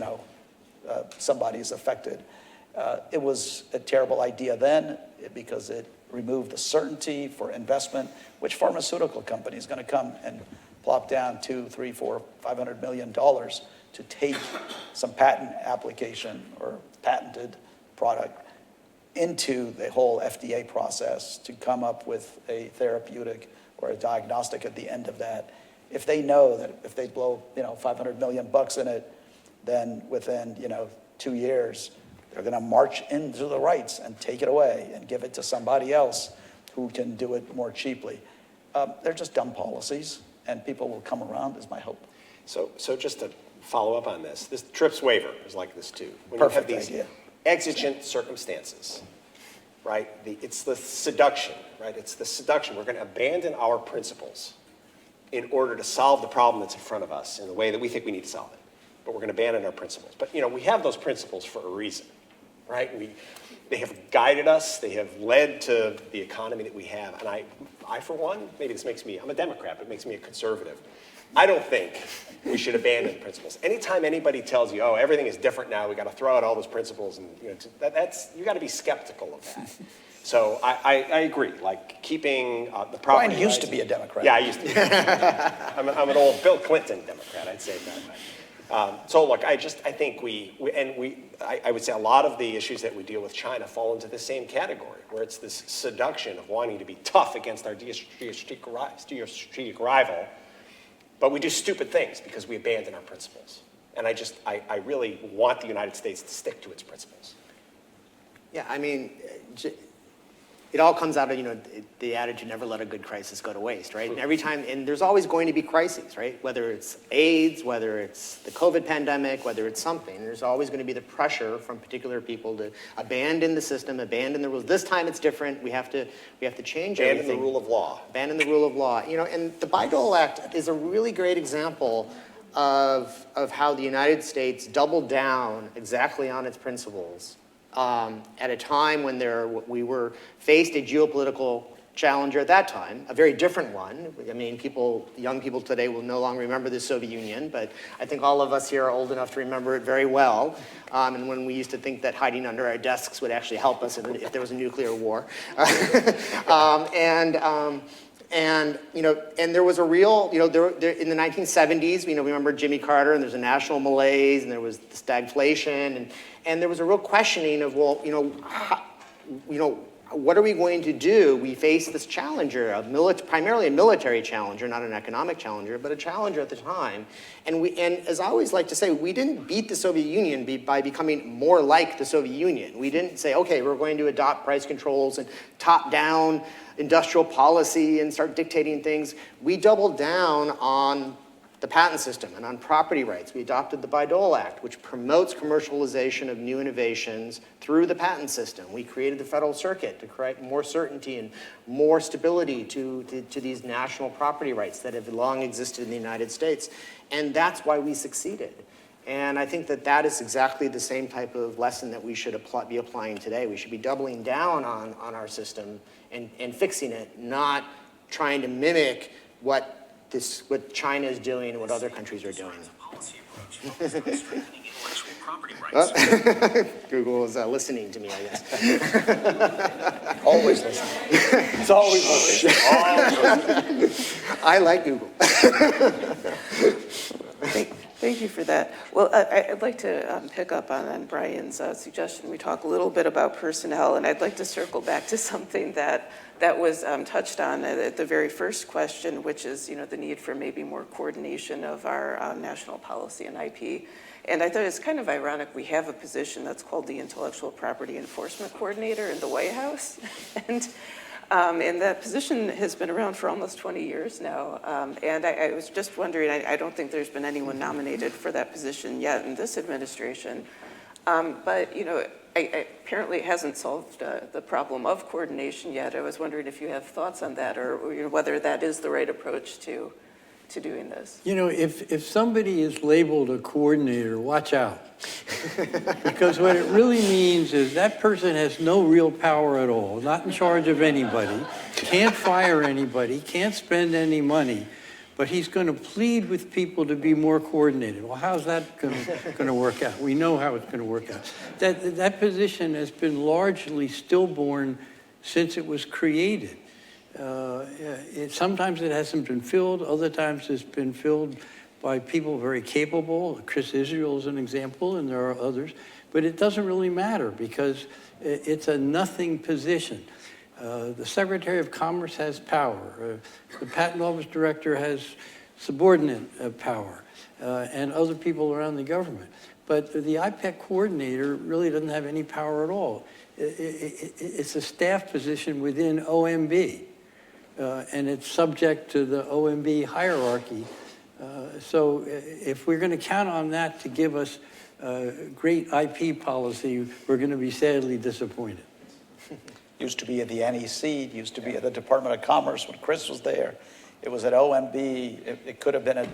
somebody's affected. It was a terrible idea then because it removed the certainty for investment. Which pharmaceutical company is going to come and plop down $200, $300, $400, $500 million to take some patent application or patented product into the whole FDA process to come up with a therapeutic or a diagnostic at the end of that, if they know that if they blow, 500 million bucks in it, then within, 2 years, they're going to march into the rights and take it away and give it to somebody else who can do it more cheaply. They're just dumb policies, and people will come around, is my hope. So just to follow up on this TRIPS waiver is like this too. When Perfect you have these idea. exigent circumstances, right? It's the seduction, right? It's the seduction. We're going to abandon our principles in order to solve the problem that's in front of us in the way that we think we need to solve it. But we're going to abandon our principles. But, we have those principles for a reason, right? They have guided us. They have led to the economy that we have. And I, for one, maybe this makes me, I'm a Democrat, but it makes me a conservative. I don't think we should abandon the principles. Anytime anybody tells you, everything is different now, we got to throw out all those principles, and you got to be skeptical of that. So I agree. Like keeping the property Brian used rights. to be a Democrat. Yeah, I used to be. I'm an old Bill Clinton Democrat. I'd say it that way. So look, I think I would say a lot of the issues that we deal with China fall into the same category, where it's this seduction of wanting to be tough against our geostrategic rival. But we do stupid things because we abandon our principles. And I really want the United States to stick to its principles. Yeah, I mean, it all comes out of, the adage, you never let a good crisis go to waste, right? And every time, and there's always going to be crises, right? Whether it's AIDS, whether it's the COVID pandemic, whether it's something, there's always going to be the pressure from particular people to abandon the system, abandon the rules. This time it's different. We have to change everything. Abandon the rule of law. Abandon the rule of law. And the Bayh-Dole Act is a really great example of how the United States doubled down exactly on its principles. At a time when we were faced a geopolitical challenger at that time, a very different one. I mean, young people today will no longer remember the Soviet Union, but I think all of us here are old enough to remember it very well. And when we used to think that hiding under our desks would actually help us if there was a nuclear war. And there was a real, in the 1970s, we remember Jimmy Carter, and there's a national malaise, and there was the stagflation, and there was a real questioning of, what are we going to do? We face this challenger, primarily a military challenger, not an economic challenger, but a challenger at the time. And as I always like to say, we didn't beat the Soviet Union by becoming more like the Soviet Union. We didn't say, okay, we're going to adopt price controls and top-down industrial policy and start dictating things. We doubled down on the patent system and on property rights. We adopted the Bayh-Dole Act, which promotes commercialization of new innovations through the patent system. We created the Federal Circuit to create more certainty and more stability to these national property rights that have long existed in the United States. And that's why we succeeded. And I think that is exactly the same type of lesson that we should be applying today. We should be doubling down on our system and fixing it, not trying to mimic what China is doing and what other countries are doing. Google is listening to me, I guess. Always listening. It's always listening. I like Google. Thank you for that. Well, I'd like to pick up on Brian's suggestion. We talk a little bit about personnel, and I'd like to circle back to something that was touched on at the very first question, which is, the need for maybe more coordination of our national policy and IP. And I thought it's kind of ironic we have a position that's called the Intellectual Property Enforcement Coordinator in the White House. And that position has been around for almost 20 years now. And I was just wondering, I don't think there's been anyone nominated for that position yet in this administration. But, apparently it hasn't solved the problem of coordination yet. I was wondering if you have thoughts on that, or whether that is the right approach to doing this. If somebody is labeled a coordinator, watch out. Because what it really means is that person has no real power at all, not in charge of anybody, can't fire anybody, can't spend any money, but he's going to plead with people to be more coordinated. Well, how's that going to work out? We know how it's going to work out. That position has been largely stillborn since it was created. Sometimes it hasn't been filled, other times it's been filled by people very capable. Chris Israel is an example, and there are others. but it doesn't really matter because it's a nothing position. The Secretary of Commerce has power. The Patent Office Director has subordinate power, and other people around the government. But the IPEC coordinator really doesn't have any power at all. It's a staff position within OMB, and it's subject to the OMB hierarchy. So if we're going to count on that to give us great IP policy, we're going to be sadly disappointed. Used to be at the NEC, used to be at the Department of Commerce when Chris was there. It was at OMB, it could have been at,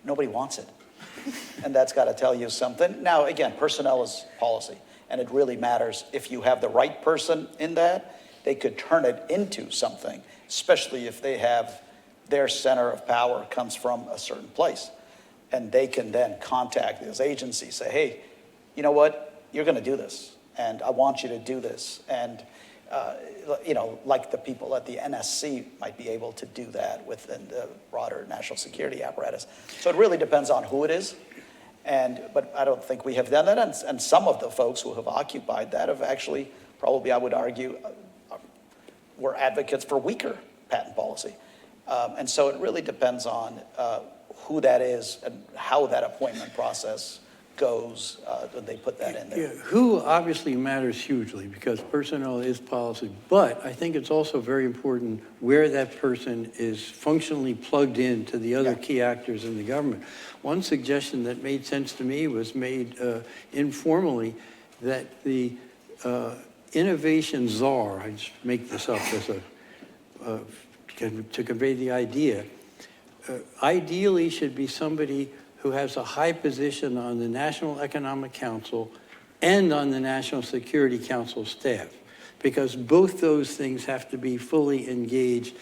nobody wants it. And that's got to tell you something. Now, again, personnel is policy, and it really matters. If you have the right person in that, they could turn it into something, especially if they have their center of power comes from a certain place. And they can then contact those agencies, say, hey, you know what, you're going to do this, and I want you to do this. And you know, like the people at the NSC might be able to do that within the broader national security apparatus. So it really depends on who it is. But I don't think we have done that. And some of the folks who have occupied that have actually, probably I would argue, were advocates for weaker patent policy. And so it really depends on who that is and how that appointment process goes, they put that in there. Yeah, who obviously matters hugely because personnel is policy, but I think it's also very important where that person is functionally plugged into the other key actors in the government. One suggestion that made sense to me was made informally that the innovation czar, I just make this up as to convey the idea, ideally should be somebody who has a high position on the National Economic Council and on the National Security Council staff, because both those things have to be fully engaged.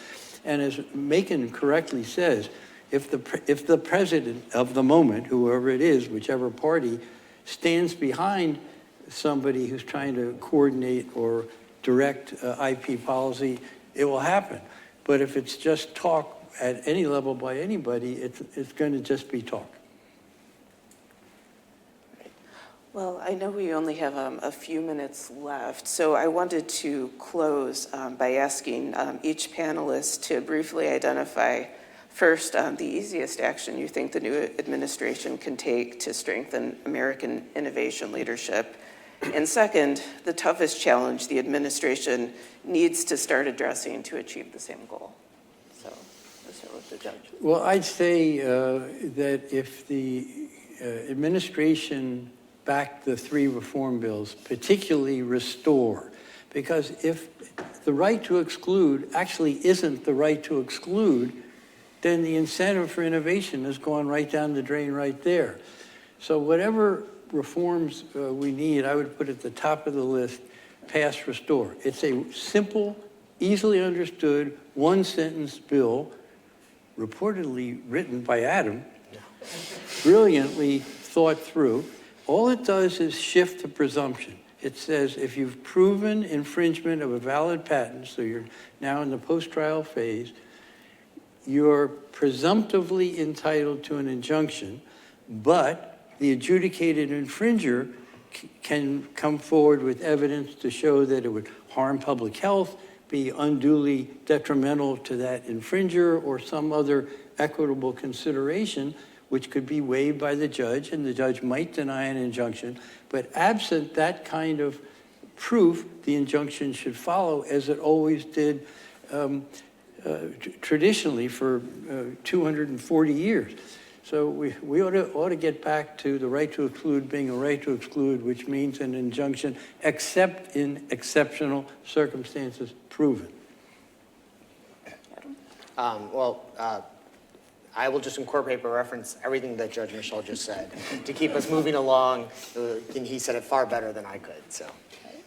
And as Macon correctly says, if the president of the moment, whoever it is, whichever party, stands behind somebody who's trying to coordinate or direct IP policy, it will happen. But if it's just talk at any level by anybody, it's going to just be talk. Well, I know we only have a few minutes left, so I wanted to close by asking each panelist to briefly identify first the easiest action you think the new administration can take to strengthen American innovation leadership, and second, the toughest challenge the administration needs to start addressing to achieve the same goal. So let's start with the judge. Well, I'd say that if the administration back the 3 reform bills, particularly restore, because if the right to exclude actually isn't the right to exclude, then the incentive for innovation has gone right down the drain right there. So whatever reforms we need, I would put at the top of the list, pass, restore. It's a simple, easily understood, one-sentence bill, reportedly written by Adam, brilliantly thought through. All it does is shift the presumption. It says if you've proven infringement of a valid patent, so you're now in the post-trial phase, you're presumptively entitled to an injunction, but the adjudicated infringer can come forward with evidence to show that it would harm public health, be unduly detrimental to that infringer, or some other equitable consideration which could be waived by the judge, and the judge might deny an injunction. But absent that kind of proof, the injunction should follow, as it always did traditionally for 240 years. So we ought to get back to the right to exclude being a right to exclude, which means an injunction except in exceptional circumstances proven. I will just incorporate by reference everything that Judge Michel just said to keep us moving along. He said it far better than I could. So,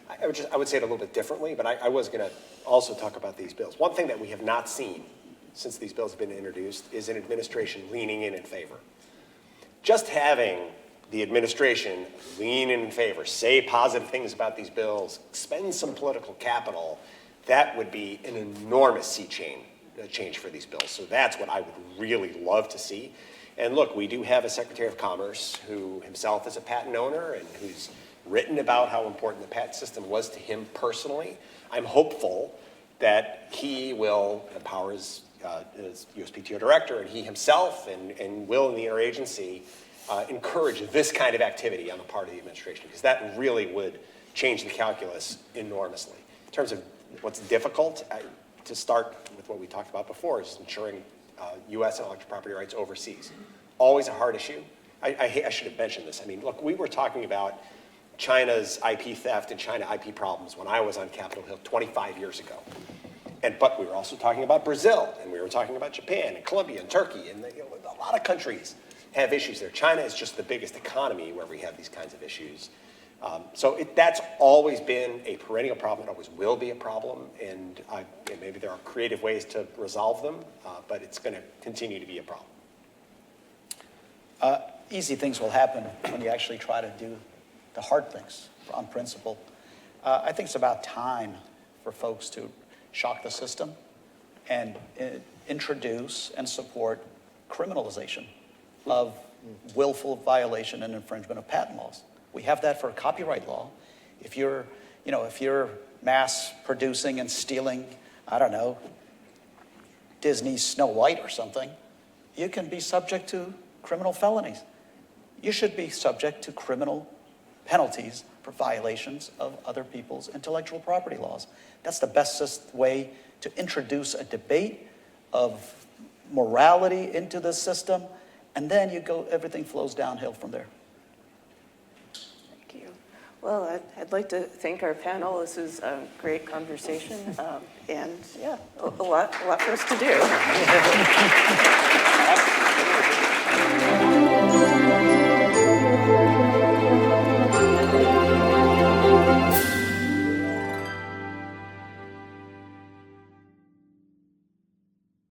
I would say it a little bit differently, but I was going to also talk about these bills. One thing that we have not seen since these bills have been introduced is an administration leaning in favor. Just having the administration lean in favor, say positive things about these bills, spend some political capital, that would be an enormous sea change for these bills. So that's what I would really love to see. And look, we do have a Secretary of Commerce who himself is a patent owner and who's written about how important the patent system was to him personally. I'm hopeful that he will empower his USPTO director and he himself and will in the interagency encourage this kind of activity on the part of the administration, because that really would change the calculus enormously. In terms of what's difficult, to start with what we talked about before, is ensuring U.S. intellectual property rights overseas. Always a hard issue. I should have mentioned this. I mean, look, we were talking about China's IP theft and China IP problems when I was on Capitol Hill 25 years ago. But we were also talking about Brazil, and we were talking about Japan and Colombia and Turkey, and a lot of countries have issues there. China is just the biggest economy where we have these kinds of issues. That's always been a perennial problem. It always will be a problem, and maybe there are creative ways to resolve them, but it's going to continue to be a problem. Easy things will happen when you actually try to do the hard things on principle. I think it's about time for folks to shock the system and introduce and support criminalization of willful violation and infringement of patent laws. We have that for copyright law. If you're mass producing and stealing, I don't know, Disney's Snow White or something, you can be subject to criminal felonies. You should be subject to criminal penalties for violations of other people's intellectual property laws. That's the best way to introduce a debate of morality into the system, and then everything flows downhill from there. Thank you. Well, I'd like to thank our panel. This is a great conversation, and yeah, a lot for us to do.